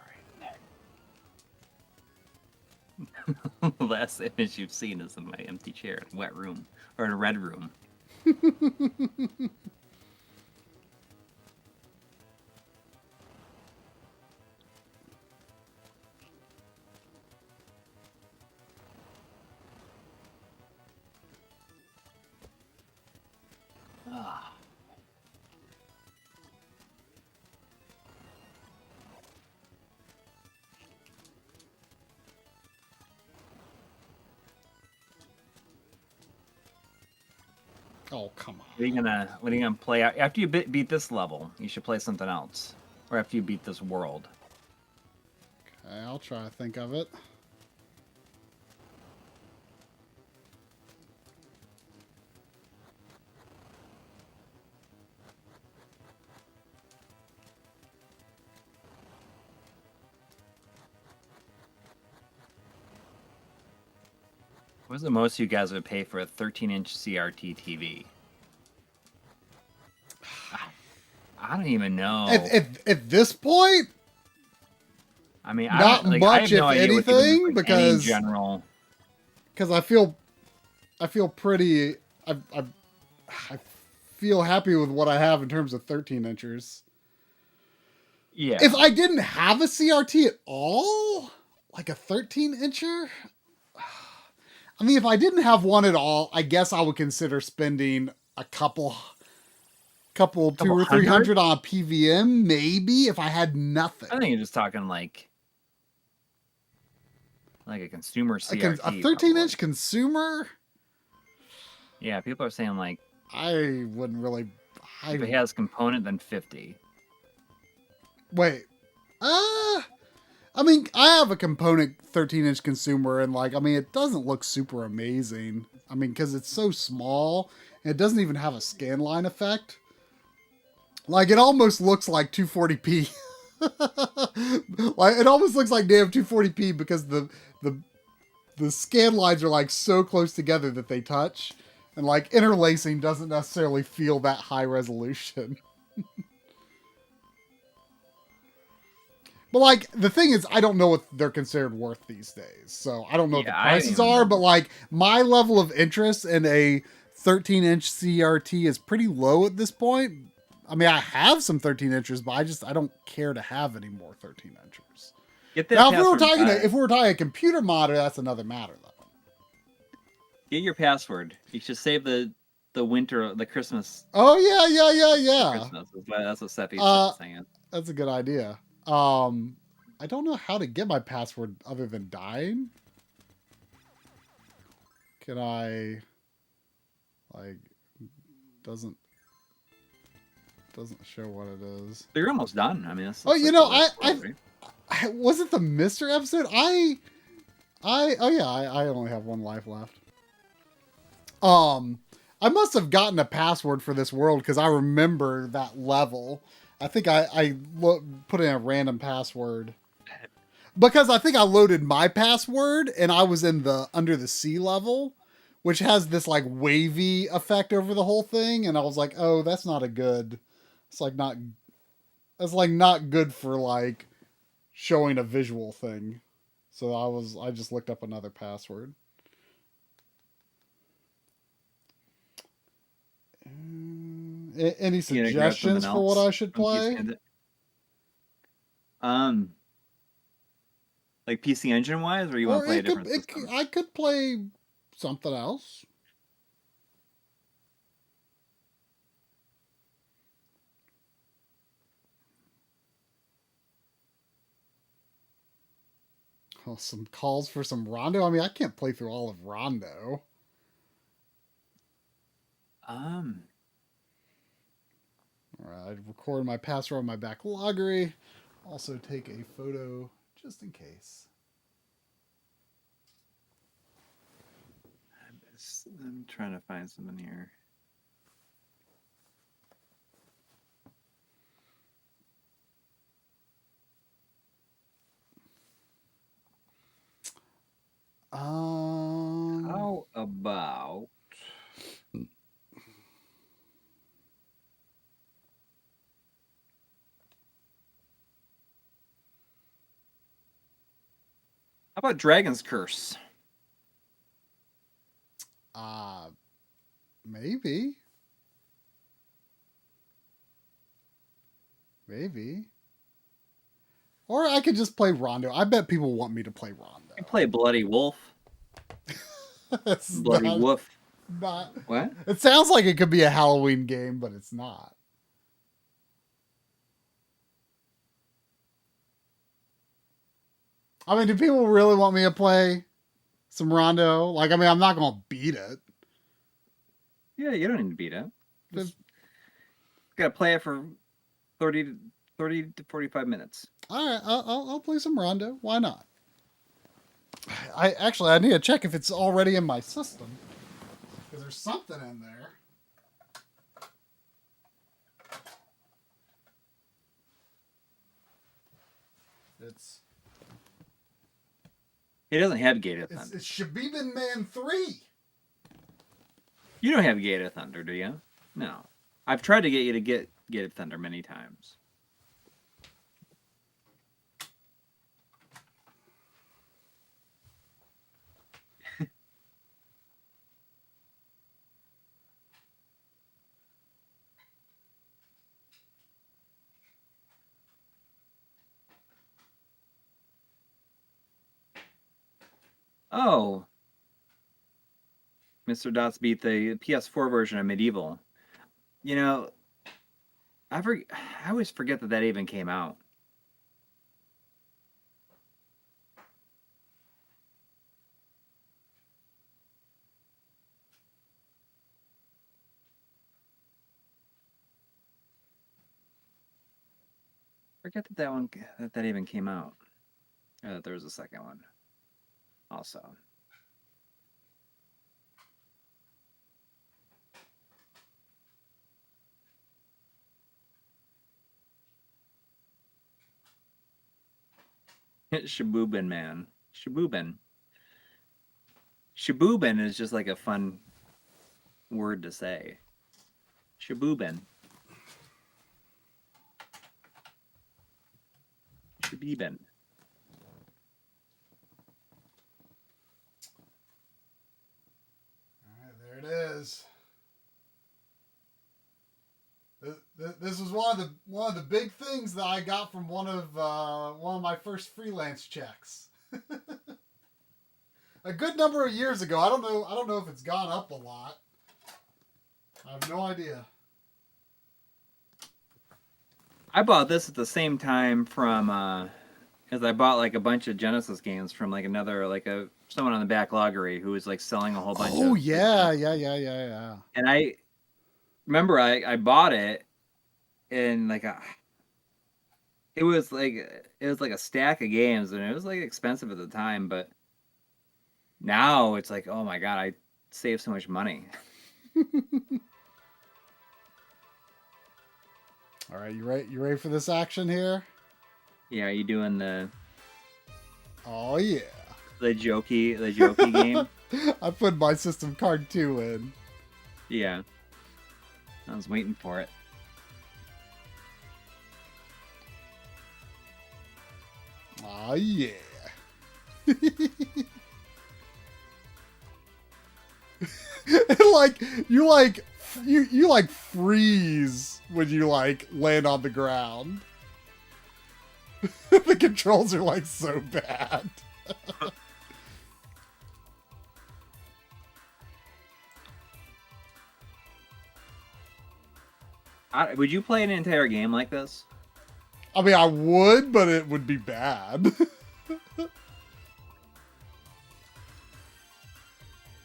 right. The last image you've seen is of my empty chair in a wet room or in a red room. on. Ah. Oh, come on. What are you gonna play after you beat this level? You should play something else, or after you beat this world. Okay, I'll try to think of it. What's the most you guys would pay for a 13-inch CRT TV? I don't even know. At this point, I mean, not I much, have no if idea what you anything, would, like, because any general. Because I feel pretty. I feel happy with what I have in terms of 13 inchers. Yeah. If I didn't have a CRT at all, like a 13 incher, I mean, if I didn't have one at all, I guess I would consider spending a couple 200 or 300 on a PVM, maybe, if I had nothing. I think you're just talking like a consumer CRT. A 13-inch consumer? Yeah, people are saying like I wouldn't really. if it has component, then 50. Wait. I mean, I have a component 13-inch consumer, and like, I mean, it doesn't look super amazing. I mean, because it's so small, and it doesn't even have a scan line effect. Like, it almost looks like 240p. Like, it almost looks like damn 240p because the scan lines are like so close together that they touch, and like interlacing doesn't necessarily feel that high resolution. But like, the thing is, I don't know what they're considered worth these days, so I don't know what the prices are. But like, my level of interest in a 13-inch CRT is pretty low at this point. I mean, I have some 13 inches, but I don't care to have any more 13 inches. Get that Now, if we were talking a computer monitor, that's another matter, though. Get your password. You should save the Christmas. Oh yeah. Christmas. That's what Seppi's saying. That's a good idea. I don't know how to get my password other than dying. Can I, like, doesn't show what it is. You're almost done. I mean, that's oh, you know, right? Was it the Mr. episode? I only have one life left. I must have gotten a password for this world because I remember that level. I think I put in a random password because I think I loaded my password and I was in the under the sea level, which has this like wavy effect over the whole thing, and I was like, oh, that's not a good. That's not good for like showing a visual thing. So I just looked up another password. Any suggestions for what I should play? Like PC Engine wise, or you want to play a different system? I could play something else. Oh, some calls for some Rondo. I mean, I can't play through all of Rondo. Alright, I record my password on my back loggery. Also take a photo just in case. I'm trying to find someone here. How about Dragon's Curse? Maybe. Maybe. Or I could just play Rondo. I bet people want me to play Rondo. You play Bloody Wolf. Bloody Wolf. Not. What? It sounds like it could be a Halloween game, but it's not. I mean, do people really want me to play some Rondo? Like, I mean, I'm not going to beat it. Yeah, you don't need to beat it. Just gotta play it for 30 to 45 minutes. All right, I'll play some Rondo. Why not? I need to check if it's already in my system, because there's something in there. It doesn't have Gate of Thunder. It's Shabibin Man 3. You don't have Gate of Thunder, do you? No. I've tried to get you to get Gate of Thunder many times. Oh. Mr. Dots beat the PS4 version of Medieval. You know, I always forget that even came out. Forget that even came out. There was a second one. Also. Shabubin, man. Shabubin. Shabubin is just like a fun word to say. Shabubin. Shabibin. All right, there it is. This was one of the big things that I got from one of my first freelance checks. A good number of years ago. I don't know if it's gone up a lot. I have no idea. I bought this at the same time from because I bought like a bunch of Genesis games from like someone on the back loggery who was like selling a whole bunch of. Oh yeah. And I remember I bought it and it was like a stack of games and it was like expensive at the time, but now it's like, oh my god, I saved so much money. All right, you ready for this action here? Yeah, are you doing the? Oh yeah. The jokey game. I put my system card 2 in. Yeah. I was waiting for it. Oh yeah. you freeze when you land on the ground. The controls are so bad. Would you play an entire game like this? I mean, I would, but it would be bad.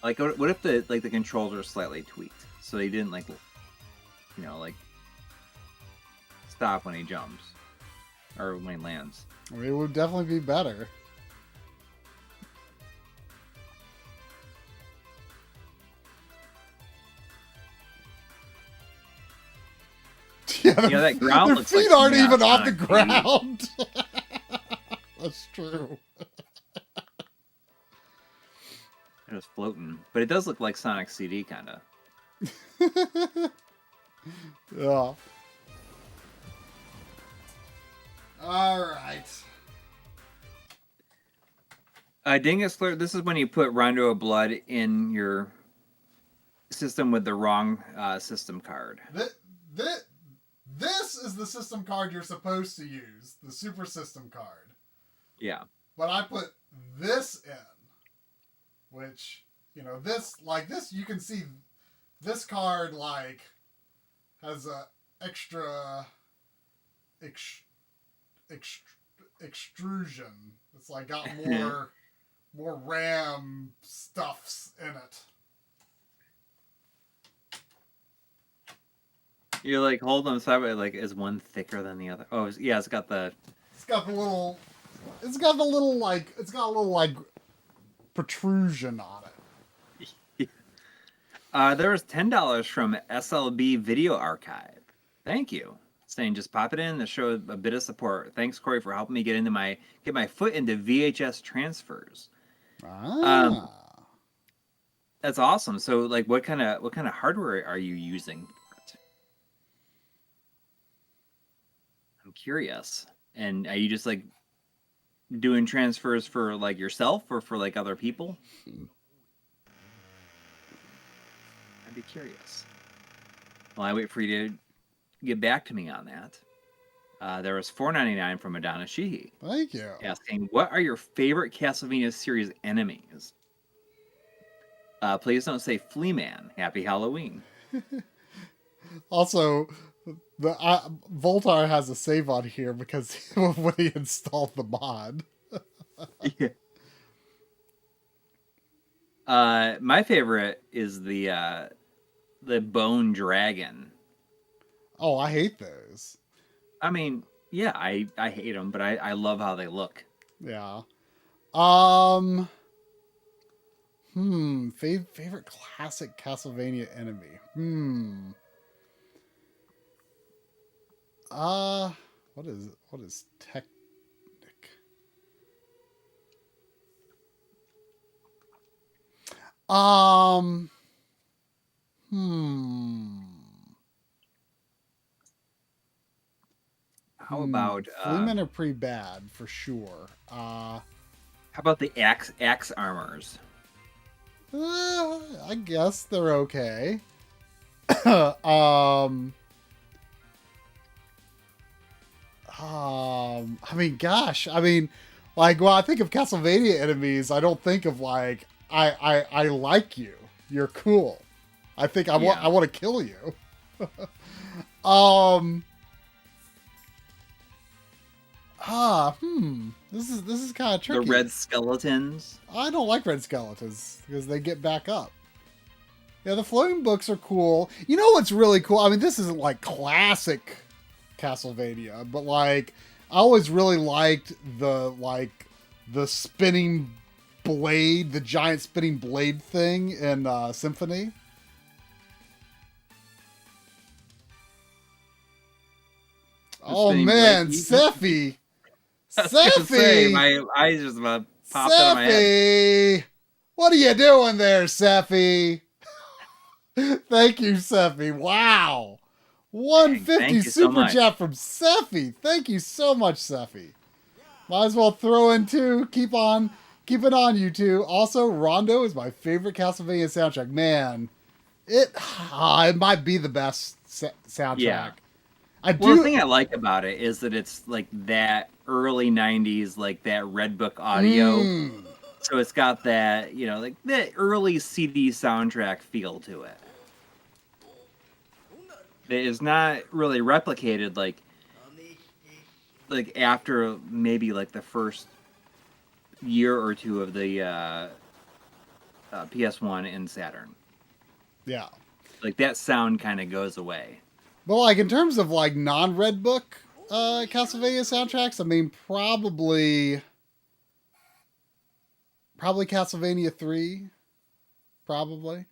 Like, what if the controls are slightly tweaked, so they didn't stop when he jumps. Or when he lands. I mean, it would definitely be better. Yeah, that ground their looks like feet aren't something even out on of the Sonic ground. That's true. It was floating. But it does look like Sonic CD, kind of. Yeah. All right. Dingus Flirt, this is when you put Rondo of Blood in your system with the wrong system card. This is the system card you're supposed to use, the Super System card. Yeah. But I put this in, which, this, you can see this card, has a extra extrusion. It's got more RAM stuffs in it. You're holding them sideways, is one thicker than the other? Oh, yeah, it's got a little protrusion on it. There was $10 from SLB Video Archive. Thank you. Saying just pop it in to show a bit of support. Thanks, Coury, for helping me get my foot into VHS transfers. That's awesome. So, what kind of hardware are you using for it? I'm curious. And are you just doing transfers for yourself or for other people? I'd be curious. Well, I wait for you to get back to me on that. There was $4.99 from Madonna Sheehy. Thank you. Asking, what are your favorite Castlevania series enemies? Please don't say Flea Man. Happy Halloween. Also, the Voltar has a save on here because when he installed the mod. Yeah. My favorite is the Bone Dragon. Oh, I hate those. I mean, yeah, I hate them, but I love how they look. Yeah. Favorite classic Castlevania enemy. What is Technic? How about Fleamen are pretty bad for sure. how about the axe armors? I guess they're okay. I mean, gosh, when I think of Castlevania enemies, I don't think of I like you. You're cool. I think I want to kill you. This is kind of tricky. The red skeletons. I don't like red skeletons because they get back up. Yeah, the floating books are cool. You know what's really cool? I mean, this isn't classic Castlevania, but I always really liked the spinning blade, the giant spinning blade thing in Symphony. Oh man, Sephi! Sephi! My eyes just about popped out of my head. Sephi! What are you doing there, Sephi? Thank you, Sephi. Wow. 150 super chat from Sephi. Thank you so much, Sephi. Might as well throw in two. Keep it on, you two. Also, Rondo is my favorite Castlevania soundtrack. Man, it might be the best soundtrack. Yeah. The thing I like about it is that it's that early 90s, that Red Book audio. So it's got that, that early CD soundtrack feel to it. It is not really replicated after maybe the first year or two of the PS1 and Saturn. Yeah. That sound kind of goes away. But like in terms of like non-Red Book Castlevania soundtracks, I mean probably Castlevania 3, probably.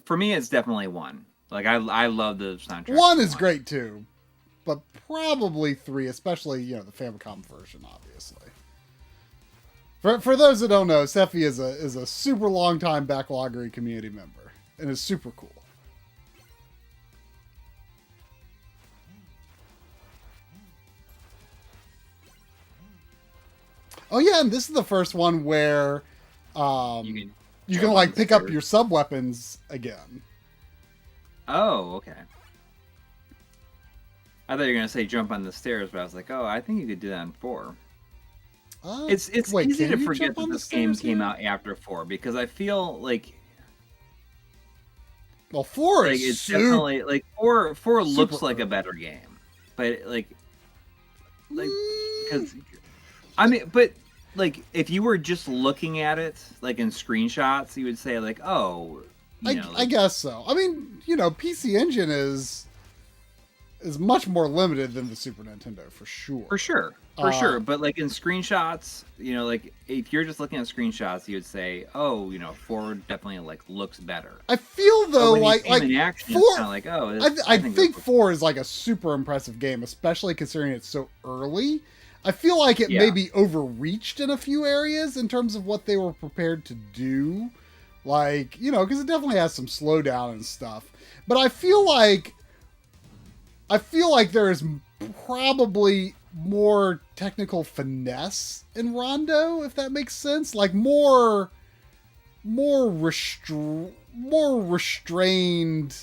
For me, it's definitely 1. Like I love the soundtrack. 1 is great too, but probably 3, especially the Famicom version, obviously. For those that don't know, Sephi is a super long time Backloggery community member and is super cool. Oh yeah, and this is the first one where you can like pick up your sub weapons again. Oh, okay. I thought you were gonna say jump on the stairs, but I was like, oh, I think you could do that in 4. It's easy to forget that this game came out after 4 because I feel like. Well, 4 like, is it's definitely like 4 looks like a better game, but like because I mean, but like if you were just looking at it like in screenshots, you would say like, oh, I guess so. I mean, PC Engine is much more limited than the Super Nintendo for sure. For sure. But like in screenshots, like if you're just looking at screenshots, you would say, oh, 4 definitely like looks better. I feel though like in action, 4, it's kind of like, oh, I think 4 is like a super impressive game, especially considering it's so early. I feel like it maybe overreached in a few areas in terms of what they were prepared to do. Like, because it definitely has some slowdown and stuff. But I feel like there is probably more technical finesse in Rondo, if that makes sense. Like more restrained.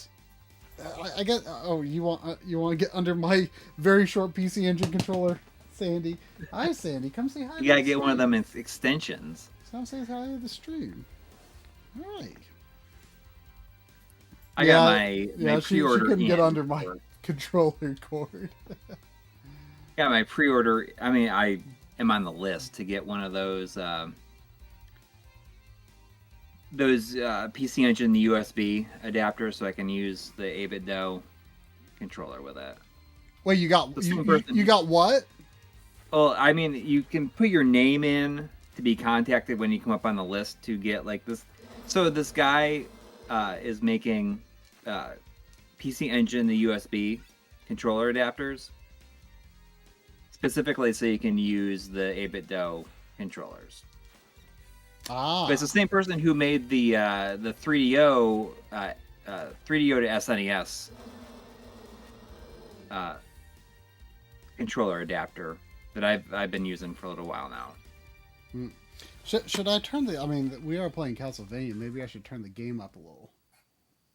I guess. Oh, you want to get under my very short PC Engine controller, Sandy? Hi, Sandy. Come say hi. You gotta get one of them extensions. Come say hi to the stream. All right. I got my pre-order. She couldn't get under my controller cord. Got my pre-order. I mean, I am on the list to get one of those PC Engine USB adapters so I can use the 8-bit DO controller with it. Wait, you got what? Well, I mean, you can put your name in to be contacted when you come up on the list to get like this. So this guy is making PC Engine the USB controller adapters specifically so you can use the 8-bit DO controllers. But it's the same person who made the 3DO 3DO to SNES controller adapter that I've been using for a little while now. Should I turn the? I mean, we are playing Castlevania. Maybe I should turn the game up a little.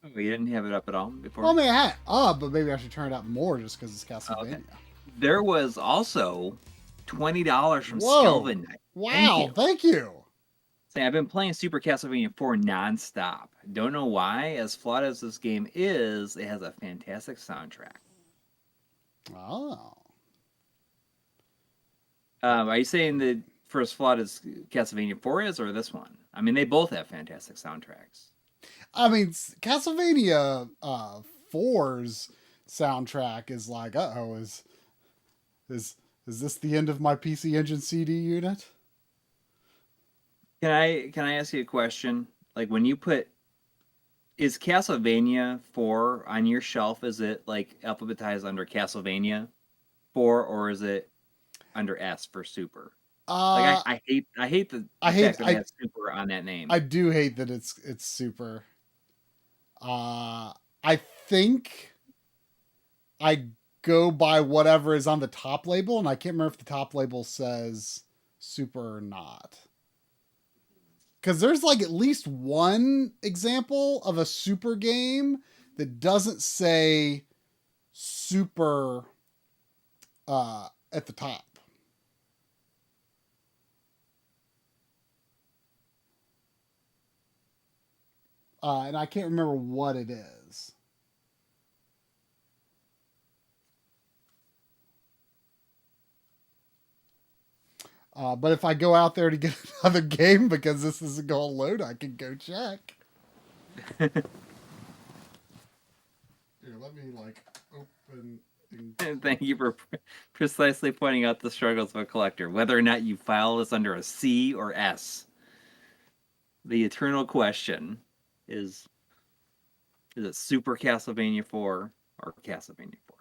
Oh, you didn't have it up at all before? Well, I mean, I had it up, but maybe I should turn it up more just because it's Castlevania. Okay. There was also $20 from Skelvin. Wow, thank you. I've been playing Super Castlevania 4 nonstop. Don't know why. As flawed as this game is, it has a fantastic soundtrack. Oh. Are you saying that for as flawed as Castlevania 4 is, or this one? I mean, they both have fantastic soundtracks. I mean, Castlevania 4's soundtrack is like, is this the end of my PC Engine CD unit? Can I ask you a question? Like when you is Castlevania 4 on your shelf, is it like alphabetized under Castlevania 4 or is it under S for Super? Like I hate the fact that it has Super on that name. I do hate that it's Super. I think I go by whatever is on the top label, and I can't remember if the top label says Super or not. Because there's like at least one example of a Super game that doesn't say Super at the top. And I can't remember what it is. But if I go out there to get another game because this isn't going to load, I can go check. Here, let me like open. Thank you for precisely pointing out the struggles of a collector. Whether or not you file this under a C or S. The eternal question is it Super Castlevania 4 or Castlevania 4?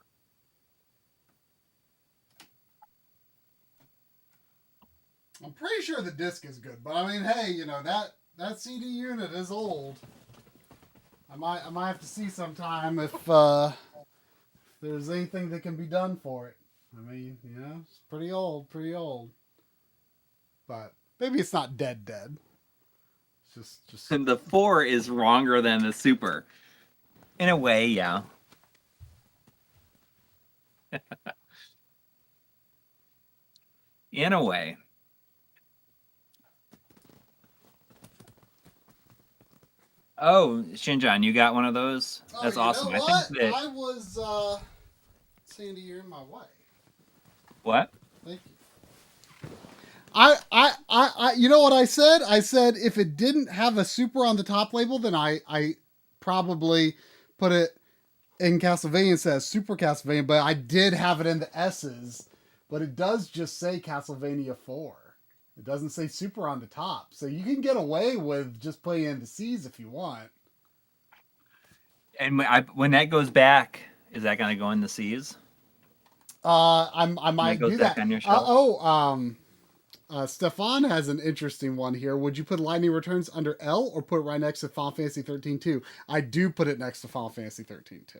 I'm pretty sure the disc is good, but I mean, hey, you know, that CD unit is old. I might have to see sometime if there's anything that can be done for it. I mean, you know, it's pretty old. But maybe it's not dead. It's just. And the 4 is wronger than the Super. In a way, yeah. In a way. Oh, Shinjan, you got one of those? That's awesome. Know I what? think that. I was Sandy, you're in my way. What? Thank you. I you know what I said? I said if it didn't have a Super on the top label, then I probably put it in Castlevania instead of Super Castlevania, but I did have it in the S's, but it does just say Castlevania 4. It doesn't say Super on the top. So you can get away with just putting it in the C's if you want. And when that goes back, is that going to go in the C's? I might do that. On your shelf? Stefan has an interesting one here. Would you put Lightning Returns under L or put it right next to Final Fantasy 13-2? I do put it next to Final Fantasy 13-2.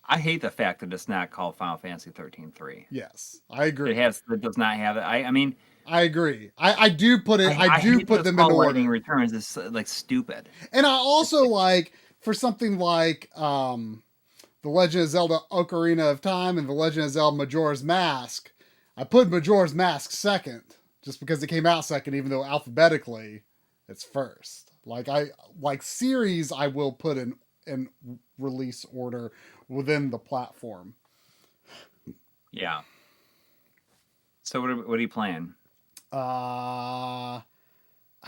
I hate the fact that it's not called Final Fantasy 13-3. Yes, I agree. It does not have it. I mean, I agree. I do put it. I do put them in order. Lightning Returns is like stupid. And I also like for something like The Legend of Zelda: Ocarina of Time and The Legend of Zelda: Majora's Mask. I put Majora's Mask second just because it came out second, even though alphabetically it's first. Like series, I will put in release order within the platform. Yeah. So what are you playing? I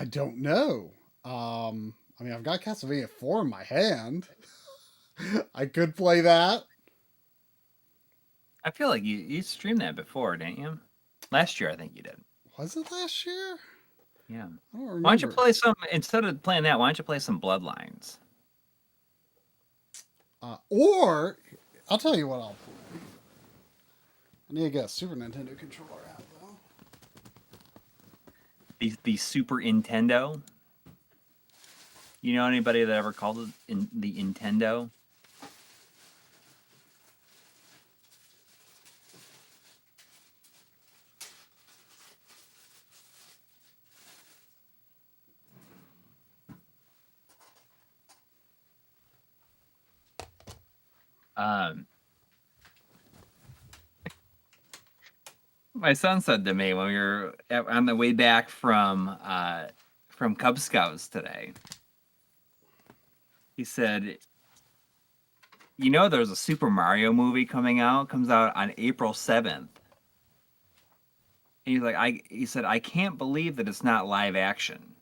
don't know. I mean, I've got Castlevania 4 in my hand. I could play that. I feel like you streamed that before, didn't you? Last year, I think you did. Was it last year? Yeah. I don't remember. Why don't you play some, instead of playing that, why don't you play some Bloodlines? Or, I'll tell you what I'll play. I need to get a Super Nintendo controller out, though. The Super Nintendo? You know anybody that ever called it the Nintendo? My son said to me when we were on the way back from Cub Scouts today, he said, "You know, there's a Super Mario movie comes out on April 7th." And he's like, he said, "I can't believe that it's not live action."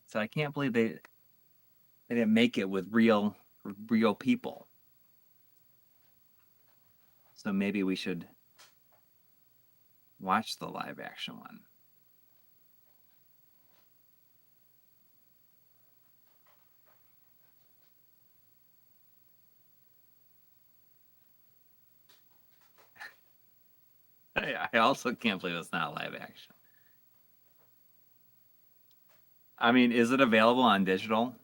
So I can't believe they didn't make it with real people. So maybe we should watch the live action one. I also can't believe it's not live action. I mean, is it available on digital?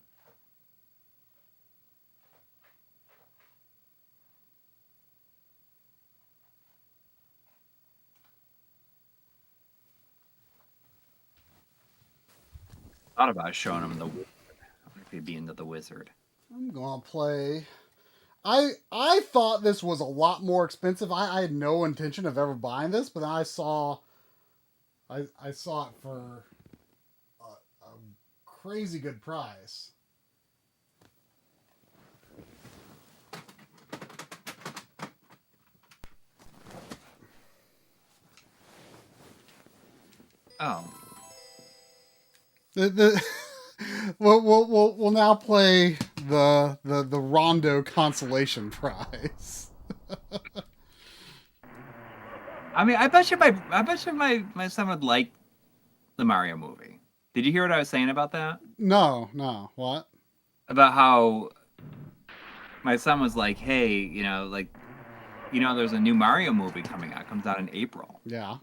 Thought about showing him the Wizard. I wonder if he'd be into the Wizard. I'm gonna play. I thought this was a lot more expensive. I had no intention of ever buying this, but then I saw it for a crazy good price. Oh. We'll now play the Rondo consolation prize. I mean, I bet you my son would like the Mario movie. Did you hear what I was saying about that? No, what? About how my son was like, "Hey, there's a new Mario movie coming out. It comes out in April." Yeah.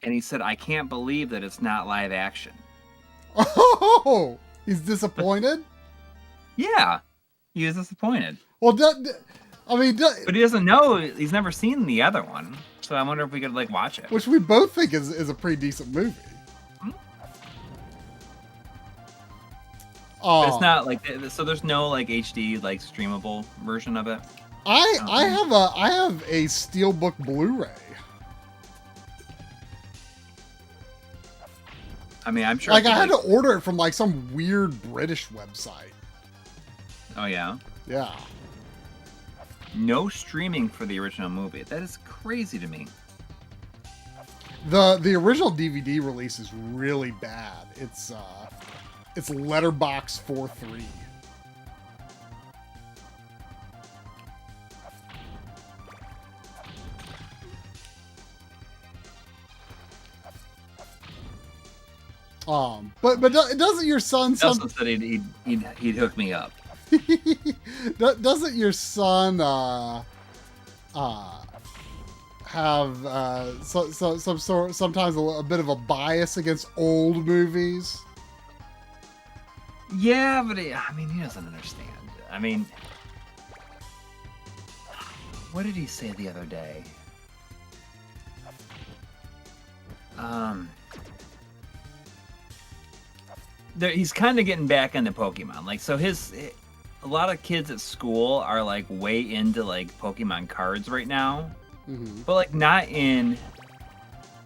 And he said, "I can't believe that it's not live action." Oh, he's disappointed? Yeah, he was disappointed. Well, but he doesn't know. He's never seen the other one, so I wonder if we could watch it. Which we both think is a pretty decent movie. But it's not so. There's no HD streamable version of it. I have a Steelbook Blu-ray. I mean, I'm sure. I had to order it from some weird British website. Oh yeah. Yeah. No streaming for the original movie. That is crazy to me. The original DVD release is really bad. It's Letterbox 4.3. But doesn't your son? He also said he'd hook me up. Doesn't your son have sometimes a bit of a bias against old movies? Yeah, but he doesn't understand. I mean, what did he say the other day? He's kind of getting back into Pokemon. So a lot of kids at school are way into Pokemon cards right now, but not in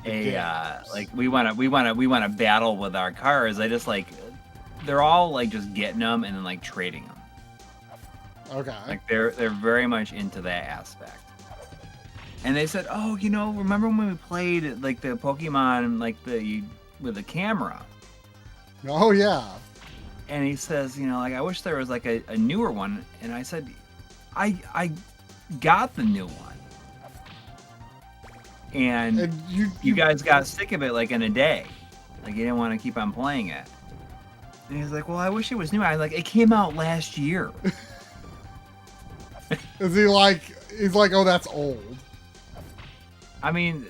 a we want to battle with our cards. I just they're all just getting them and then trading them. Okay. They're very much into that aspect. And they said, "Oh, remember when we played the Pokemon with the camera?" Oh yeah. And he says, I wish there was a newer one. And I said, I got the new one. And you guys got sick of it in a day. You didn't want to keep on playing it. And he's like, well, I wish it was new. I was it came out last year. Is he he's oh, that's old. I mean,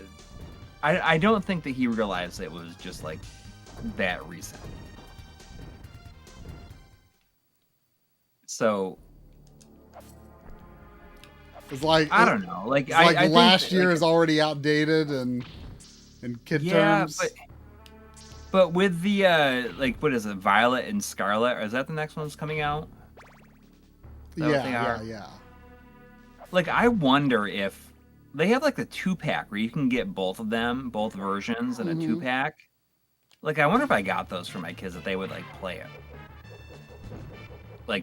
I don't think that he realized it was just that recent. So it's I don't know. I last year is already outdated and in kid terms. But with the what is it, Violet and Scarlet? Is that the next one's coming out? Yeah. I wonder if they have the 2-pack where you can get both of them, both versions in a 2-pack. I wonder if I got those for my kids, that they would play it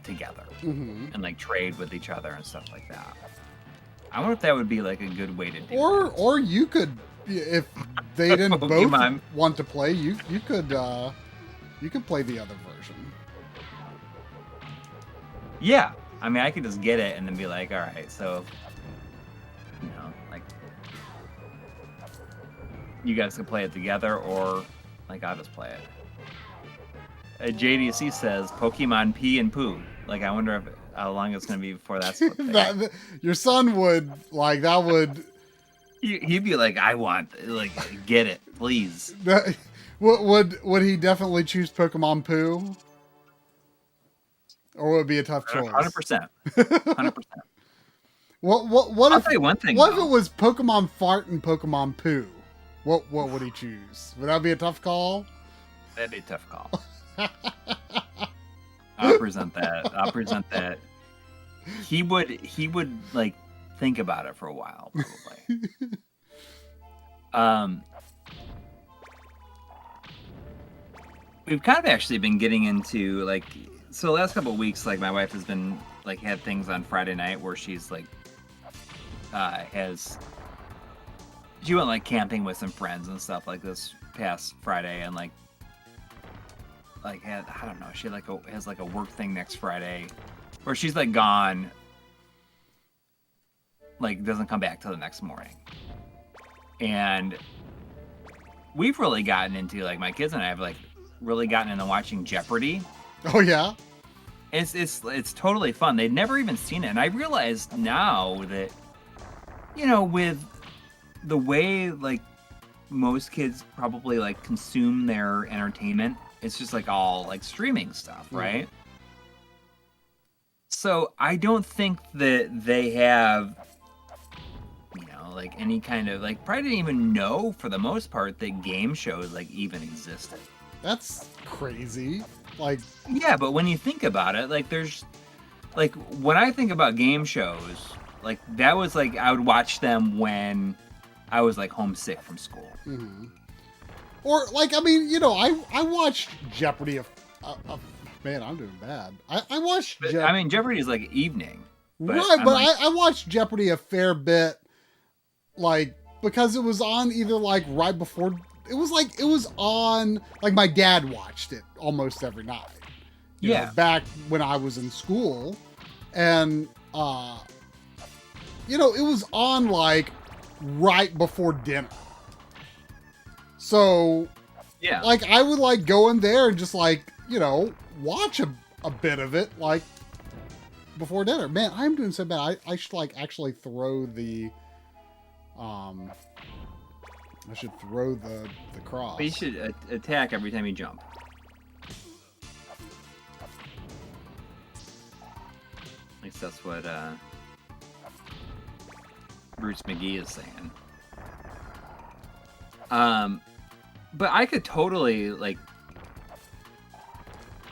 together and trade with each other and stuff like that. I wonder if that would be a good way to do it. Or you could, if they didn't both want to play, you could play the other version. Yeah, I mean, I could just get it and then be all right, so you guys can play it together, or I'll just play it. JDC says Pokemon Pee and Poo. I wonder how long it's going to be before that's your son would that would. He'd be I want get it, please. Would he definitely choose Pokemon Poo? Or would it be a tough choice? 100%. 100%. What I'll if tell you one thing? What if it was Pokemon Fart and Pokemon Poo? What would he choose? Would that be a tough call? That'd be a tough call. I'll present that. He would think about it for a while, probably. We've kind of actually been getting into so the last couple of weeks, my wife has been had things on Friday night where she's she went camping with some friends and stuff this past Friday, and like had, I don't know, she like has like a work thing next Friday, or she's like gone, like doesn't come back till the next morning. And we've really gotten into, like, my kids and I have like really gotten into watching Jeopardy. Oh yeah. It's totally fun. They'd never even seen it, and I realize now that, you know, with the way like most kids probably like consume their entertainment, it's just like all like streaming stuff, right? So I don't think that they have, you know, like any kind of like, probably didn't even know for the most part that game shows like even existed. That's crazy. Like, yeah, but when you think about it, like there's like, when I think about game shows, like that was like, I would watch them when I was like homesick from school. Or like, I mean, you know, I watched Jeopardy. Man, I'm doing bad. I watched. I mean, Jeopardy is like evening, but right? But like, I watched Jeopardy a fair bit, like because it was on either like right before. It was on, like, my dad watched it almost every night. You know, back when I was in school, and you know, it was on like right before dinner. So yeah, like I would like go in there and just like, you know, watch a bit of it like before dinner. Man, I'm doing so bad. I should like actually throw the I should throw the cross. but you should attack every time you jump. At least that's what Bruce McGee is saying. But I could totally like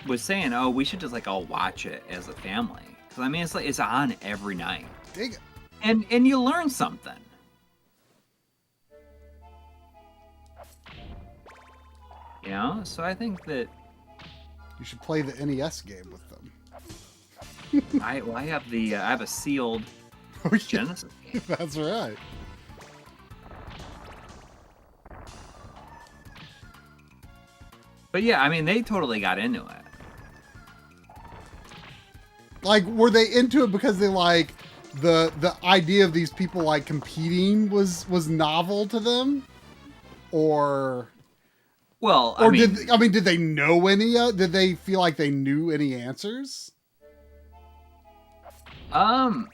was saying, oh, we should just like all watch it as a family, because I mean it's like it's on every night. Dig it. And you learn something. You know, so I think that You should play the NES game with them. I have a sealed Oh, yeah. Genesis game. That's right. But yeah, I mean they totally got into it. Like, were they into it because they like the idea of these people like competing was novel to them, or Well, or I mean, did they know any? Did they feel like they knew any answers? Or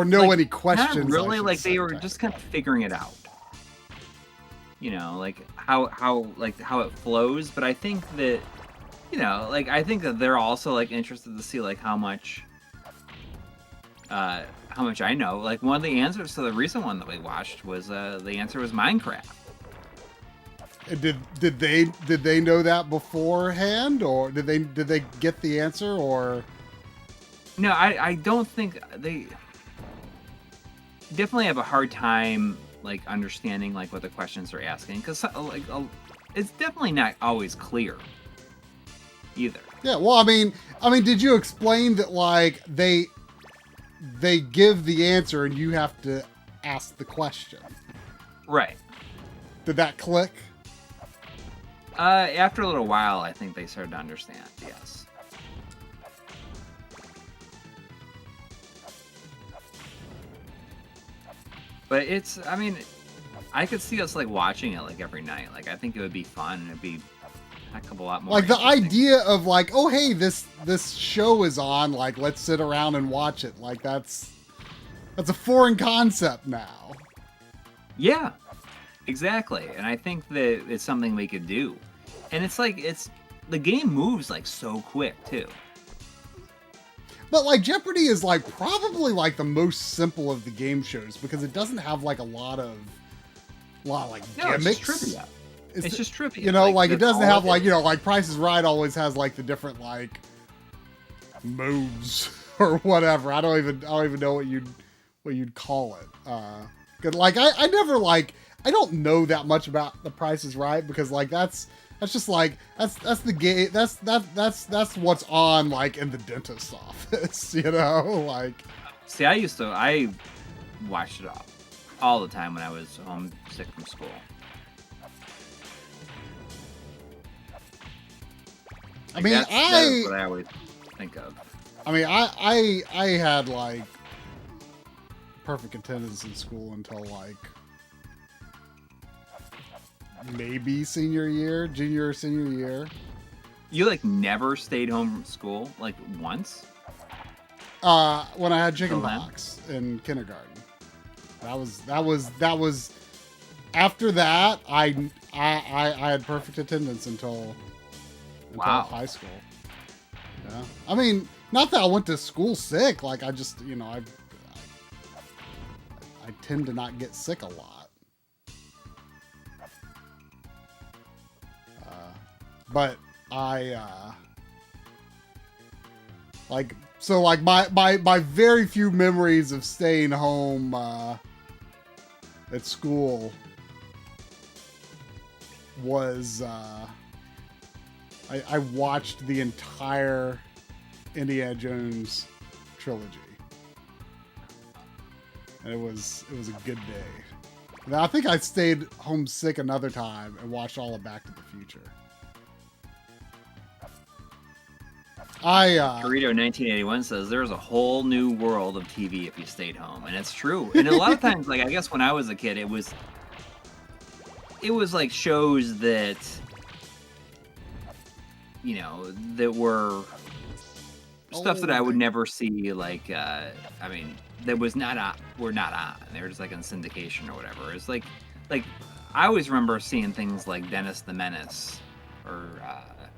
know like, any questions? not I really, should like say, they were technically. just kind of figuring it out. You know, like how it flows. But I think that, you know, like I think that they're also like interested to see like how much I know. Like one of the answers to the recent one that we watched was the answer was Minecraft. Did they know that beforehand, or did they get the answer, or? No, I don't think they definitely have a hard time like understanding like what the questions are asking, because like it's definitely not always clear either. Yeah, well, I mean, did you explain that like they give the answer and you have to ask the question? Right. Did that click? After a little while, I think they started to understand. Yes. But it's, I mean, I could see us like watching it like every night. Like I think it would be fun. It'd be a heck of a lot more. Like the interesting. idea of like, oh hey, this show is on, like let's sit around and watch it. Like that's a foreign concept now. Yeah, exactly. And I think that it's something we could do. And it's like the game moves like so quick too. But like Jeopardy is like probably like the most simple of the game shows because it doesn't have like a lot of like gimmicks. It's just trivia. It's just trivia. You know, like it that's doesn't all have it like, is. you know, like Price is Right always has like the different like modes or whatever. I don't even know what you'd call it. Good. Like I never like, I don't know that much about the Price is Right because like that's just like that's the game. That's what's on like in the dentist's office, you know, like. See, I watched it all the time when I was homesick from school. I mean, that is what I always think of. I mean, I had like perfect attendance in school until like maybe junior or senior year. You like never stayed home from school like once? When I had chicken Until then? pox in kindergarten. That was after that I had perfect attendance until Wow. high school. Yeah. I mean, not that I went to school sick, like I just, I tend to not get sick a lot. But I like my very few memories of staying home at school was I watched the entire Indiana Jones trilogy, and it was a good day. Now I think I stayed home sick another time and watched all of Back to the Future. Dorito 1981 says there's a whole new world of TV if you stayed home, and it's true. And a lot of times, like I guess when I was a kid, it was like shows that that were stuff that I would never see. Like I mean, that was not on. Were not on. They were just like on syndication or whatever. It's like I always remember seeing things like Dennis the Menace or.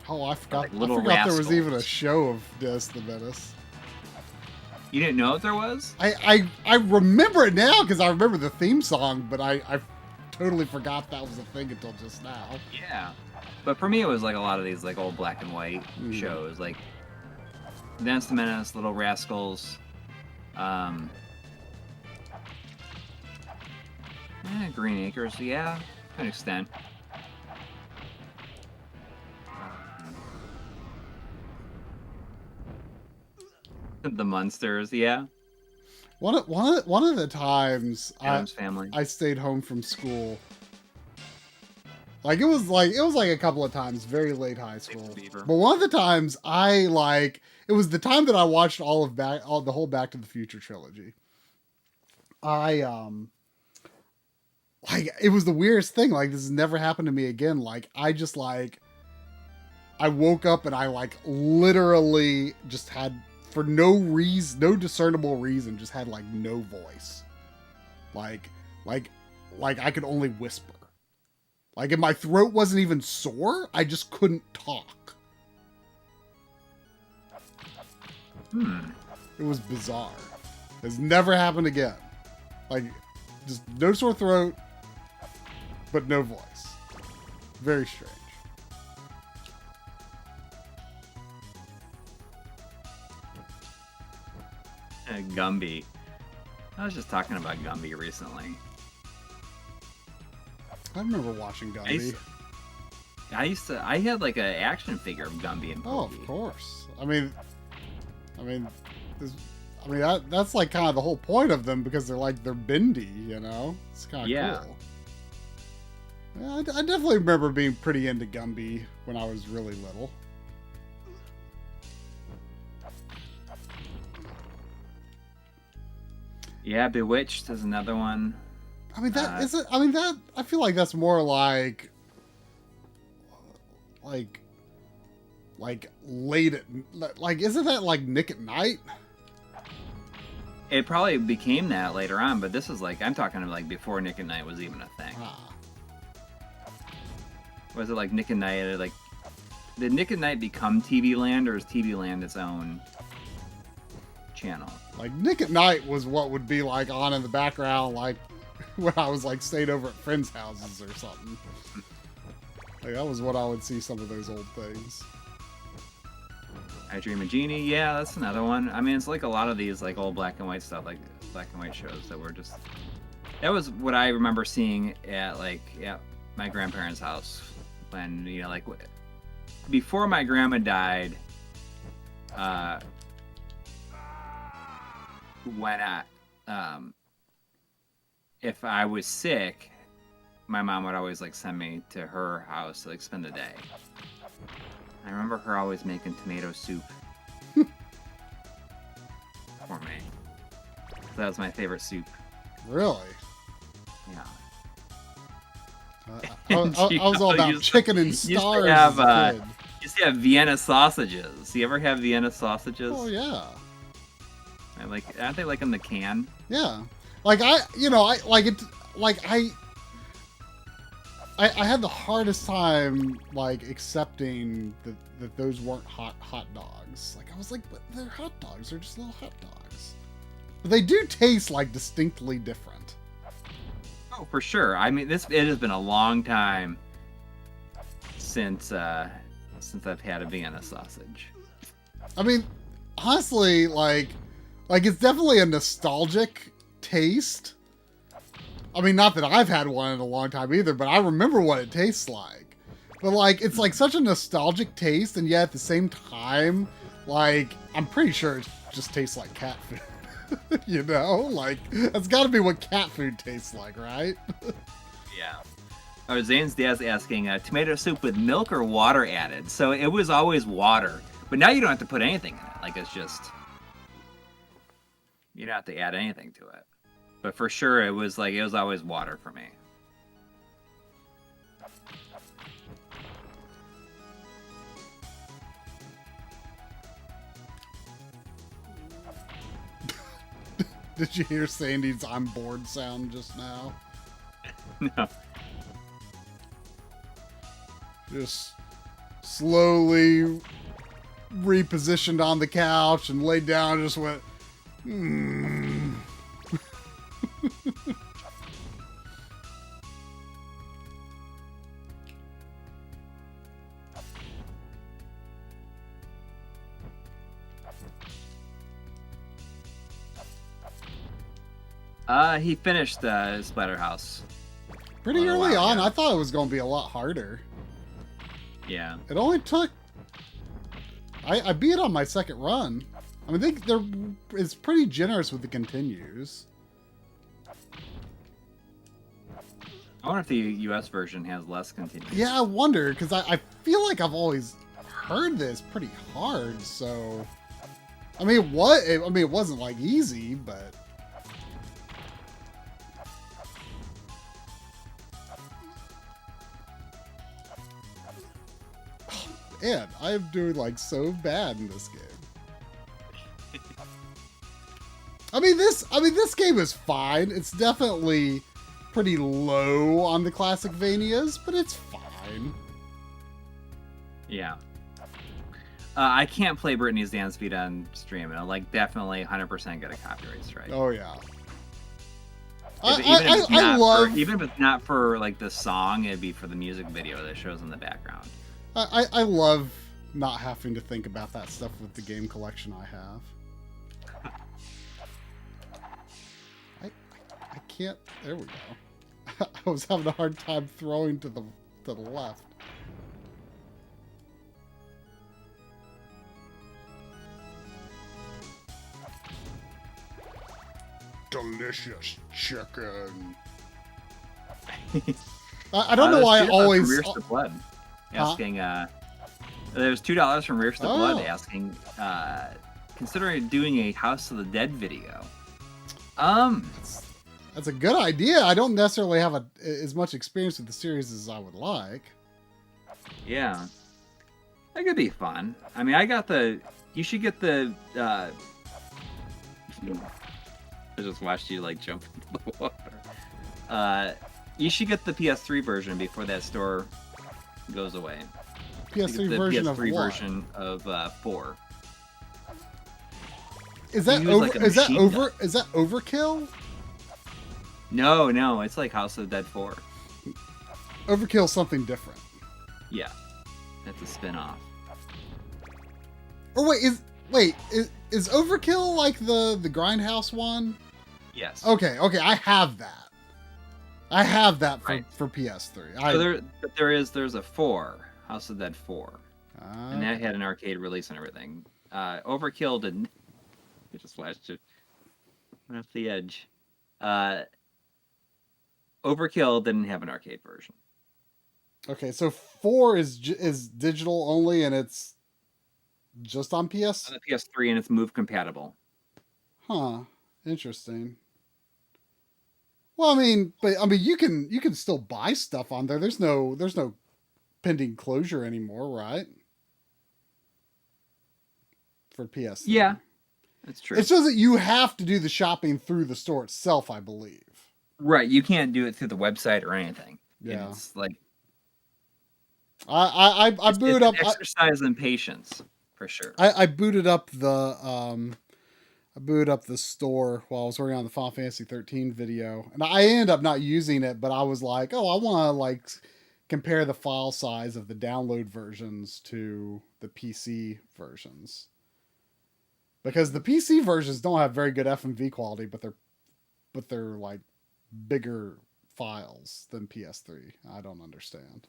Oh, I forgot. Like Little I forgot there was Rascals. even a show of Dennis the Menace. You didn't know if there was? I remember it now because I remember the theme song, but I totally forgot that was a thing until just now. Yeah. But for me, it was like a lot of these like old black and white shows, like Dennis the Menace, Little Rascals, Green Acres, yeah, to an extent. The Munsters, yeah. One of the times Addams Family. I stayed home from school. Like it was like a couple of times, very late high school. Beaver. But one of the times it was the time that I watched the whole Back to the Future trilogy. Like it was the weirdest thing. Like this has never happened to me again. Like I just like I woke up and I like literally just had, for no reason, no discernible reason, just had like no voice. Like I could only whisper. Like, if my throat wasn't even sore, I just couldn't talk. It was bizarre. It's never happened again. Like, just no sore throat, but no voice. Very strange. Gumby. I was just talking about Gumby recently. I remember watching Gumby. I had like an action figure of Gumby and Oh, Pokey. of course. I mean, that's like kind of the whole point of them, because they're bendy, you know? It's kind of cool. Yeah, I definitely remember being pretty into Gumby when I was really little. Yeah, Bewitched is another one. I mean, I feel like that's more like late at, like, isn't that like Nick at Night? It probably became that later on, but this is like, I'm talking like before Nick at Night was even a thing. Was it like Nick at Night, like, did Nick at Night become TV Land, or is TV Land its own channel? Like, Nick at Night was what would be like on in the background, like when I was like stayed over at friends' houses or something. Like, that was what I would see some of those old things. I Dream of Jeannie, yeah, that's another one. I mean, it's like a lot of these like old black and white stuff, like black and white shows that were just, that was what I remember seeing at my grandparents' house when, you know, like before my grandma died, when if I was sick, my mom would always like send me to her house to like spend the day. I remember her always making tomato soup for me. That was my favorite soup. Really? Yeah. I was all about chicken and stars as a kid. Used to have Vienna sausages. You ever have Vienna sausages? Oh yeah. Aren't they like in the can? Yeah. Like I had the hardest time like accepting that those weren't hot dogs. Like I was like, but they're hot dogs. They're just little hot dogs. But they do taste like distinctly different. Oh, for sure. I mean, it has been a long time since I've had a Vienna sausage. I mean, honestly, like it's definitely a nostalgic taste. I mean, not that I've had one in a long time either, but I remember what it tastes like. But like, it's like such a nostalgic taste, and yet at the same time, like, I'm pretty sure it just tastes like cat food. You know, like that's got to be what cat food tastes like, right? Yeah. Oh, Zane's dad's asking, tomato soup with milk or water added? So it was always water, but now you don't have to put anything in it. Like it's just, you don't have to add anything to it. But for sure, it was always water for me. Did you hear Sandy's "I'm bored" sound just now? No. Just slowly repositioned on the couch and laid down and just went, hmm. He finished Splatterhouse. Pretty early on. I thought it was going to be a lot harder. Yeah. It only took... I beat it on my second run. I mean, it's pretty generous with the continues. I wonder if the US version has less continues. Yeah, I wonder, because I feel like I've always heard this pretty hard, so... I mean, it wasn't, like, easy, but... Man, I am doing like so bad in this game. I mean this game is fine. It's definitely pretty low on the classic Vanias, but it's fine. Yeah. I can't play Britney's Dance Beat on stream, and I'll like definitely 100% get a copyright strike. Oh yeah. Even if it's not for like the song, it'd be for the music video that shows in the background. I love not having to think about that stuff with the game collection I have. I can't. There we go. I was having a hard time throwing to the left. Delicious chicken. I don't know why I always. Rears to Blood asking. There's $2 from Rears to Blood asking, considering doing a House of the Dead video. That's a good idea. I don't necessarily have as much experience with the series as I would like. Yeah, that could be fun. I mean, you should get the. I just watched you like jump into the water. You should get the PS3 version before that store goes away. PS3 version of what? PS3 version of 4. Is that is that overkill? No, it's like House of the Dead 4. Overkill something different. Yeah, that's a spin-off. Or wait, is Overkill like the Grindhouse one? Yes. Okay, I have that. I have that for PS3. There's a 4, House of the Dead 4, and that had an arcade release and everything. Overkill didn't. It just flashed it off the edge. Overkill didn't have an arcade version. Okay, so 4 is digital only, and it's just on PS. On the PS3, and it's Move compatible. Huh. Interesting. Well, I mean, you can still buy stuff on there. There's no pending closure anymore, right? For PS3. Yeah, that's true. It's just that you have to do the shopping through the store itself, I believe. Right, you can't do it through the website or anything. Yeah, and it's like I booted up. It's an exercise in patience for sure. I booted up the store while I was working on the Final Fantasy 13 video, and I ended up not using it. But I was like, oh, I want to like compare the file size of the download versions to the PC versions, because the PC versions don't have very good FMV quality, but they're like bigger files than PS3. I don't understand.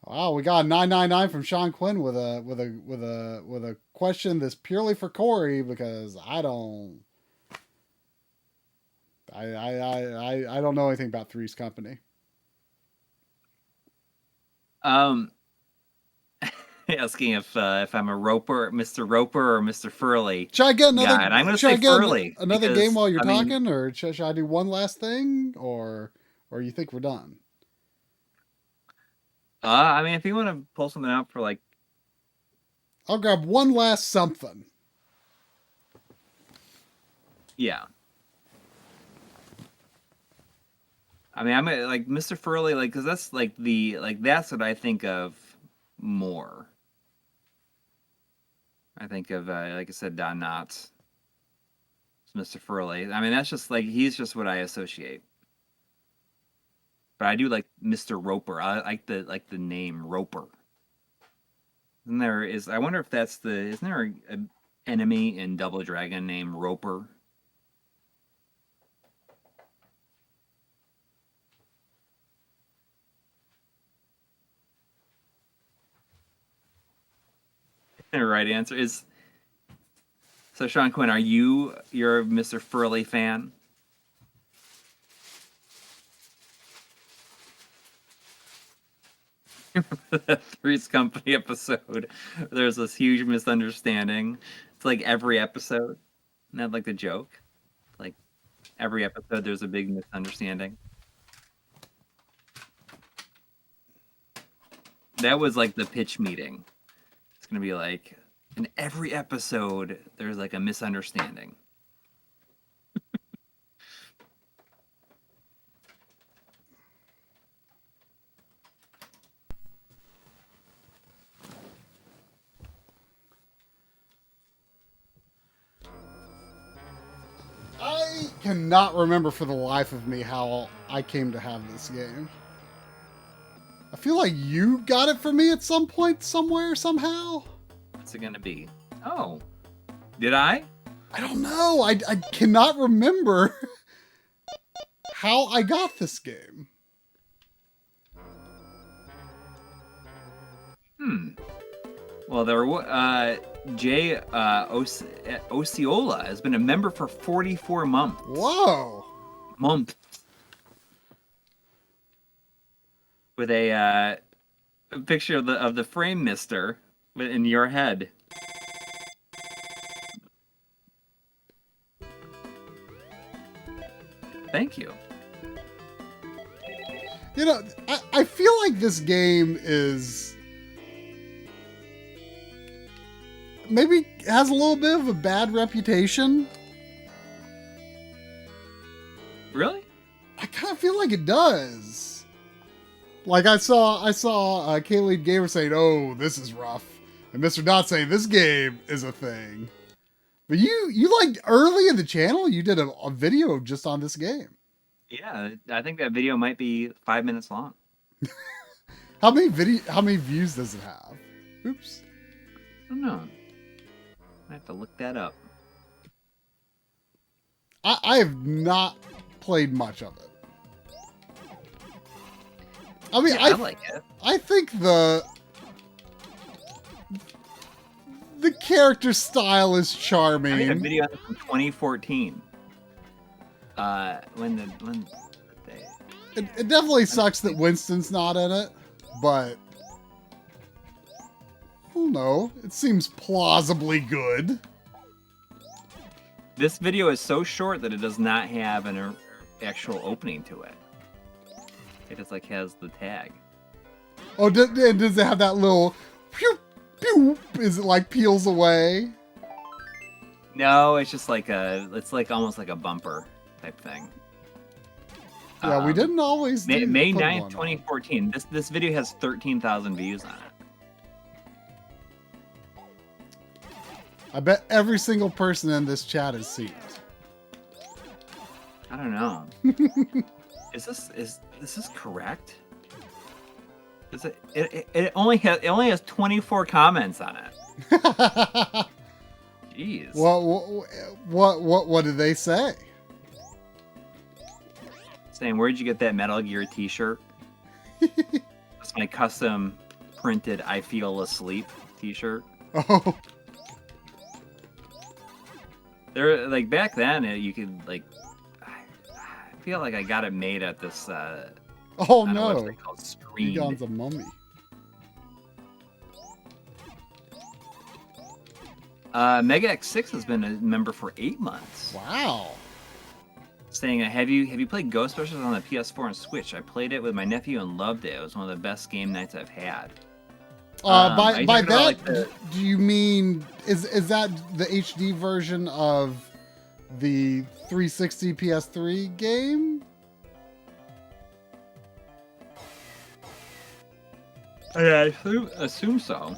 Wow, we got 999 from Sean Quinn with a question that's purely for Coury, because I don't know anything about Three's Company. Asking if I'm a Roper, Mr. Roper, or Mr. Furley. Should I get another? God, I'm going to say Furley. Another because, game while you're talking, or should I do one last thing, or you think we're done? I mean, if you want to pull something out for like, I'll grab one last something. Yeah. I mean, I'm like Mr. Furley, like, because that's like that's what I think of more. I think of like I said, Don Knotts, Mr. Furley. I mean, that's just like he's just what I associate. But I do like Mr. Roper. I like the name Roper. And I wonder if that's isn't there an enemy in Double Dragon named Roper? The right answer is. So Sean Quinn, you're a Mr. Furley fan? The Three's Company episode, there's this huge misunderstanding. It's like every episode. Isn't that like the joke? Like every episode there's a big misunderstanding. That was like the pitch meeting. It's gonna be like in every episode there's like a misunderstanding. I cannot remember for the life of me how I came to have this game. I feel like you got it for me at some point, somewhere, somehow. What's it gonna be? Oh, did I? I don't know. I cannot remember how I got this game. Well, Jay Osceola has been a member for 44 months. Whoa. Months. With a picture of the frame mister in your head. Thank you. You know, I feel like this game is maybe has a little bit of a bad reputation. Really? I kind of feel like it does. Like I saw Kaylee Gamer saying, "Oh, this is rough," and Mr. Dot saying, "This game is a thing." But you like early in the channel, you did a video just on this game. Yeah, I think that video might be 5 minutes long. How many views does it have? Oops. I don't know. I have to look that up. I have not played much of it. I mean, yeah, I like it. I think the character style is charming. I made a video from 2014. When It definitely sucks that Winston's not in it, but I don't know. It seems plausibly good. This video is so short that it does not have an actual opening to it. It just like has the tag. Oh, does it have that little pew pew? Is it like peels away? No, it's just like it's like almost like a bumper type thing. Yeah, we didn't always May put 9th, one 2014. This video has 13,000 views on it. I bet every single person in this chat has seen it. I don't know. Is this correct? Is it only has 24 comments on it. Jeez. What did they say? Saying, where'd you get that Metal Gear t-shirt? That's my custom printed I Feel Asleep t-shirt. Oh, There, like back then, you could like. I feel like I got it made at this. oh on a no! website called Screen. Egon's a mummy. Mega X6 has been a member for 8 months. Wow. Saying, have you played Ghostbusters on the PS4 and Switch? I played it with my nephew and loved it. It was one of the best game nights I've had. By talking that, about, like, do you mean is that the HD version of the 360 PS3 game? I assume so.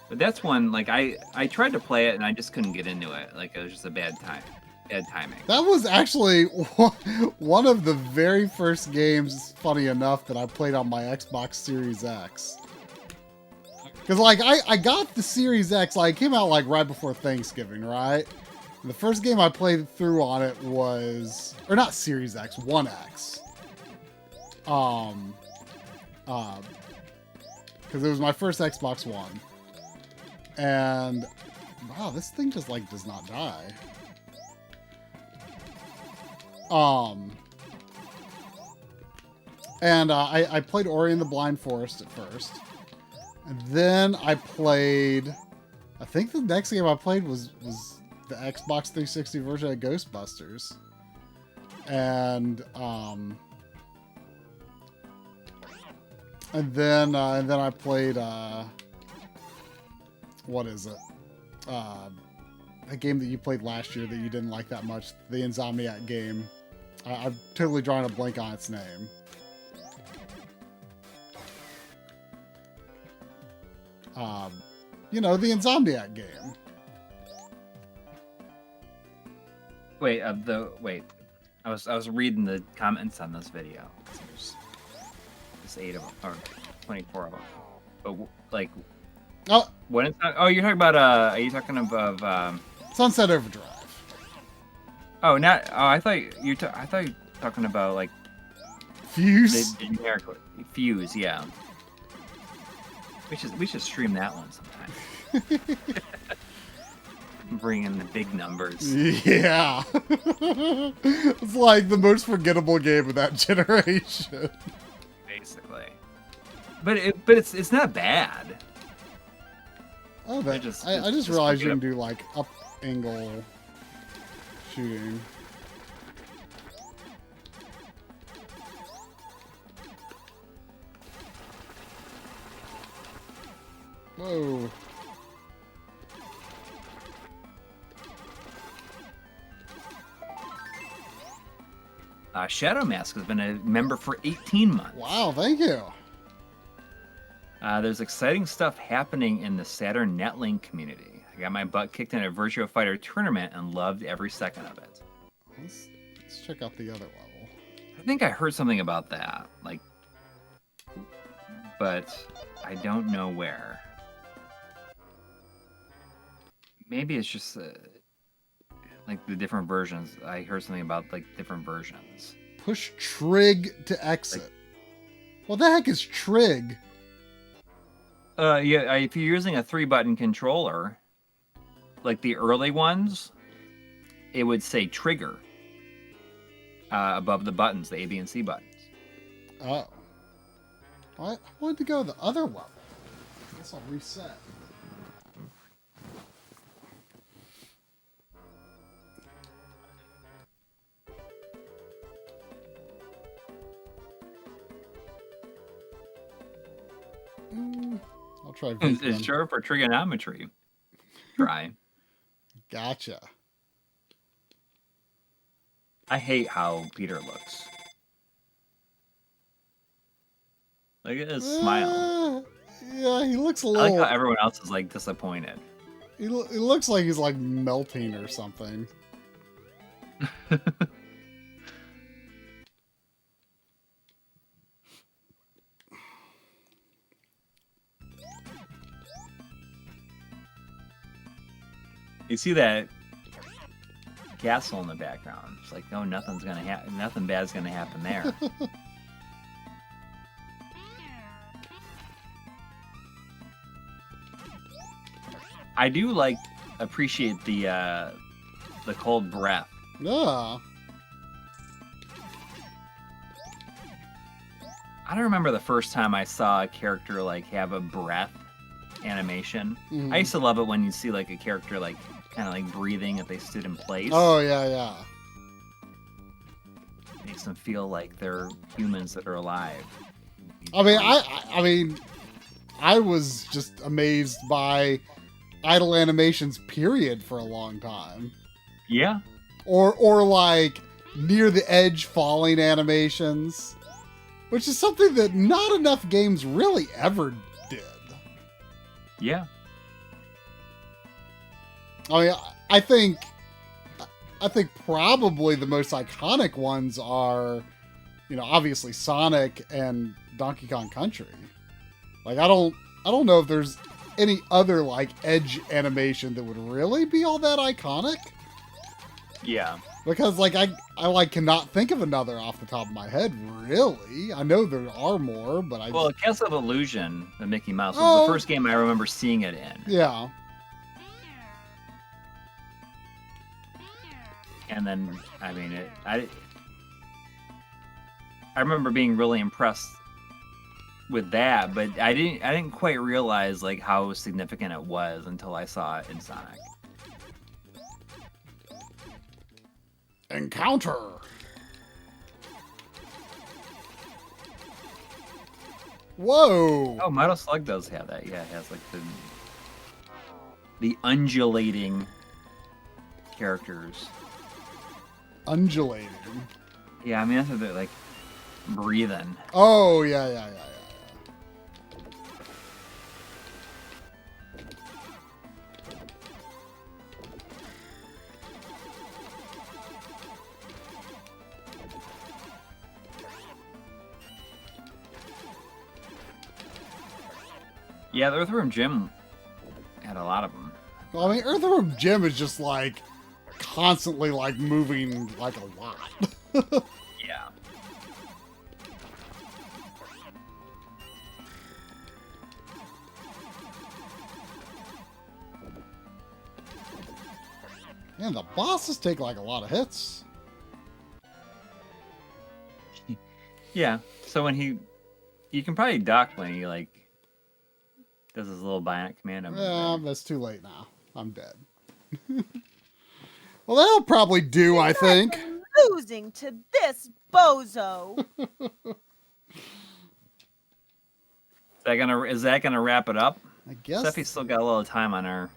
But that's one, like, I tried to play it and I just couldn't get into it. Like, it was just a bad timing. That was actually one of the very first games, funny enough, that I played on my Xbox Series X. Because, like, I got the Series X, like, it came out, like, right before Thanksgiving, right? And the first game I played through on it was... Or not Series X, 1X. Because it was my first Xbox One. And... Wow, this thing just, like, does not die. And I played Ori and the Blind Forest at first. And then I played... I think the next game I played was the Xbox 360 version of Ghostbusters. And then I played what is it? A game that you played last year that you didn't like that much, the Insomniac game. I'm totally drawing a blank on its name. You know, the Insomniac game. Wait, I was reading the comments on this video. There's 8 of them, or 24 of them. But like, Oh, what is that? Oh, you're talking about are you talking about Sunset Overdrive. Oh, not. Oh, I thought you were talking about like Fuse. the generic Fuse. Yeah. We should stream that one sometime. Bring in the big numbers. Yeah. It's like the most forgettable game of that generation. Basically. But it's not bad. Oh, I just realized you can do like up angle shooting. Whoa. Shadow Mask has been a member for 18 months. Wow, thank you. There's exciting stuff happening in the Saturn Netlink community. I got my butt kicked in a Virtua Fighter tournament and loved every second of it. Let's check out the other level. I think I heard something about that, like, but I don't know where. Maybe it's just like the different versions. I heard something about like different versions. Push trig to exit. Like, what the heck is trig? Yeah, if you're using a 3-button controller, like the early ones, it would say trigger above the buttons, the A, B, and C buttons. Oh. What? I wanted to go the other level. I guess I'll reset. I'll try. It's sure for trigonometry. Try. Gotcha. I hate how Peter looks. Look at his smile. Yeah, he looks a I little. like how everyone else is like disappointed. He looks like he's like melting or something. You see that castle in the background. It's like, oh, nothing's gonna happen. Nothing bad's gonna happen there. I do appreciate the cold breath. Yeah. I don't remember the first time I saw a character like have a breath animation. Mhm. I used to love it when you see like a character like kind of like breathing if they stood in place. Oh yeah. Makes them feel like they're humans that are alive. I mean, I was just amazed by idle animations, period, for a long time. Yeah. Or like near the edge falling animations, which is something that not enough games really ever did. Yeah. I mean, I think probably the most iconic ones are, obviously Sonic and Donkey Kong Country. Like, I don't know if there's any other like edge animation that would really be all that iconic. Yeah. Because like I like cannot think of another off the top of my head, really. I know there are more, but Well, Castle of Illusion, the Mickey Mouse, was the first game I remember seeing it in. Yeah. And then, I mean, I remember being really impressed with that, but I didn't quite realize like how significant it was until I saw it in Sonic. Encounter. Whoa. Oh, Metal Slug does have that. Yeah, it has like the undulating characters. Undulating. Yeah, I mean that's what they're like breathing. Oh yeah. Yeah, the Earthworm Jim had a lot of them. Well, I mean, Earthworm Jim is just like constantly like moving like a lot. Yeah. Man, the bosses take like a lot of hits. Yeah. So when you can probably duck when he like does his little bionic commando move Yeah, there. that's too late now. I'm dead. Well, that'll probably do, I think. I'm losing to this bozo. Is that gonna wrap it up? I guess. Steffi's still got a little time on her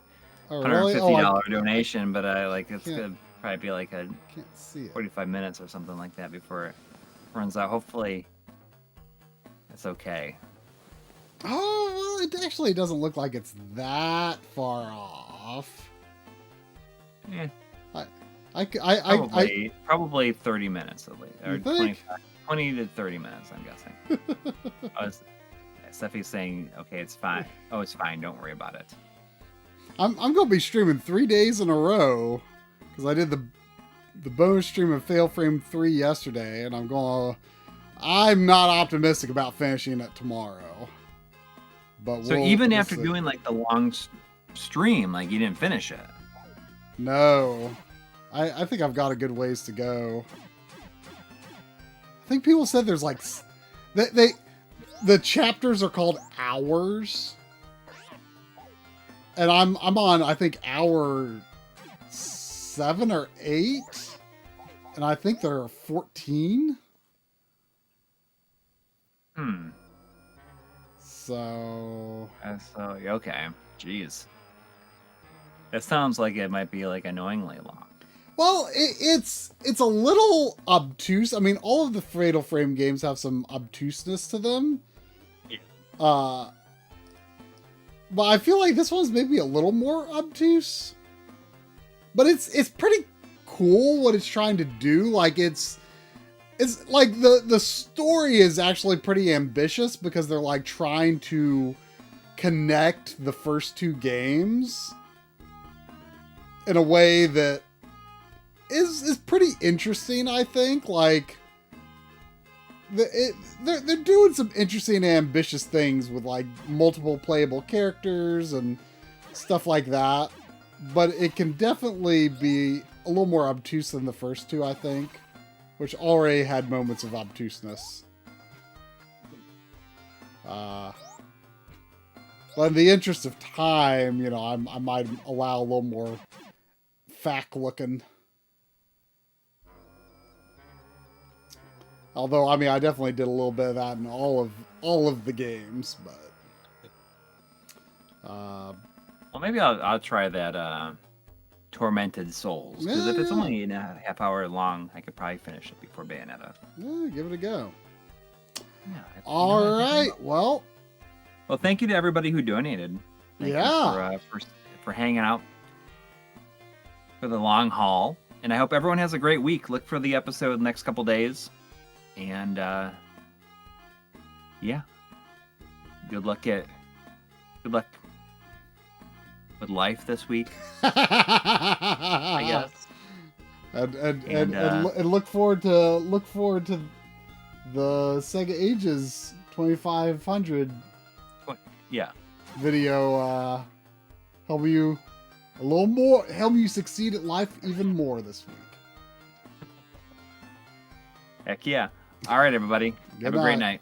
Oh, really? $150 donation, but it's Yeah. gonna probably be like a Can't see it. 45 minutes or something like that before it runs out. Hopefully, it's okay. Oh, well, it actually doesn't look like it's that far off. Yeah, I probably 30 minutes at least, or You think? 20 to 30 minutes, I'm guessing. Steffi's saying, okay, it's fine. Oh, it's fine. Don't worry about it. I'm gonna be streaming 3 days in a row because I did the bonus stream of Fail Frame 3 yesterday, and I'm not optimistic about finishing it tomorrow. But So even after doing like the long stream, like you didn't finish it. No, I think I've got a good ways to go. I think people said there's like The chapters are called hours, and I'm on, I think, hour 7 or 8, and I think there are 14. So okay, jeez, that sounds like it might be like annoyingly long. Well, it's a little obtuse. I mean, all of the Fatal Frame games have some obtuseness to them. Yeah. But I feel like this one's maybe a little more obtuse. But it's pretty cool what it's trying to do. Like it's like the story is actually pretty ambitious because they're like trying to connect the first 2 games in a way that is pretty interesting, I think. Like they're doing some interesting and ambitious things with like multiple playable characters and stuff like that. But it can definitely be a little more obtuse than the first 2, I think, which already had moments of obtuseness. But in the interest of time, I might allow a little more fact looking. Although, I mean, I definitely did a little bit of that in all of the games, but well, maybe I'll try that Tormented Souls, because if it's only a half hour long, I could probably finish it before Bayonetta. Yeah, give it a go. Yeah. All right. Well, thank you to everybody who donated. Thank you for hanging out for the long haul, and I hope everyone has a great week. Look for the episode the next couple days. And yeah, good luck with life this week, I guess. And look forward to the Sega Ages 2500 video. Help you succeed at life even more this week. Heck yeah. All right, everybody. Have a great night.